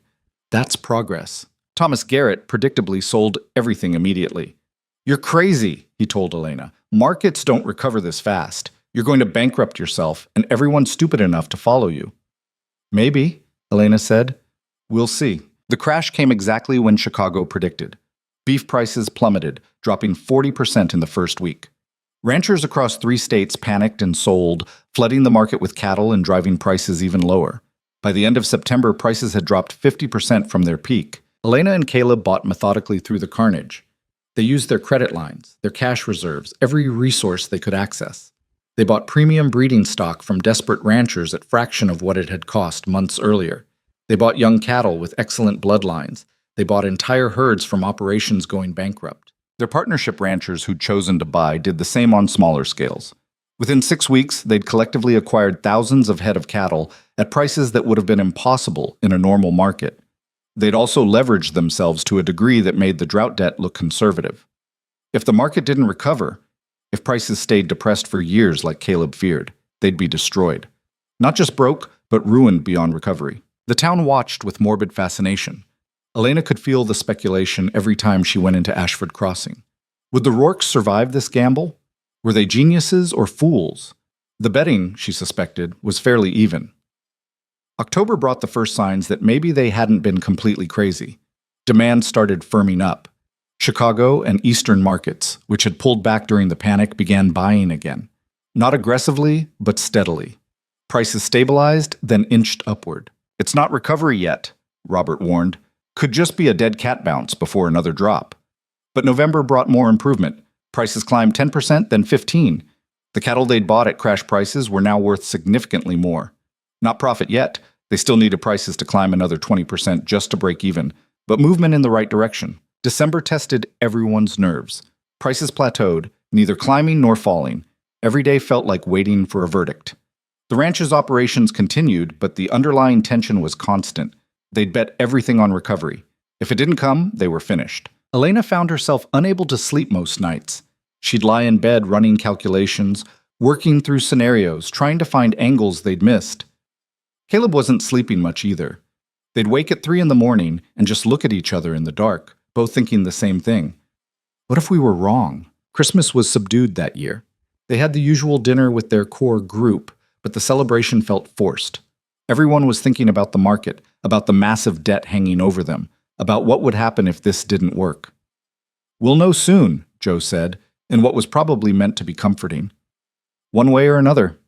That's progress. Thomas Garrett predictably sold everything immediately. You're crazy, he told Elena. Markets don't recover this fast. You're going to bankrupt yourself, and everyone's stupid enough to follow you. Maybe, Elena said. We'll see. The crash came exactly when Chicago predicted. Beef prices plummeted, dropping 40% in the first week. Ranchers across 3 states panicked and sold, flooding the market with cattle and driving prices even lower. By the end of September, prices had dropped 50% from their peak. Elena and Caleb bought methodically through the carnage. They used their credit lines, their cash reserves, every resource they could access. They bought premium breeding stock from desperate ranchers at fraction of what it had cost months earlier. They bought young cattle with excellent bloodlines. They bought entire herds from operations going bankrupt. Their partnership ranchers who'd chosen to buy did the same on smaller scales. Within 6 weeks, they'd collectively acquired thousands of head of cattle at prices that would have been impossible in a normal market. They'd also leveraged themselves to a degree that made the drought debt look conservative. If the market didn't recover, if prices stayed depressed for years like Caleb feared, they'd be destroyed. Not just broke, but ruined beyond recovery. The town watched with morbid fascination. Elena could feel the speculation every time she went into Ashford Crossing. Would the Rourkes survive this gamble? Were they geniuses or fools? The betting, she suspected, was fairly even. October brought the first signs that maybe they hadn't been completely crazy. Demand started firming up. Chicago and eastern markets, which had pulled back during the panic, began buying again. Not aggressively, but steadily. Prices stabilized, then inched upward. It's not recovery yet, Robert warned. Could just be a dead cat bounce before another drop. But November brought more improvement. Prices climbed 10%, then 15%. The cattle they'd bought at crash prices were now worth significantly more. Not profit yet. They still needed prices to climb another 20% just to break even, but movement in the right direction. December tested everyone's nerves. Prices plateaued, neither climbing nor falling. Every day felt like waiting for a verdict. The ranch's operations continued, but the underlying tension was constant. They'd bet everything on recovery. If it didn't come, they were finished. Elena found herself unable to sleep most nights. She'd lie in bed running calculations, working through scenarios, trying to find angles they'd missed. Caleb wasn't sleeping much either. They'd wake at 3 in the morning and just look at each other in the dark, both thinking the same thing. What if we were wrong? Christmas was subdued that year. They had the usual dinner with their core group, but the celebration felt forced. Everyone was thinking about the market, about the massive debt hanging over them, about what would happen if this didn't work. We'll know soon, Joe said, in what was probably meant to be comforting. One way or another.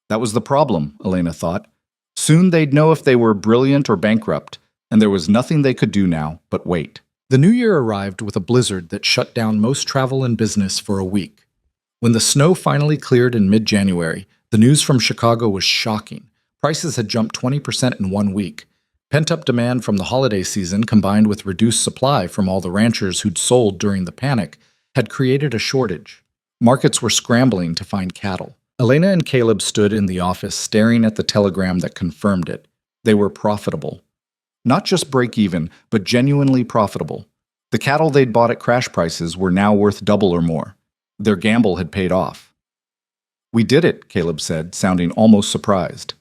That was the problem, Elena thought. Soon they'd know if they were brilliant or bankrupt, and there was nothing they could do now but wait. The new year arrived with a blizzard that shut down most travel and business for a week. When the snow finally cleared in mid-January, the news from Chicago was shocking. Prices had jumped 20% in 1 week. Pent-up demand from the holiday season, combined with reduced supply from all the ranchers who'd sold during the panic, had created a shortage. Markets were scrambling to find cattle. Elena and Caleb stood in the office staring at the telegram that confirmed it. They were profitable. Not just break-even, but genuinely profitable. The cattle they'd bought at crash prices were now worth double or more. Their gamble had paid off. We did it, Caleb said, sounding almost surprised.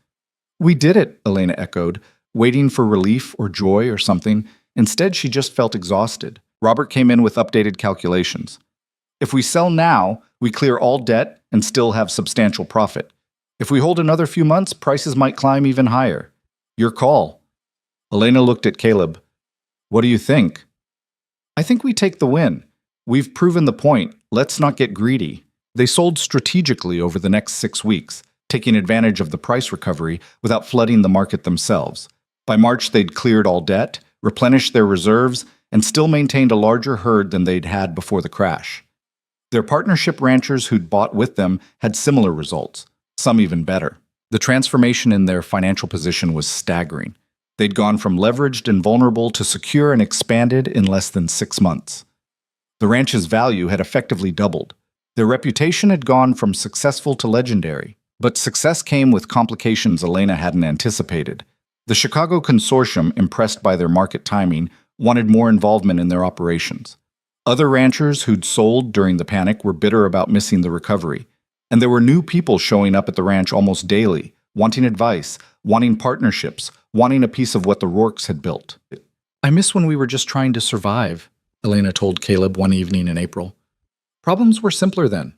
We did it, Elena echoed, waiting for relief or joy or something. Instead, she just felt exhausted. Robert came in with updated calculations. If we sell now, we clear all debt and still have substantial profit. If we hold another few months, prices might climb even higher. Your call. Elena looked at Caleb. What do you think? I think we take the win. We've proven the point. let's not get greedy. They sold strategically over the next 6 weeks, taking advantage of the price recovery without flooding the market themselves. By March, they'd cleared all debt, replenished their reserves, and still maintained a larger herd than they'd had before the crash. Their partnership ranchers who'd bought with them had similar results, some even better. The transformation in their financial position was staggering. They'd gone from leveraged and vulnerable to secure and expanded in less than 6 months. The ranch's value had effectively doubled. Their reputation had gone from successful to legendary. But success came with complications Elena hadn't anticipated. The Chicago consortium, impressed by their market timing, wanted more involvement in their operations. Other ranchers who'd sold during the panic were bitter about missing the recovery. And there were new people showing up at the ranch almost daily, wanting advice, wanting partnerships, wanting a piece of what the Rourkes had built. "I miss when we were just trying to survive," Elena told Caleb one evening in April. "Problems were simpler then."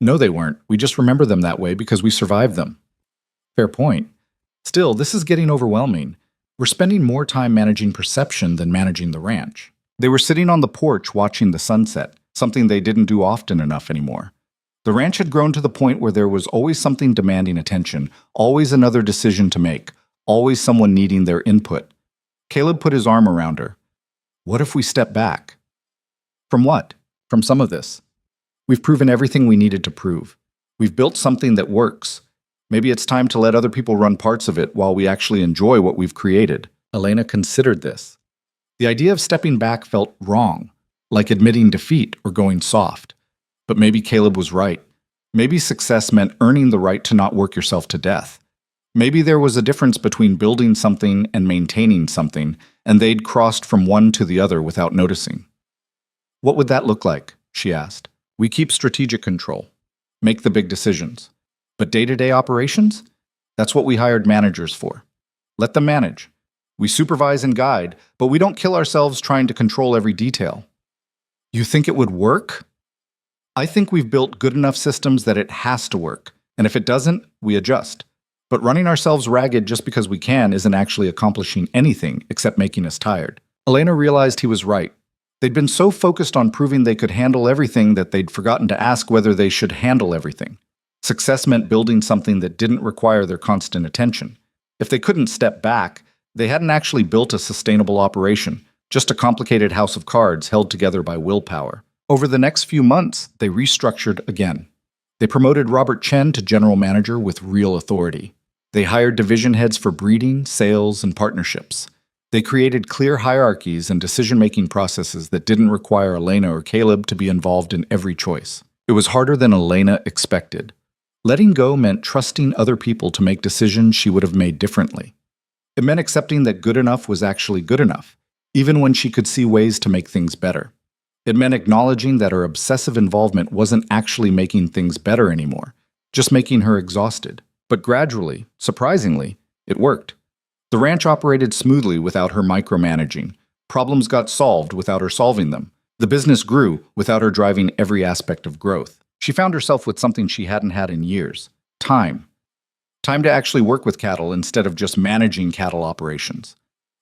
"No, they weren't. We just remember them that way because we survived them." Fair point. Still, this is getting overwhelming. We're spending more time managing perception than managing the ranch. They were sitting on the porch watching the sunset, something they didn't do often enough anymore. The ranch had grown to the point where there was always something demanding attention, always another decision to make, always someone needing their input. Caleb put his arm around her. "What if we step back?" "From what?" "From some of this. We've proven everything we needed to prove. We've built something that works. Maybe it's time to let other people run parts of it while we actually enjoy what we've created." Elena considered this. The idea of stepping back felt wrong, like admitting defeat or going soft. But maybe Caleb was right. Maybe success meant earning the right to not work yourself to death. Maybe there was a difference between building something and maintaining something, and they'd crossed from one to the other without noticing. "What would that look like?" she asked. "We keep strategic control, make the big decisions. But day-to-day operations? That's what we hired managers for. Let them manage. We supervise and guide, but we don't kill ourselves trying to control every detail." "You think it would work?" "I think we've built good enough systems that it has to work, and if it doesn't, we adjust. But running ourselves ragged just because we can isn't actually accomplishing anything except making us tired." Elena realized he was right. They'd been so focused on proving they could handle everything that they'd forgotten to ask whether they should handle everything. Success meant building something that didn't require their constant attention. If they couldn't step back, they hadn't actually built a sustainable operation, just a complicated house of cards held together by willpower. Over the next few months, they restructured again. They promoted Robert Chen to general manager with real authority. They hired division heads for breeding, sales, and partnerships. They created clear hierarchies and decision-making processes that didn't require Elena or Caleb to be involved in every choice. It was harder than Elena expected. Letting go meant trusting other people to make decisions she would have made differently. It meant accepting that good enough was actually good enough, even when she could see ways to make things better. It meant acknowledging that her obsessive involvement wasn't actually making things better anymore, just making her exhausted. But gradually, surprisingly, it worked. The ranch operated smoothly without her micromanaging. Problems got solved without her solving them. The business grew without her driving every aspect of growth. She found herself with something she hadn't had in years: time. Time to actually work with cattle instead of just managing cattle operations.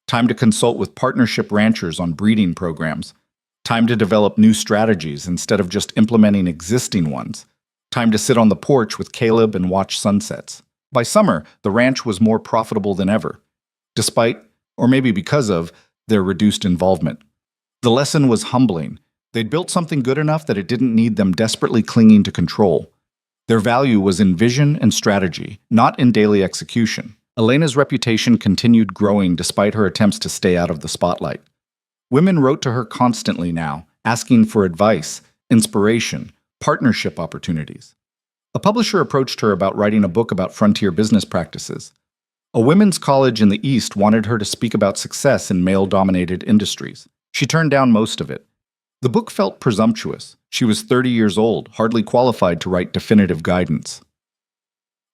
Time to consult with partnership ranchers on breeding programs. Time to develop new strategies instead of just implementing existing ones. Time to sit on the porch with Caleb and watch sunsets. By summer, the ranch was more profitable than ever, despite, or maybe because of, their reduced involvement. The lesson was humbling. They'd built something good enough that it didn't need them desperately clinging to control. Their value was in vision and strategy, not in daily execution. Elena's reputation continued growing despite her attempts to stay out of the spotlight. Women wrote to her constantly now, asking for advice, inspiration, partnership opportunities. A publisher approached her about writing a book about frontier business practices. A women's college in the East wanted her to speak about success in male-dominated industries. She turned down most of it. The book felt presumptuous. She was 30 years old, hardly qualified to write definitive guidance.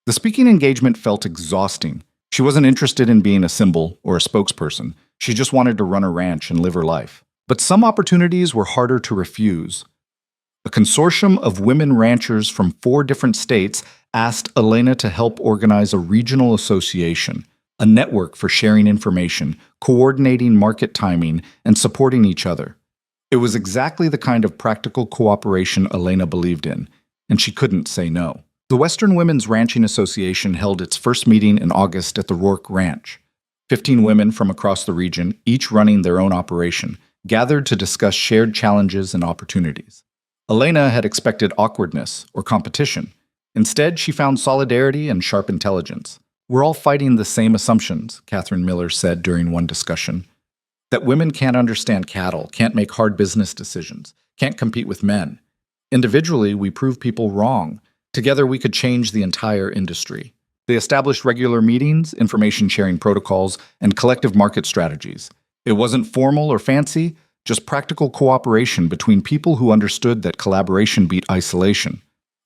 The speaking engagement felt exhausting. She wasn't interested in being a symbol or a spokesperson. She just wanted to run a ranch and live her life. But some opportunities were harder to refuse. A consortium of women ranchers from 4 different states asked Elena to help organize a regional association, a network for sharing information, coordinating market timing, and supporting each other. It was exactly the kind of practical cooperation Elena believed in, and she couldn't say no. The Western Women's Ranching Association held its first meeting in August at the Rourke Ranch. 15 women from across the region, each running their own operation, gathered to discuss shared challenges and opportunities. Elena had expected awkwardness or competition. Instead, she found solidarity and sharp intelligence. "We're all fighting the same assumptions," Catherine Miller said during one discussion. That women can't understand cattle, can't make hard business decisions, can't compete with men. Individually, we prove people wrong. Together, we could change the entire industry. They established regular meetings, information sharing protocols, and collective market strategies. It wasn't formal or fancy, just practical cooperation between people who understood that collaboration beat isolation.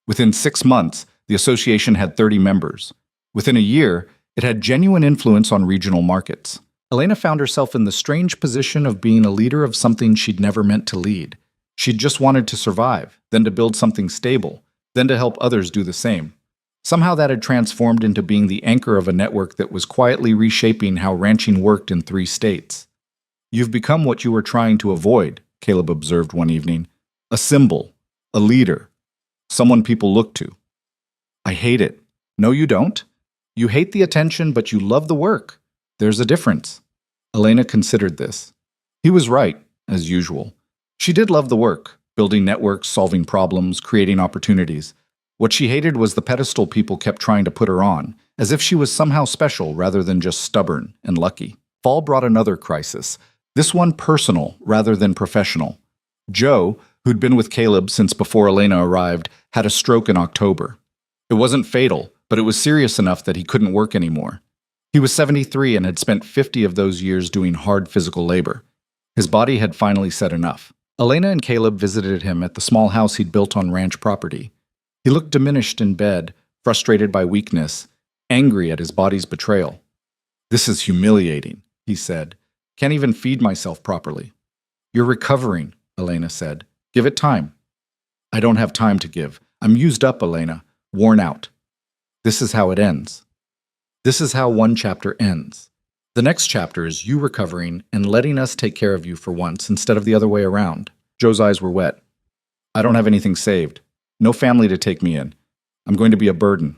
Within 6 months, the association had 30 members. Within a year, it had genuine influence on regional markets. Elena found herself in the strange position of being a leader of something she'd never meant to lead. She'd just wanted to survive, then to build something stable, then to help others do the same. Somehow that had transformed into being the anchor of a network that was quietly reshaping how ranching worked in 3 states. "You've become what you were trying to avoid," Caleb observed one evening. "A symbol, a leader, someone people look to." "I hate it." "No, you don't. You hate the attention, but you love the work. There's a difference." Elena considered this. He was right, as usual. She did love the work, building networks, solving problems, creating opportunities. What she hated was the pedestal people kept trying to put her on, as if she was somehow special rather than just stubborn and lucky. Fall brought another crisis, this one personal rather than professional. Joe, who'd been with Caleb since before Elena arrived, had a stroke in October. It wasn't fatal, but it was serious enough that he couldn't work anymore. He was 73 and had spent 50 of those years doing hard physical labor. His body had finally said enough. Elena and Caleb visited him at the small house he'd built on ranch property. He looked diminished in bed, frustrated by weakness, angry at his body's betrayal. "This is humiliating," he said. "Can't even feed myself properly." "You're recovering," Elena said. "Give it time." "I don't have time to give. I'm used up, Elena, worn out." This is how it ends. This is how one chapter ends. The next chapter is you recovering and letting us take care of you for once instead of the other way around. Joe's eyes were wet. "I don't have anything saved. No family to take me in. I'm going to be a burden."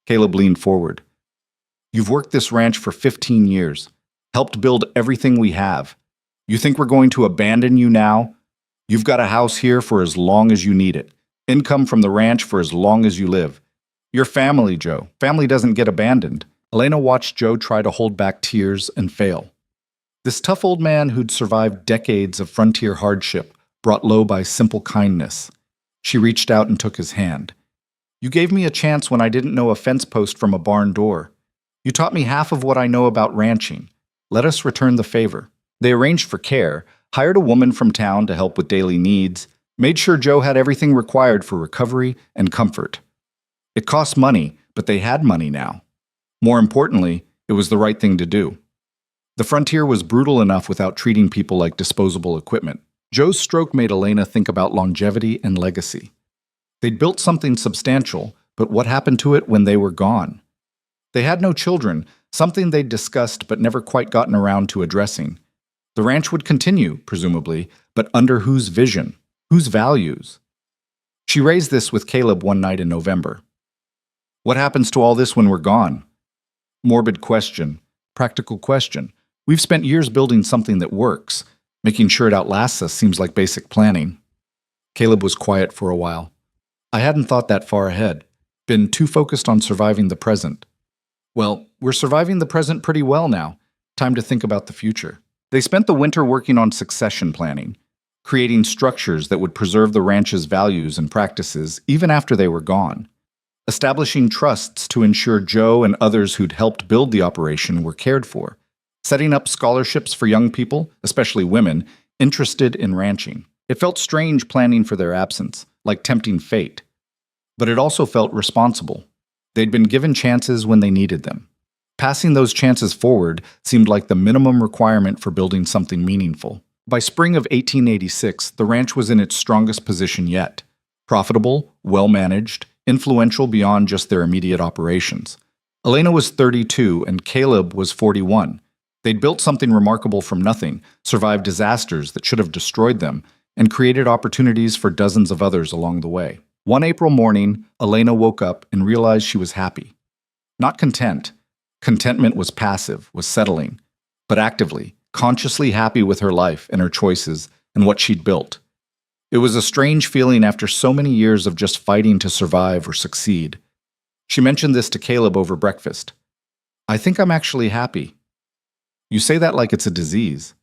Caleb leaned forward. "You've worked this ranch for 15 years, helped build everything we have. You think we're going to abandon you now? You've got a house here for as long as you need it, income from the ranch for as long as you live. You're family, Joe. Family doesn't get abandoned." Elena watched Joe try to hold back tears and fail. This tough old man who'd survived decades of frontier hardship, brought low by simple kindness. She reached out and took his hand. "You gave me a chance when I didn't know a fence post from a barn door. You taught me half of what I know about ranching. Let us return the favor." They arranged for care, hired a woman from town to help with daily needs, made sure Joe had everything required for recovery and comfort. It cost money, but they had money now. More importantly, it was the right thing to do. The frontier was brutal enough without treating people like disposable equipment. Joe's stroke made Elena think about longevity and legacy. They'd built something substantial, but what happened to it when they were gone? They had no children, something they'd discussed but never quite gotten around to addressing. The ranch would continue, presumably, but under whose vision? Whose values? She raised this with Caleb one night in November. "What happens to all this when we're gone?" Morbid question, practical question. We've spent years building something that works. Making sure it outlasts us seems like basic planning. Caleb was quiet for a while. "I hadn't thought that far ahead. Been too focused on surviving the present." "Well, we're surviving the present pretty well now. Time to think about the future." They spent the winter working on succession planning, creating structures that would preserve the ranch's values and practices even after they were gone. Establishing trusts to ensure Joe and others who'd helped build the operation were cared for, setting up scholarships for young people, especially women, interested in ranching. It felt strange planning for their absence, like tempting fate. But it also felt responsible. They'd been given chances when they needed them. Passing those chances forward seemed like the minimum requirement for building something meaningful. By spring of 1886, the ranch was in its strongest position yet. Profitable, well-managed, influential beyond just their immediate operations. Elena was 32 and Caleb was 41. They'd built something remarkable from nothing, survived disasters that should have destroyed them, and created opportunities for dozens of others along the way. One April morning, Elena woke up and realized she was happy. Not content. Contentment was passive, was settling, but actively, consciously happy with her life and her choices and what she'd built. It was a strange feeling after so many years of just fighting to survive or succeed. She mentioned this to Caleb over breakfast. "I think I'm actually happy." You say that like it's a disease.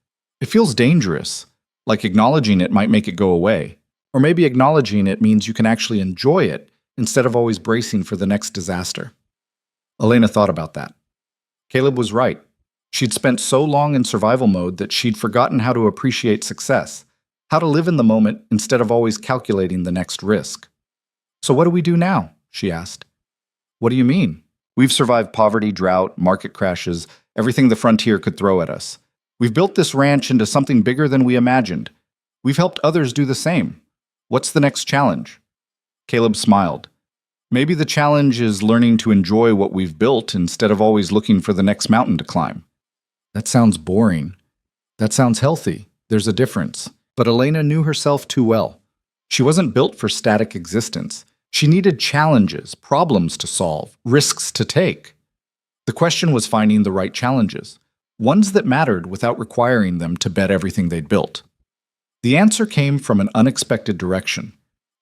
It feels dangerous, like acknowledging it might make it go away. Or maybe acknowledging it means you can actually enjoy it instead of always bracing for the next disaster. Elena thought about that. Caleb was right. She'd spent so long in survival mode that she'd forgotten how to appreciate success, how to live in the moment instead of always calculating the next risk. "So what do we do now?" she asked. "What do you mean?" "We've survived poverty, drought, market crashes, everything the frontier could throw at us. We've built this ranch into something bigger than we imagined. We've helped others do the same. What's the next challenge?" Caleb smiled. "Maybe the challenge is learning to enjoy what we've built instead of always looking for the next mountain to climb." That sounds boring. That sounds healthy. There's a difference. But Elena knew herself too well. She wasn't built for static existence. She needed challenges, problems to solve, risks to take. The question was finding the right challenges, ones that mattered without requiring them to bet everything they'd built. The answer came from an unexpected direction.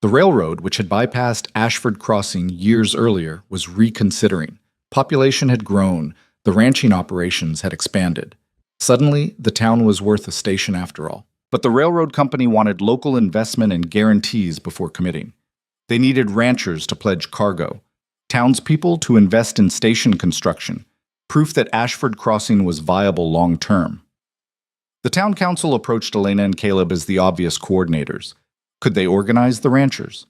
The railroad, which had bypassed Ashford Crossing years earlier, was reconsidering. Population had grown, the ranching operations had expanded. Suddenly, the town was worth a station after all. But the railroad company wanted local investment and guarantees before committing. They needed ranchers to pledge cargo, townspeople to invest in station construction, proof that Ashford Crossing was viable long-term. The town council approached Elena and Caleb as the obvious coordinators. Could they organize the ranchers,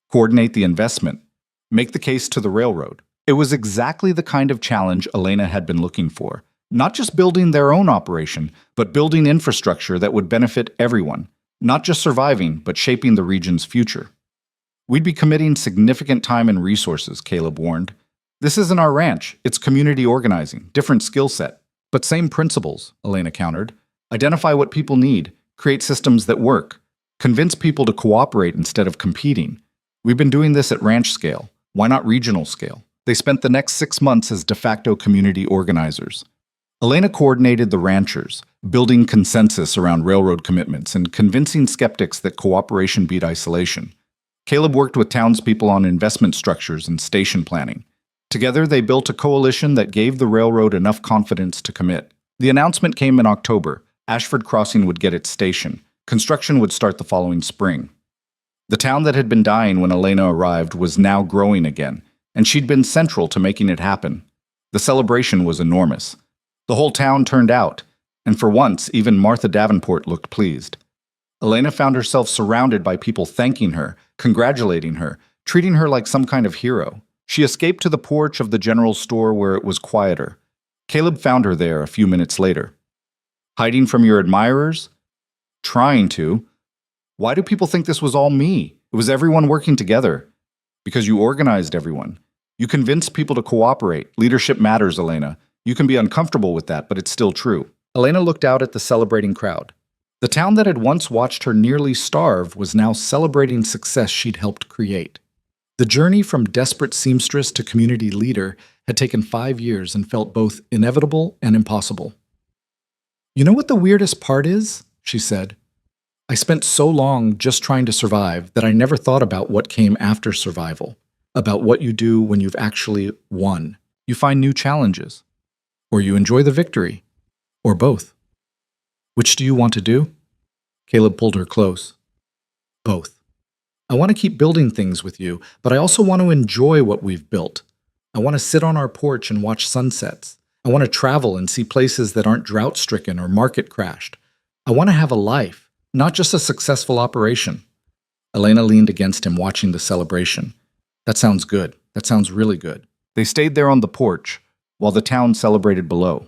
coordinate the investment, make the case to the railroad? It was exactly the kind of challenge Elena had been looking for. Not just building their own operation, but building infrastructure that would benefit everyone, not just surviving, but shaping the region's future. "We'd be committing significant time and resources," Caleb warned. "This isn't our ranch, it's community organizing, different skill set. But same principles," Elena countered. "Identify what people need, create systems that work, convince people to cooperate instead of competing. We've been doing this at ranch scale. Why not regional scale?" They spent the next 6 months as de facto community organizers. Elena coordinated the ranchers, building consensus around railroad commitments and convincing skeptics that cooperation beat isolation. Caleb worked with townspeople on investment structures and station planning. Together, they built a coalition that gave the railroad enough confidence to commit. The announcement came in October. Ashford Crossing would get its station. Construction would start the following spring. The town that had been dying when Elena arrived was now growing again, and she'd been central to making it happen. The celebration was enormous. The whole town turned out, and for once, even Martha Davenport looked pleased. Elena found herself surrounded by people thanking her, congratulating her, treating her like some kind of hero. She escaped to the porch of the general store where it was quieter. Caleb found her there a few minutes later. "Hiding from your admirers?" "Trying to." "Why do people think this was all me? It was everyone working together." "Because you organized everyone. You convinced people to cooperate. Leadership matters, Elena. You can be uncomfortable with that, but it's still true." Elena looked out at the celebrating crowd. The town that had once watched her nearly starve was now celebrating success she'd helped create. The journey from desperate seamstress to community leader had taken 5 years and felt both inevitable and impossible. "You know what the weirdest part is?" she said. "I spent so long just trying to survive that I never thought about what came after survival, about what you do when you've actually won. You find new challenges. Or you enjoy the victory. Or both. Which do you want to do?" Caleb pulled her close. "Both. I want to keep building things with you, but I also want to enjoy what we've built. I want to sit on our porch and watch sunsets. I want to travel and see places that aren't drought-stricken or market crashed. I want to have a life, not just a successful operation." Elena leaned against him, watching the celebration. "That sounds good. That sounds really good." They stayed there on the porch, while the town celebrated below.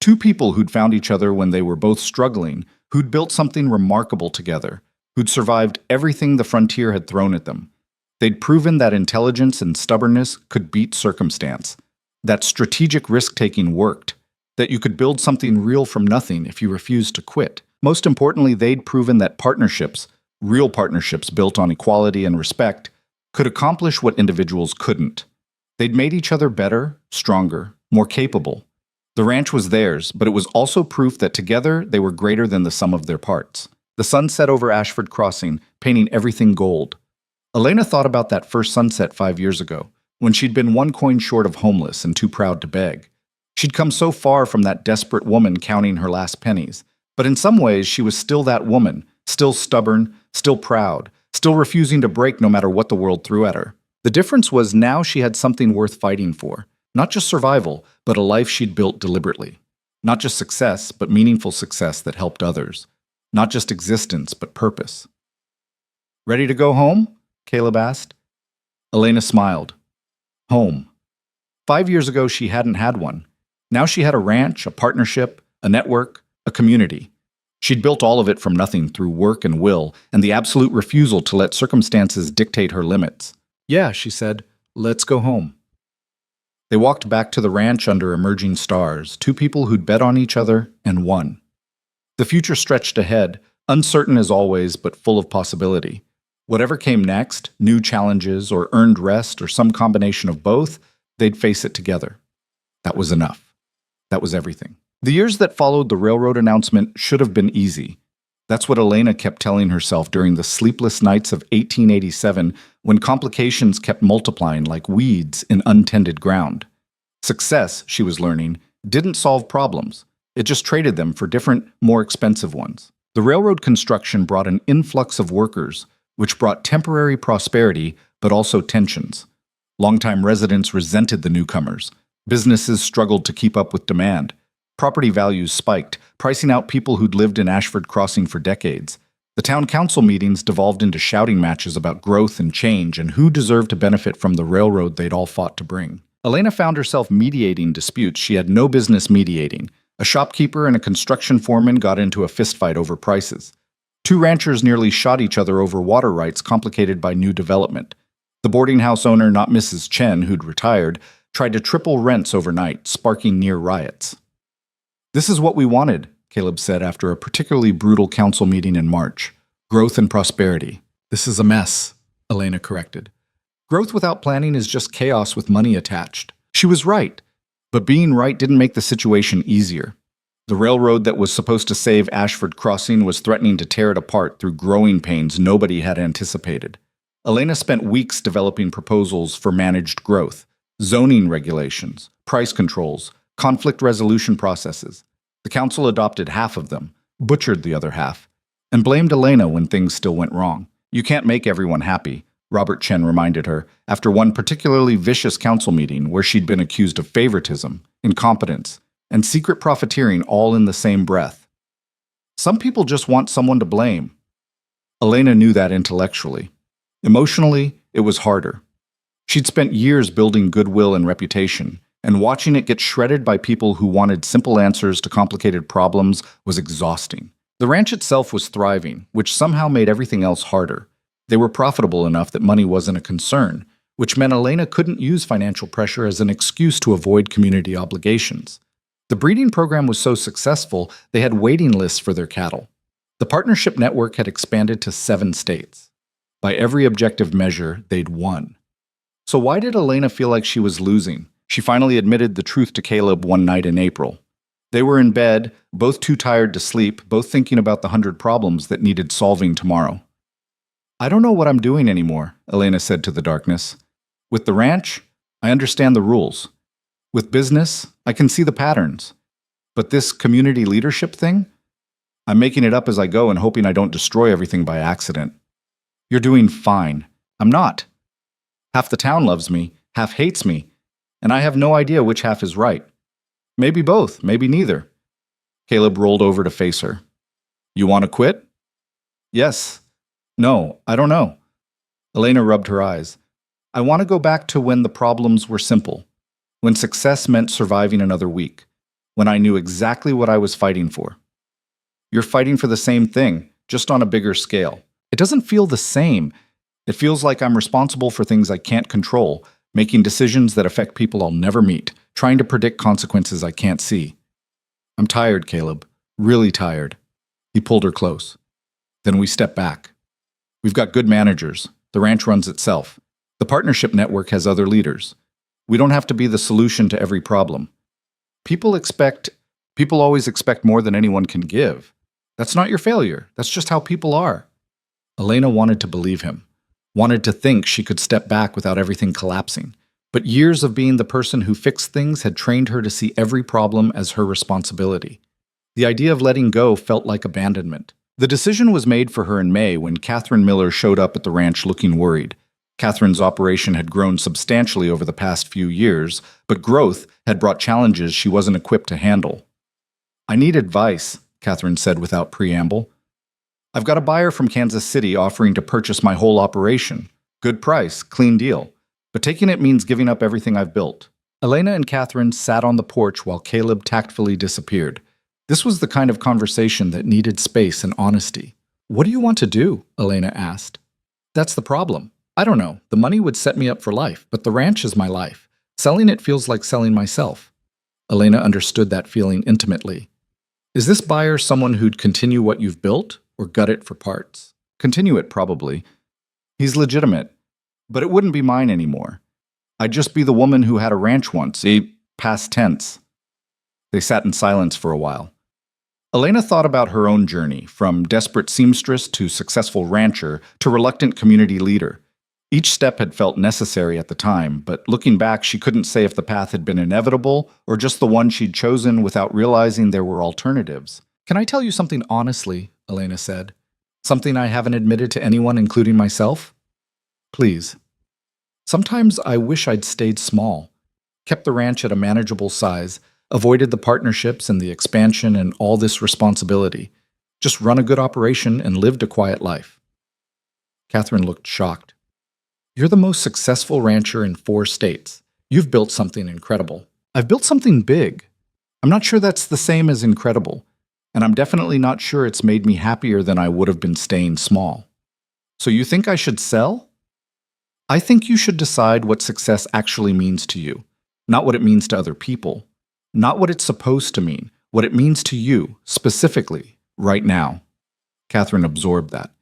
Two people who'd found each other when they were both struggling, who'd built something remarkable together, who'd survived everything the frontier had thrown at them. They'd proven that intelligence and stubbornness could beat circumstance, that strategic risk-taking worked, that you could build something real from nothing if you refused to quit. Most importantly, they'd proven that partnerships, real partnerships built on equality and respect, could accomplish what individuals couldn't. They'd made each other better, stronger, more capable. The ranch was theirs, but it was also proof that together they were greater than the sum of their parts. The sun set over Ashford Crossing, painting everything gold. Elena thought about that first sunset 5 years ago, when she'd been one coin short of homeless and too proud to beg. She'd come so far from that desperate woman counting her last pennies, but in some ways she was still that woman, still stubborn, still proud, still refusing to break no matter what the world threw at her. The difference was now she had something worth fighting for. Not just survival, but a life she'd built deliberately. Not just success, but meaningful success that helped others. Not just existence, but purpose. "Ready to go home?" Caleb asked. Elena smiled. Home. 5 years ago, she hadn't had one. Now she had a ranch, a partnership, a network, a community. She'd built all of it from nothing through work and will, and the absolute refusal to let circumstances dictate her limits. "Yeah," she said, "let's go home." They walked back to the ranch under emerging stars, two people who'd bet on each other and won. The future stretched ahead, uncertain as always, but full of possibility. Whatever came next, new challenges or earned rest or some combination of both, they'd face it together. That was enough. That was everything. The years that followed the railroad announcement should have been easy. That's what Elena kept telling herself during the sleepless nights of 1887 when complications kept multiplying like weeds in untended ground. Success, she was learning, didn't solve problems. It just traded them for different, more expensive ones. The railroad construction brought an influx of workers, which brought temporary prosperity but also tensions. Longtime residents resented the newcomers. Businesses struggled to keep up with demand. Property values spiked, pricing out people who'd lived in Ashford Crossing for decades. The town council meetings devolved into shouting matches about growth and change and who deserved to benefit from the railroad they'd all fought to bring. Elena found herself mediating disputes she had no business mediating. A shopkeeper and a construction foreman got into a fistfight over prices. Two ranchers nearly shot each other over water rights complicated by new development. The boarding house owner, not Mrs. Chen, who'd retired, tried to triple rents overnight, sparking near riots. "This is what we wanted," Caleb said after a particularly brutal council meeting in March. "Growth and prosperity." "This is a mess," Elena corrected. "Growth without planning is just chaos with money attached." She was right, but being right didn't make the situation easier. The railroad that was supposed to save Ashford Crossing was threatening to tear it apart through growing pains nobody had anticipated. Elena spent weeks developing proposals for managed growth, zoning regulations, price controls, conflict resolution processes. The council adopted half of them, butchered the other half, and blamed Elena when things still went wrong. "You can't make everyone happy," Robert Chen reminded her after one particularly vicious council meeting where she'd been accused of favoritism, incompetence, and secret profiteering all in the same breath. "Some people just want someone to blame." Elena knew that intellectually. Emotionally, it was harder. She'd spent years building goodwill and reputation, and watching it get shredded by people who wanted simple answers to complicated problems was exhausting. The ranch itself was thriving, which somehow made everything else harder. They were profitable enough that money wasn't a concern, which meant Elena couldn't use financial pressure as an excuse to avoid community obligations. The breeding program was so successful, they had waiting lists for their cattle. The partnership network had expanded to 7 states. By every objective measure, they'd won. So why did Elena feel like she was losing? She finally admitted the truth to Caleb one night in April. They were in bed, both too tired to sleep, both thinking about the 100 problems that needed solving tomorrow. "I don't know what I'm doing anymore," Elena said to the darkness. "With the ranch, I understand the rules. With business, I can see the patterns. But this community leadership thing? I'm making it up as I go and hoping I don't destroy everything by accident." "You're doing fine." "I'm not. Half the town loves me, half hates me, and I have no idea which half is right. Maybe both, maybe neither." Caleb rolled over to face her. "You want to quit?" "Yes. No, I don't know." Elena rubbed her eyes. "I want to go back to when the problems were simple, when success meant surviving another week, when I knew exactly what I was fighting for." "You're fighting for the same thing, just on a bigger scale." "It doesn't feel the same. It feels like I'm responsible for things I can't control, making decisions that affect people I'll never meet, trying to predict consequences I can't see." I'm tired, Caleb. Really tired. He pulled her close. Then we stepped back. We've got good managers. The ranch runs itself. The partnership network has other leaders. We don't have to be the solution to every problem. People always expect more than anyone can give. That's not your failure. That's just how people are. Elena wanted to believe him, wanted to think she could step back without everything collapsing. But years of being the person who fixed things had trained her to see every problem as her responsibility. The idea of letting go felt like abandonment. The decision was made for her in May when Catherine Miller showed up at the ranch looking worried. Catherine's operation had grown substantially over the past few years, but growth had brought challenges she wasn't equipped to handle. I need advice, Catherine said without preamble. I've got a buyer from Kansas City offering to purchase my whole operation. Good price, clean deal. But taking it means giving up everything I've built. Elena and Catherine sat on the porch while Caleb tactfully disappeared. This was the kind of conversation that needed space and honesty. What do you want to do? Elena asked. That's the problem. I don't know. The money would set me up for life, but the ranch is my life. Selling it feels like selling myself. Elena understood that feeling intimately. Is this buyer someone who'd continue what you've built or gut it for parts? Continue it, probably. He's legitimate, but it wouldn't be mine anymore. I'd just be the woman who had a ranch once, a past tense. They sat in silence for a while. Elena thought about her own journey, from desperate seamstress to successful rancher to reluctant community leader. Each step had felt necessary at the time, but looking back, she couldn't say if the path had been inevitable or just the one she'd chosen without realizing there were alternatives. Can I tell you something honestly? Elena said. Something I haven't admitted to anyone, including myself? Please. Sometimes I wish I'd stayed small, kept the ranch at a manageable size, avoided the partnerships and the expansion and all this responsibility. Just run a good operation and lived a quiet life. Catherine looked shocked. You're the most successful rancher in 4 states. You've built something incredible. I've built something big. I'm not sure that's the same as incredible, and I'm definitely not sure it's made me happier than I would have been staying small. So you think I should sell? I think you should decide what success actually means to you, not what it means to other people. Not what it's supposed to mean, what it means to you, specifically, right now. Catherine absorbed that.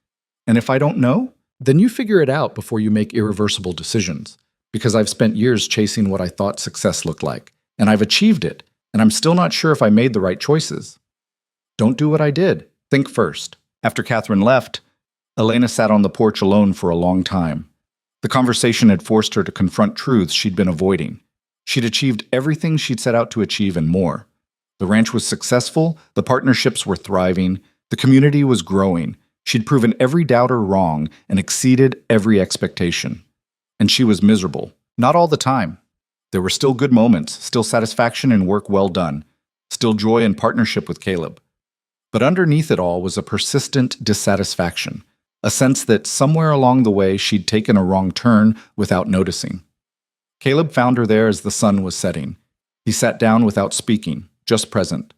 And if I don't know, then you figure it out before you make irreversible decisions, because I've spent years chasing what I thought success looked like, and I've achieved it, and I'm still not sure if I made the right choices. Don't do what I did. Think first. After Catherine left, Elena sat on the porch alone for a long time. The conversation had forced her to confront truths she'd been avoiding. She'd achieved everything she'd set out to achieve and more. The ranch was successful, the partnerships were thriving, the community was growing. She'd proven every doubter wrong and exceeded every expectation. And she was miserable. Not all the time. There were still good moments, still satisfaction in work well done, still joy in partnership with Caleb. But underneath it all was a persistent dissatisfaction, a sense that somewhere along the way she'd taken a wrong turn without noticing. Caleb found her there as the sun was setting. He sat down without speaking, just present.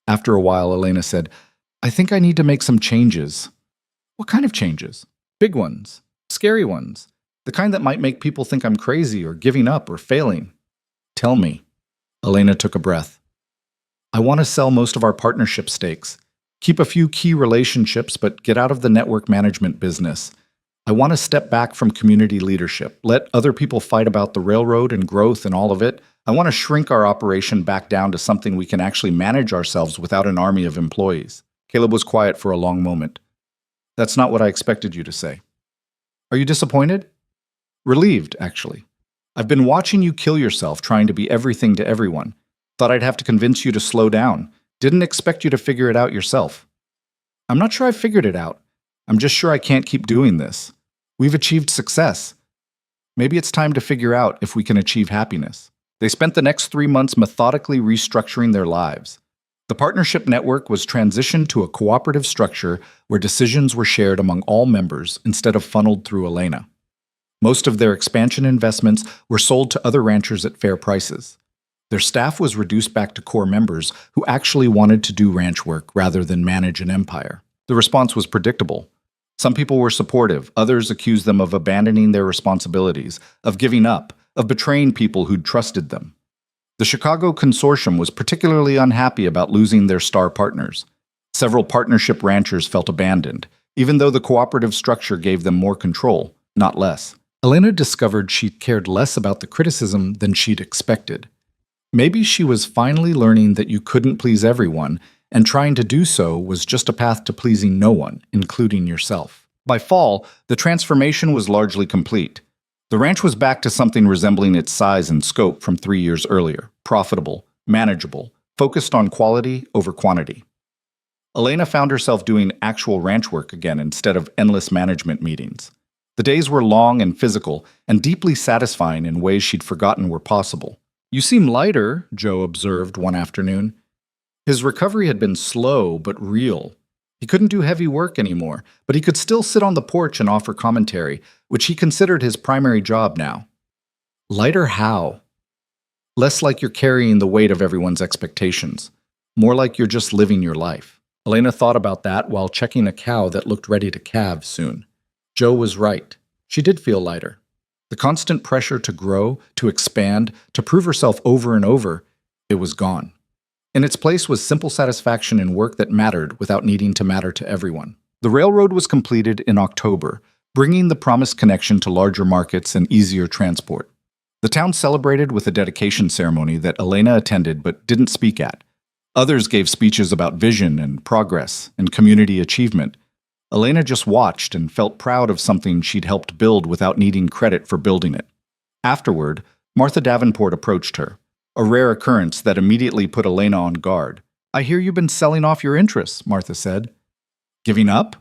After a while, Elena said, I think I need to make some changes. What kind of changes? Big ones. Scary ones. The kind that might make people think I'm crazy or giving up or failing. Tell me. Elena took a breath. I want to sell most of our partnership stakes. Keep a few key relationships, but get out of the network management business. I want to step back from community leadership, let other people fight about the railroad and growth and all of it. I want to shrink our operation back down to something we can actually manage ourselves without an army of employees. Caleb was quiet for a long moment. That's not what I expected you to say. Are you disappointed? Relieved, actually. I've been watching you kill yourself trying to be everything to everyone. Thought I'd have to convince you to slow down. Didn't expect you to figure it out yourself. I'm not sure I figured it out. I'm just sure I can't keep doing this. We've achieved success. Maybe it's time to figure out if we can achieve happiness. They spent the next 3 months methodically restructuring their lives. The partnership network was transitioned to a cooperative structure where decisions were shared among all members instead of funneled through Elena. Most of their expansion investments were sold to other ranchers at fair prices. Their staff was reduced back to core members who actually wanted to do ranch work rather than manage an empire. The response was predictable. Some people were supportive, others accused them of abandoning their responsibilities, of giving up, of betraying people who'd trusted them. The The Chicago consortium was particularly unhappy about losing their star partners. Several partnership ranchers felt abandoned, even though the cooperative structure gave them more control, not less. Elena discovered she cared less about the criticism than she'd expected. Maybe she was finally learning that you couldn't please everyone, and trying to do so was just a path to pleasing no one, including yourself. By fall, the transformation was largely complete. The ranch was back to something resembling its size and scope from 3 years earlier, profitable, manageable, focused on quality over quantity. Elena found herself doing actual ranch work again instead of endless management meetings. The days were long and physical, and deeply satisfying in ways she'd forgotten were possible. "You seem lighter," Joe observed one afternoon. His recovery had been slow but real. He couldn't do heavy work anymore, but he could still sit on the porch and offer commentary, which he considered his primary job now. Lighter how? Less like you're carrying the weight of everyone's expectations. More like you're just living your life. Elena thought about that while checking a cow that looked ready to calve soon. Joe was right. She did feel lighter. The constant pressure to grow, to expand, to prove herself over and over, it was gone. In its place was simple satisfaction in work that mattered without needing to matter to everyone. The railroad was completed in October, bringing the promised connection to larger markets and easier transport. The town celebrated with a dedication ceremony that Elena attended but didn't speak at. Others gave speeches about vision and progress and community achievement. Elena just watched and felt proud of something she'd helped build without needing credit for building it. Afterward, Martha Davenport approached her, a rare occurrence that immediately put Elena on guard. "I hear you've been selling off your interests," Martha said. "Giving up?"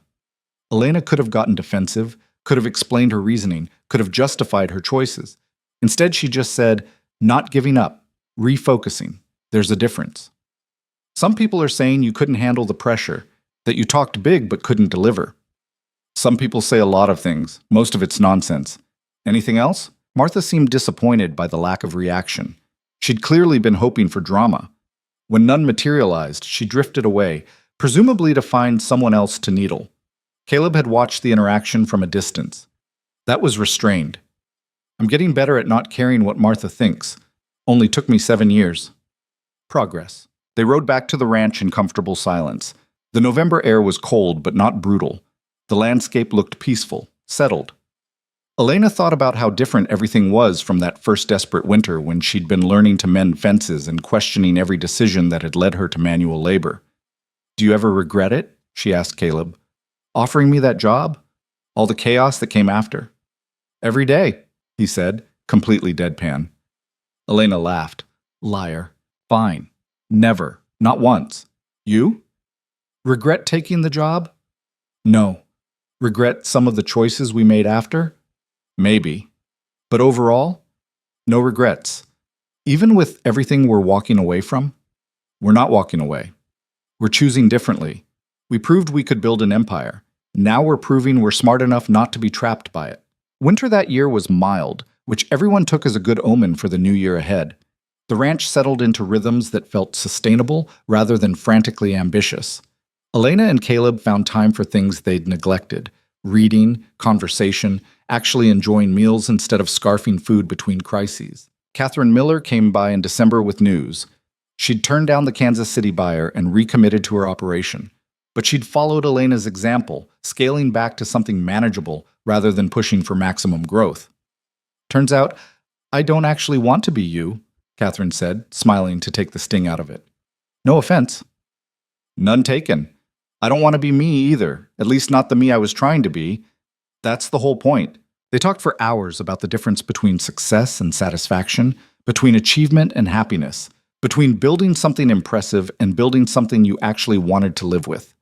Elena could have gotten defensive, could have explained her reasoning, could have justified her choices. Instead, she just said, "Not giving up, refocusing. There's a difference." Some people are saying you couldn't handle the pressure, that you talked big but couldn't deliver. Some people say a lot of things. Most of it's nonsense. Anything else? Martha seemed disappointed by the lack of reaction. She'd clearly been hoping for drama. When none materialized, she drifted away, presumably to find someone else to needle. Caleb had watched the interaction from a distance. That was restrained. "I'm getting better at not caring what Martha thinks. Only took me 7 years." Progress. They rode back to the ranch in comfortable silence. The November air was cold but not brutal. The landscape looked peaceful, settled. Elena thought about how different everything was from that first desperate winter when she'd been learning to mend fences and questioning every decision that had led her to manual labor. "Do you ever regret it?" she asked Caleb. "Offering me that job? All the chaos that came after?" "Every day," he said, completely deadpan. Elena laughed. "Liar. Fine. Never. Not once. You? Regret taking the job? No. Regret some of the choices we made after? Maybe. But overall, no regrets. Even with everything we're walking away from, we're not walking away. We're choosing differently. We proved we could build an empire. Now we're proving we're smart enough not to be trapped by it." Winter that year was mild, which everyone took as a good omen for the new year ahead. The ranch settled into rhythms that felt sustainable rather than frantically ambitious. Elena and Caleb found time for things they'd neglected: reading, conversation, actually enjoying meals instead of scarfing food between crises. Catherine Miller came by in December with news. She'd turned down the Kansas City buyer and recommitted to her operation. But she'd followed Elena's example, scaling back to something manageable rather than pushing for maximum growth. "Turns out, I don't actually want to be you," Catherine said, smiling to take the sting out of it. "No offense." "None taken. I don't want to be me either, at least not the me I was trying to be. That's the whole point." They talked for hours about the difference between success and satisfaction, between achievement and happiness, between building something impressive and building something you actually wanted to live with.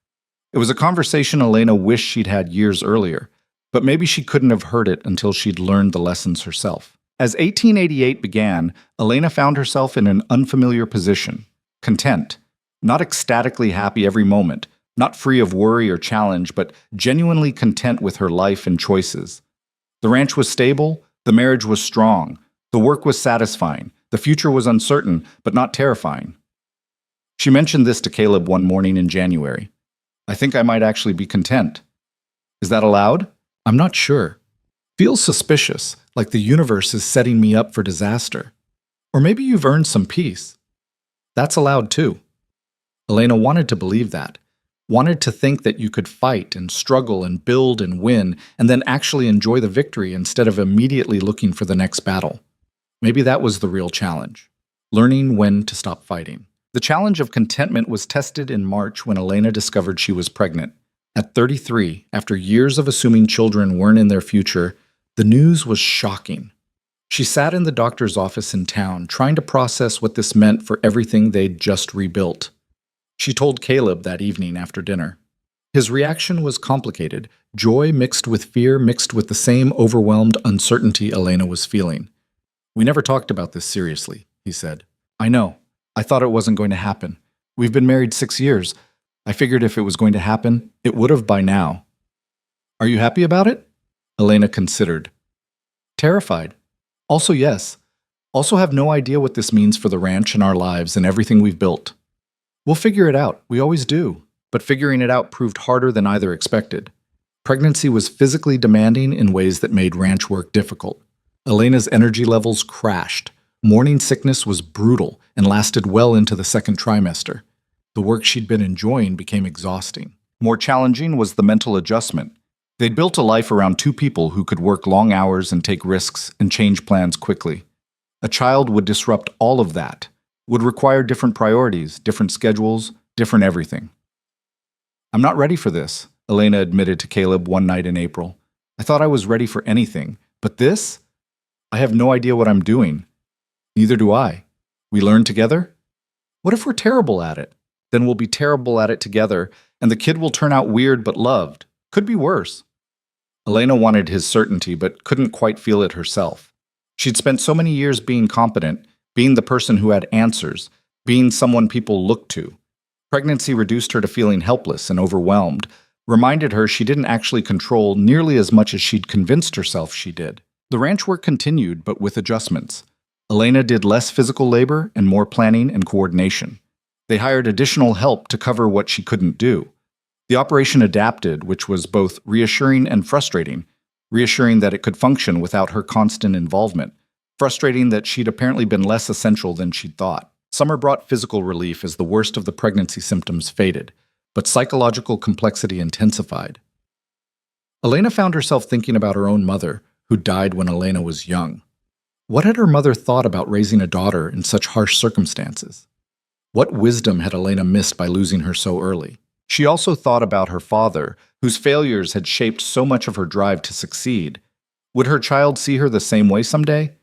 It was a conversation Elena wished she'd had years earlier, but maybe she couldn't have heard it until she'd learned the lessons herself. As 1888 began, Elena found herself in an unfamiliar position: content, not ecstatically happy every moment, not free of worry or challenge, but genuinely content with her life and choices. The ranch was stable, the marriage was strong, the work was satisfying, the future was uncertain, but not terrifying. She mentioned this to Caleb one morning in January. "I think I might actually be content." "Is that allowed?" "I'm not sure. Feels suspicious, like the universe is setting me up for disaster." Or maybe you've earned some peace. That's allowed too. Elena wanted to believe that, wanted to think that you could fight and struggle and build and win, and then actually enjoy the victory instead of immediately looking for the next battle. Maybe that was the real challenge, learning when to stop fighting. The challenge of contentment was tested in March when Elena discovered she was pregnant. At 33, after years of assuming children weren't in their future, the news was shocking. She sat in the doctor's office in town, trying to process what this meant for everything they'd just rebuilt. She told Caleb that evening after dinner. His reaction was complicated, joy mixed with fear mixed with the same overwhelmed uncertainty Elena was feeling. "We never talked about this seriously," he said. "I know. I thought it wasn't going to happen. We've been married 6 years. I figured if it was going to happen, it would have by now." "Are you happy about it?" Elena considered. "Terrified. Also, yes. Also have no idea what this means for the ranch and our lives and everything we've built. We'll figure it out. We always do. But figuring it out proved harder than either expected. Pregnancy was physically demanding in ways that made ranch work difficult. Elena's energy levels crashed. Morning sickness was brutal and lasted well into the second trimester. The work she'd been enjoying became exhausting. More challenging was the mental adjustment. They'd built a life around two people who could work long hours and take risks and change plans quickly. A child would disrupt all of that, would require different priorities, different schedules, different everything. "I'm not ready for this," Elena admitted to Caleb one night in April. "I thought I was ready for anything, but this? I have no idea what I'm doing." "Neither do I. We learn together? What if we're terrible at it? Then we'll be terrible at it together, and the kid will turn out weird but loved. Could be worse." Elena wanted his certainty, but couldn't quite feel it herself. She'd spent so many years being competent, being the person who had answers, being someone people looked to. Pregnancy reduced her to feeling helpless and overwhelmed, reminded her she didn't actually control nearly as much as she'd convinced herself she did. The ranch work continued, but with adjustments. Elena did less physical labor and more planning and coordination. They hired additional help to cover what she couldn't do. The operation adapted, which was both reassuring and frustrating. Reassuring that it could function without her constant involvement. Frustrating that she'd apparently been less essential than she'd thought. Summer brought physical relief as the worst of the pregnancy symptoms faded, but psychological complexity intensified. Elena found herself thinking about her own mother, who died when Elena was young. What had her mother thought about raising a daughter in such harsh circumstances? What wisdom had Elena missed by losing her so early? She also thought about her father, whose failures had shaped so much of her drive to succeed. Would her child see her the same way someday?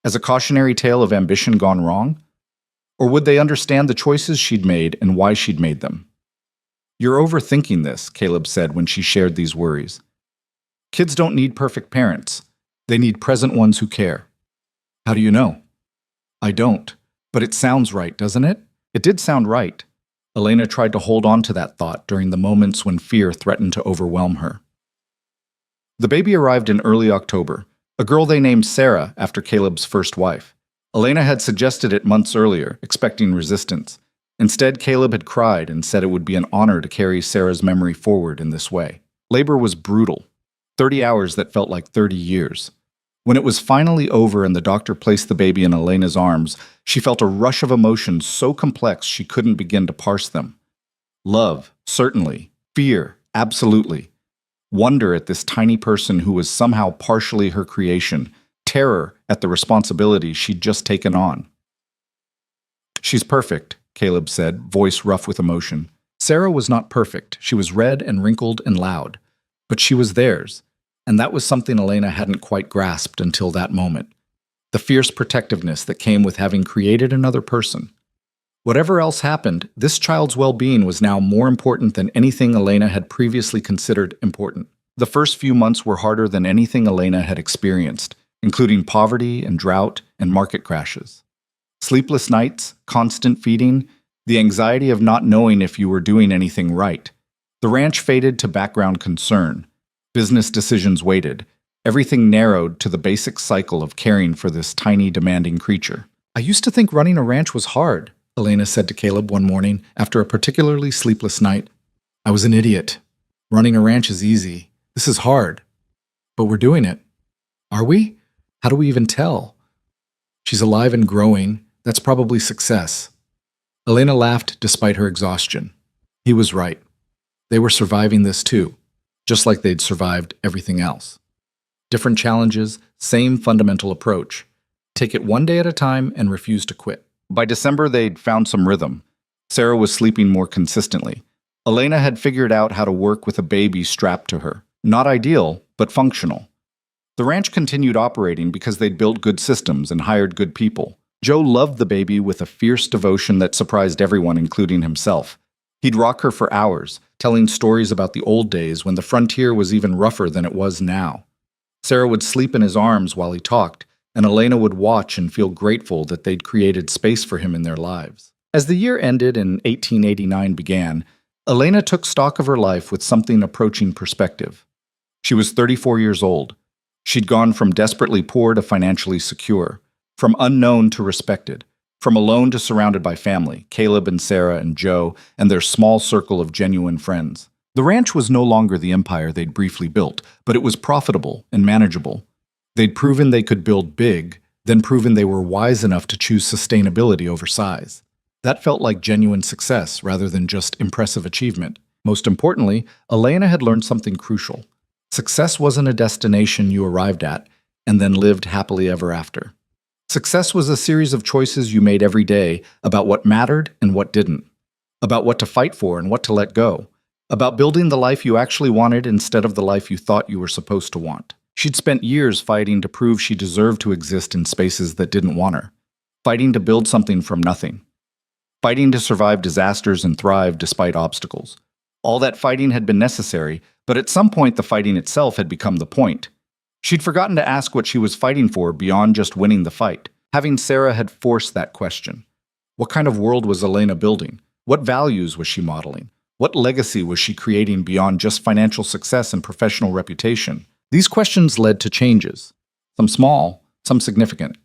As a cautionary tale of ambition gone wrong? Or would they understand the choices she'd made and why she'd made them? "You're overthinking this," Caleb said when she shared these worries. "Kids don't need perfect parents. They need present ones who care." "How do you know?" "I don't. But it sounds right, doesn't it?" It did sound right. Elena tried to hold on to that thought during the moments when fear threatened to overwhelm her. The baby arrived in early October, a girl they named Sarah after Caleb's first wife. Elena had suggested it months earlier, expecting resistance. Instead, Caleb had cried and said it would be an honor to carry Sarah's memory forward in this way. Labor was brutal, 30 hours that felt like 30 years. When it was finally over and the doctor placed the baby in Elena's arms, she felt a rush of emotions so complex she couldn't begin to parse them. Love, certainly. Fear, absolutely. Wonder at this tiny person who was somehow partially her creation. Terror at the responsibility she'd just taken on. "She's perfect," Caleb said, voice rough with emotion. Sarah was not perfect. She was red and wrinkled and loud. But she was theirs. And that was something Elena hadn't quite grasped until that moment. The fierce protectiveness that came with having created another person. Whatever else happened, this child's well-being was now more important than anything Elena had previously considered important. The first few months were harder than anything Elena had experienced, including poverty and drought and market crashes. Sleepless nights, constant feeding, the anxiety of not knowing if you were doing anything right. The ranch faded to background concern. Business decisions waited. Everything narrowed to the basic cycle of caring for this tiny, demanding creature. "I used to think running a ranch was hard," Elena said to Caleb one morning after a particularly sleepless night. "I was an idiot. Running a ranch is easy. This is hard. But we're doing it. Are we? How do we even tell?" She's alive and growing. That's probably success. Elena laughed despite her exhaustion. He was right. They were surviving this too, just like they'd survived everything else. Different challenges, same fundamental approach. Take it one day at a time and refuse to quit. By December, they'd found some rhythm. Sarah was sleeping more consistently. Elena had figured out how to work with a baby strapped to her. Not ideal, but functional. The ranch continued operating because they'd built good systems and hired good people. Joe loved the baby with a fierce devotion that surprised everyone, including himself. He'd rock her for hours, telling stories about the old days when the frontier was even rougher than it was now. Sarah would sleep in his arms while he talked, and Elena would watch and feel grateful that they'd created space for him in their lives. As the year ended and 1889 began, Elena took stock of her life with something approaching perspective. She was 34 years old. She'd gone from desperately poor to financially secure, from unknown to respected, from alone to surrounded by family, Caleb and Sarah and Joe, and their small circle of genuine friends. The ranch was no longer the empire they'd briefly built, but it was profitable and manageable. They'd proven they could build big, then proven they were wise enough to choose sustainability over size. That felt like genuine success rather than just impressive achievement. Most importantly, Elena had learned something crucial. Success wasn't a destination you arrived at and then lived happily ever after. Success was a series of choices you made every day about what mattered and what didn't, about what to fight for and what to let go, about building the life you actually wanted instead of the life you thought you were supposed to want. She'd spent years fighting to prove she deserved to exist in spaces that didn't want her, fighting to build something from nothing, fighting to survive disasters and thrive despite obstacles. All that fighting had been necessary, but at some point the fighting itself had become the point. She'd forgotten to ask what she was fighting for beyond just winning the fight. Having Sarah had forced that question. What kind of world was Elena building? What values was she modeling? What legacy was she creating beyond just financial success and professional reputation? These questions led to changes. Some small, some significant.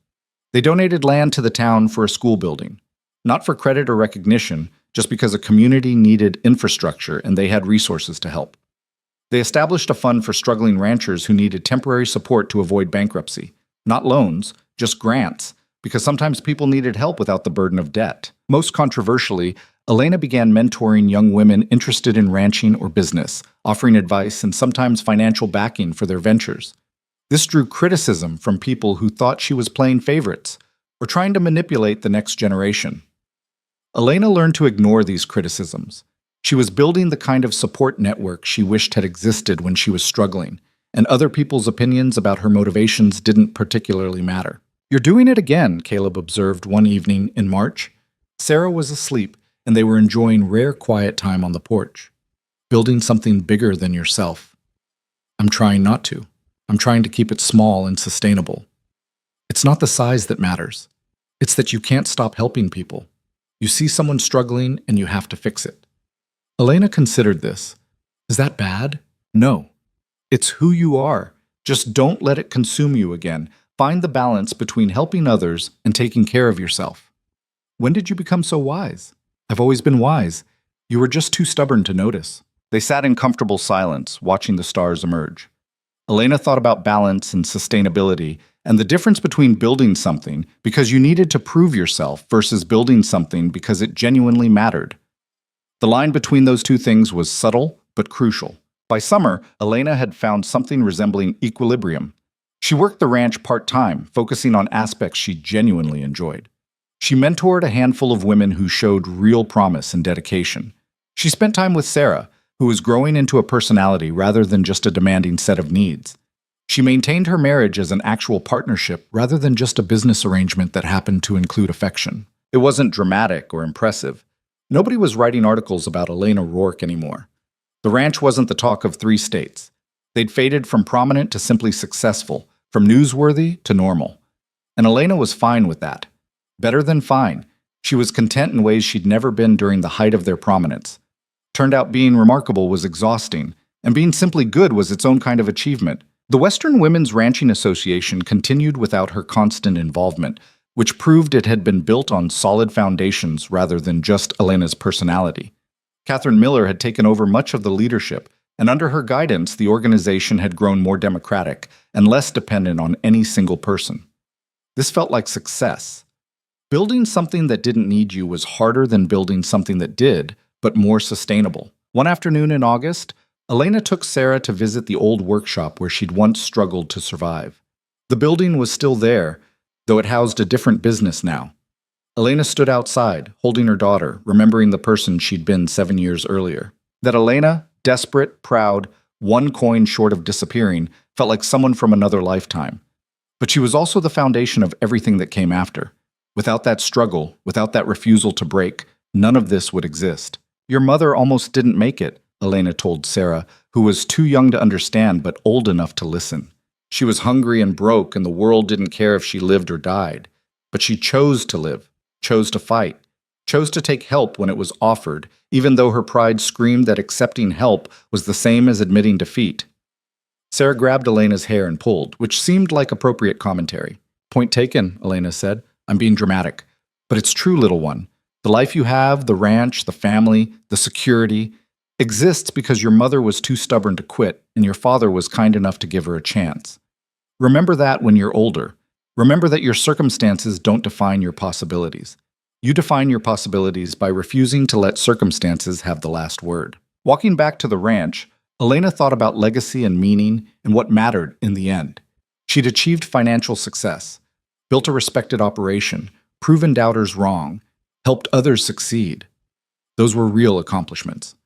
They donated land to the town for a school building. Not for credit or recognition, just because a community needed infrastructure and they had resources to help. They established a fund for struggling ranchers who needed temporary support to avoid bankruptcy. Not loans, just grants, because sometimes people needed help without the burden of debt. Most controversially, Elena began mentoring young women interested in ranching or business, offering advice and sometimes financial backing for their ventures. This drew criticism from people who thought she was playing favorites or trying to manipulate the next generation. Elena learned to ignore these criticisms. She was building the kind of support network she wished had existed when she was struggling, and other people's opinions about her motivations didn't particularly matter. "You're doing it again," Caleb observed one evening in March. Sarah was asleep, and they were enjoying rare quiet time on the porch. "Building something bigger than yourself." "I'm trying not to. I'm trying to keep it small and sustainable. It's not the size that matters. It's that you can't stop helping people. You see someone struggling, and you have to fix it." Elena considered this. Is that bad? No. It's who you are. Just don't let it consume you again. Find the balance between helping others and taking care of yourself. "When did you become so wise?" "I've always been wise. You were just too stubborn to notice." They sat in comfortable silence, watching the stars emerge. Elena thought about balance and sustainability and the difference between building something because you needed to prove yourself versus building something because it genuinely mattered. The line between those two things was subtle but crucial. By summer, Elena had found something resembling equilibrium. She worked the ranch part-time, focusing on aspects she genuinely enjoyed. She mentored a handful of women who showed real promise and dedication. She spent time with Sarah, who was growing into a personality rather than just a demanding set of needs. She maintained her marriage as an actual partnership rather than just a business arrangement that happened to include affection. It wasn't dramatic or impressive. Nobody was writing articles about Elena Rourke anymore. The ranch wasn't the talk of 3 states. They'd faded from prominent to simply successful, from newsworthy to normal. And Elena was fine with that. Better than fine. She was content in ways she'd never been during the height of their prominence. Turned out being remarkable was exhausting, and being simply good was its own kind of achievement. The Western Women's Ranching Association continued without her constant involvement, which proved it had been built on solid foundations rather than just Elena's personality. Catherine Miller had taken over much of the leadership, and under her guidance, the organization had grown more democratic and less dependent on any single person. This felt like success. Building something that didn't need you was harder than building something that did, but more sustainable. One afternoon in August, Elena took Sarah to visit the old workshop where she'd once struggled to survive. The building was still there, though it housed a different business now. Elena stood outside, holding her daughter, remembering the person she'd been 7 years earlier. That Elena, desperate, proud, one coin short of disappearing, felt like someone from another lifetime. But she was also the foundation of everything that came after. Without that struggle, without that refusal to break, none of this would exist. Your mother almost didn't make it, Elena told Sarah, who was too young to understand but old enough to listen. She was hungry and broke, and the world didn't care if she lived or died. But she chose to live, chose to fight, chose to take help when it was offered, even though her pride screamed that accepting help was the same as admitting defeat. Sarah grabbed Elena's hair and pulled, which seemed like appropriate commentary. "Point taken," Elena said. "I'm being dramatic. But it's true, little one. The life you have, the ranch, the family, the security, exists because your mother was too stubborn to quit and your father was kind enough to give her a chance. Remember that when you're older. Remember that your circumstances don't define your possibilities. You define your possibilities by refusing to let circumstances have the last word." Walking back to the ranch, Elena thought about legacy and meaning and what mattered in the end. She'd achieved financial success, built a respected operation, proven doubters wrong, helped others succeed. Those were real accomplishments.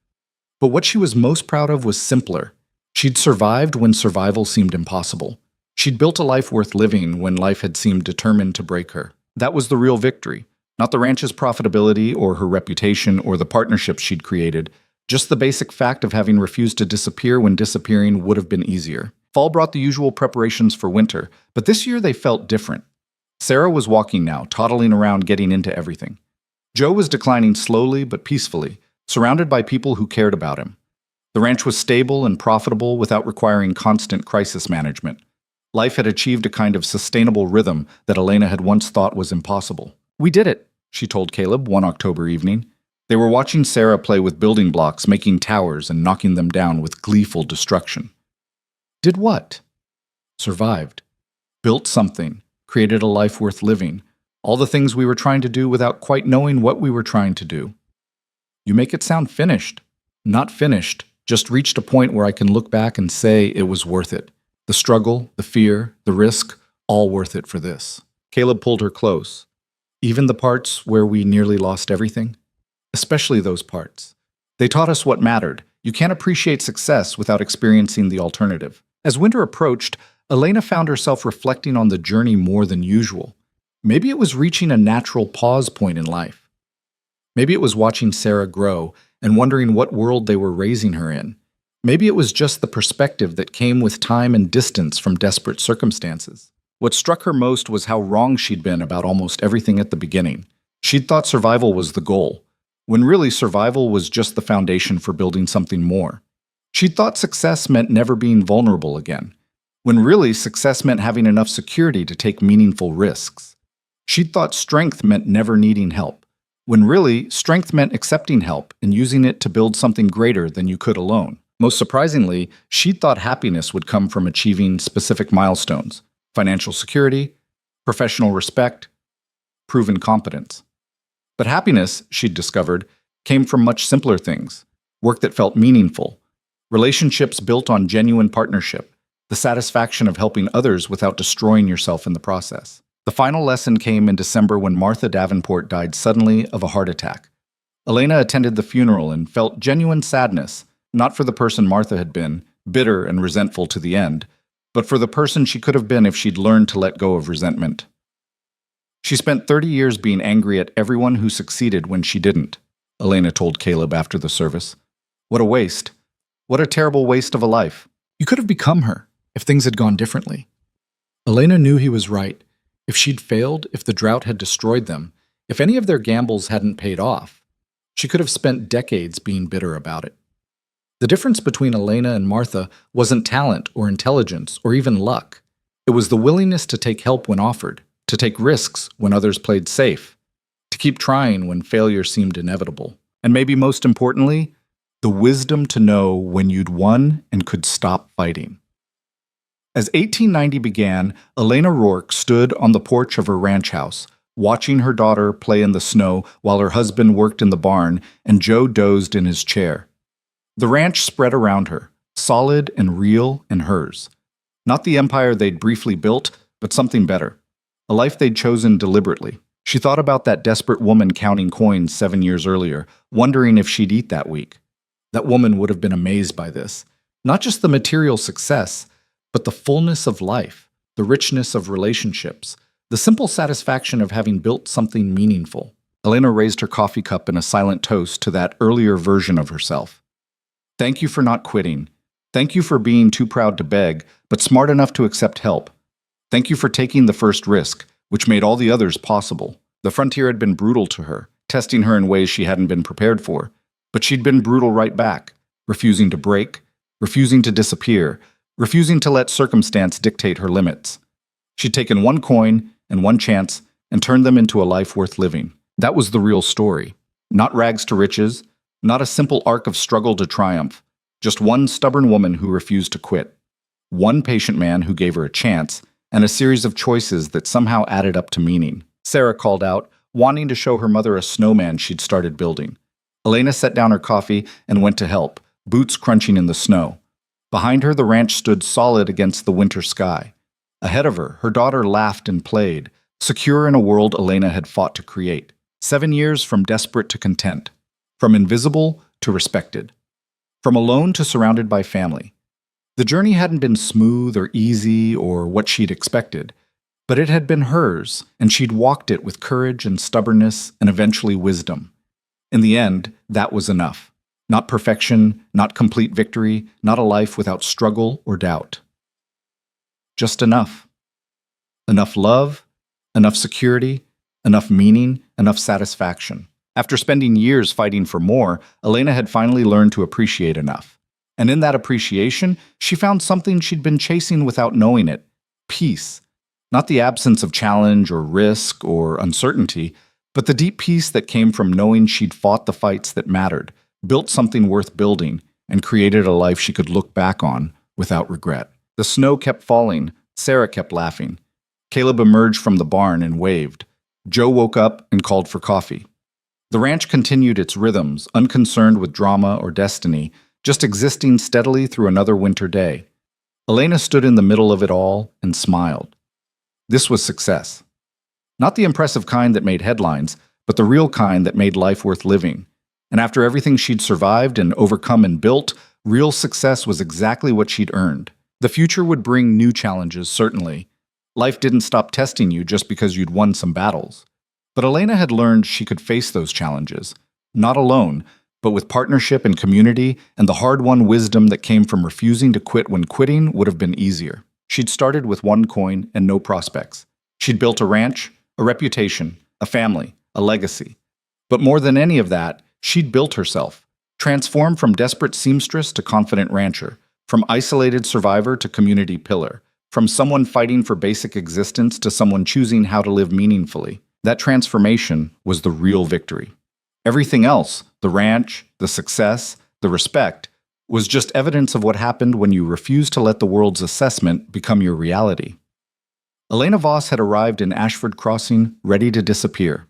But what she was most proud of was simpler. She'd survived when survival seemed impossible. She'd built a life worth living when life had seemed determined to break her. That was the real victory, not the ranch's profitability or her reputation or the partnerships she'd created, just the basic fact of having refused to disappear when disappearing would have been easier. Fall brought the usual preparations for winter, but this year they felt different. Sarah was walking now, toddling around getting into everything. Joe was declining slowly but peacefully, surrounded by people who cared about him. The ranch was stable and profitable without requiring constant crisis management. Life had achieved a kind of sustainable rhythm that Elena had once thought was impossible. "We did it," she told Caleb one October evening. They were watching Sarah play with building blocks, making towers and knocking them down with gleeful destruction. Did what? Survived. Built something. Created a life worth living. All the things we were trying to do without quite knowing what we were trying to do. You make it sound finished. Not finished, just reached a point where I can look back and say it was worth it. The struggle, the fear, the risk, all worth it for this. Caleb pulled her close. Even the parts where we nearly lost everything? Especially those parts. They taught us what mattered. You can't appreciate success without experiencing the alternative. As winter approached, Elena found herself reflecting on the journey more than usual. Maybe it was reaching a natural pause point in life. Maybe it was watching Sarah grow and wondering what world they were raising her in. Maybe it was just the perspective that came with time and distance from desperate circumstances. What struck her most was how wrong she'd been about almost everything at the beginning. She'd thought survival was the goal, when really survival was just the foundation for building something more. She'd thought success meant never being vulnerable again, when really success meant having enough security to take meaningful risks. She'd thought strength meant never needing help, when really strength meant accepting help and using it to build something greater than you could alone. Most surprisingly, she'd thought happiness would come from achieving specific milestones: financial security, professional respect, proven competence. But happiness, she'd discovered, came from much simpler things: work that felt meaningful, relationships built on genuine partnership, the satisfaction of helping others without destroying yourself in the process. The final lesson came in December when Martha Davenport died suddenly of a heart attack. Elena attended the funeral and felt genuine sadness, not for the person Martha had been, bitter and resentful to the end, but for the person she could have been if she'd learned to let go of resentment. She spent 30 years being angry at everyone who succeeded when she didn't, Elena told Caleb after the service. What a waste. What a terrible waste of a life. You could have become her if things had gone differently. Elena knew he was right. If she'd failed, if the drought had destroyed them, if any of their gambles hadn't paid off, she could have spent decades being bitter about it. The difference between Elena and Martha wasn't talent or intelligence or even luck. It was the willingness to take help when offered, to take risks when others played safe, to keep trying when failure seemed inevitable. And maybe most importantly, the wisdom to know when you'd won and could stop fighting. As 1890 began, Elena Rourke stood on the porch of her ranch house, watching her daughter play in the snow while her husband worked in the barn and Joe dozed in his chair. The ranch spread around her, solid and real and hers. Not the empire they'd briefly built, but something better. A life they'd chosen deliberately. She thought about that desperate woman counting coins 7 years earlier, wondering if she'd eat that week. That woman would have been amazed by this. Not just the material success, but the fullness of life, the richness of relationships, the simple satisfaction of having built something meaningful. Elena raised her coffee cup in a silent toast to that earlier version of herself. Thank you for not quitting. Thank you for being too proud to beg, but smart enough to accept help. Thank you for taking the first risk, which made all the others possible. The frontier had been brutal to her, testing her in ways she hadn't been prepared for. But she'd been brutal right back, refusing to break, refusing to disappear, refusing to let circumstance dictate her limits. She'd taken one coin and one chance and turned them into a life worth living. That was the real story. Not rags to riches, not a simple arc of struggle to triumph, just one stubborn woman who refused to quit, one patient man who gave her a chance, and a series of choices that somehow added up to meaning. Sarah called out, wanting to show her mother a snowman she'd started building. Elena set down her coffee and went to help, boots crunching in the snow. Behind her, the ranch stood solid against the winter sky. Ahead of her, her daughter laughed and played, secure in a world Elena had fought to create. 7 years from desperate to content, from invisible to respected, from alone to surrounded by family. The journey hadn't been smooth or easy or what she'd expected, but it had been hers, and she'd walked it with courage and stubbornness and eventually wisdom. In the end, that was enough. Not perfection, not complete victory, not a life without struggle or doubt. Just enough. Enough love, enough security, enough meaning, enough satisfaction. After spending years fighting for more, Elena had finally learned to appreciate enough. And in that appreciation, she found something she'd been chasing without knowing it: peace. Not the absence of challenge or risk or uncertainty, but the deep peace that came from knowing she'd fought the fights that mattered, built something worth building, and created a life she could look back on without regret. The snow kept falling. Sarah kept laughing. Caleb emerged from the barn and waved. Joe woke up and called for coffee. The ranch continued its rhythms, unconcerned with drama or destiny, just existing steadily through another winter day. Elena stood in the middle of it all and smiled. This was success. Not the impressive kind that made headlines, but the real kind that made life worth living. And after everything she'd survived and overcome and built, real success was exactly what she'd earned. The future would bring new challenges, certainly. Life didn't stop testing you just because you'd won some battles. But Elena had learned she could face those challenges, not alone, but with partnership and community and the hard-won wisdom that came from refusing to quit when quitting would have been easier. She'd started with one coin and no prospects. She'd built a ranch, a reputation, a family, a legacy. But more than any of that, she'd built herself, transformed from desperate seamstress to confident rancher, from isolated survivor to community pillar, from someone fighting for basic existence to someone choosing how to live meaningfully. That transformation was the real victory. Everything else, the ranch, the success, the respect, was just evidence of what happened when you refuse to let the world's assessment become your reality. Elena Voss had arrived in Ashford Crossing, ready to disappear.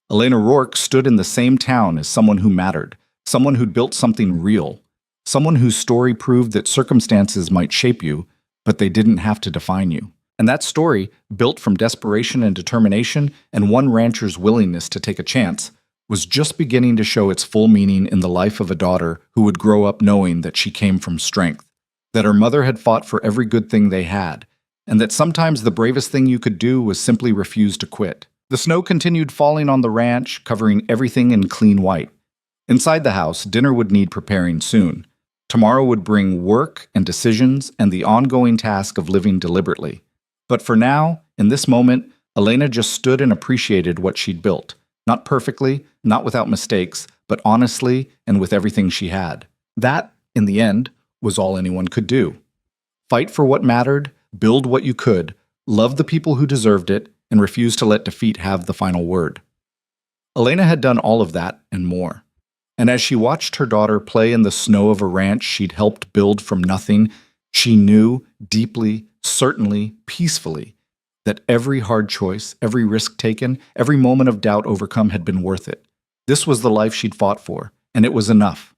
Elena Rourke stood in the same town as someone who mattered, someone who'd built something real, someone whose story proved that circumstances might shape you, but they didn't have to define you. And that story, built from desperation and determination and one rancher's willingness to take a chance, was just beginning to show its full meaning in the life of a daughter who would grow up knowing that she came from strength, that her mother had fought for every good thing they had, and that sometimes the bravest thing you could do was simply refuse to quit. The snow continued falling on the ranch, covering everything in clean white. Inside the house, dinner would need preparing soon. Tomorrow would bring work and decisions and the ongoing task of living deliberately. But for now, in this moment, Elena just stood and appreciated what she'd built. Not perfectly, not without mistakes, but honestly and with everything she had. That, in the end, was all anyone could do. Fight for what mattered, build what you could, love the people who deserved it, and refuse to let defeat have the final word. Elena had done all of that and more. And as she watched her daughter play in the snow of a ranch she'd helped build from nothing, she knew, deeply, certainly, peacefully, that every hard choice, every risk taken, every moment of doubt overcome had been worth it. This was the life she'd fought for, and it was enough.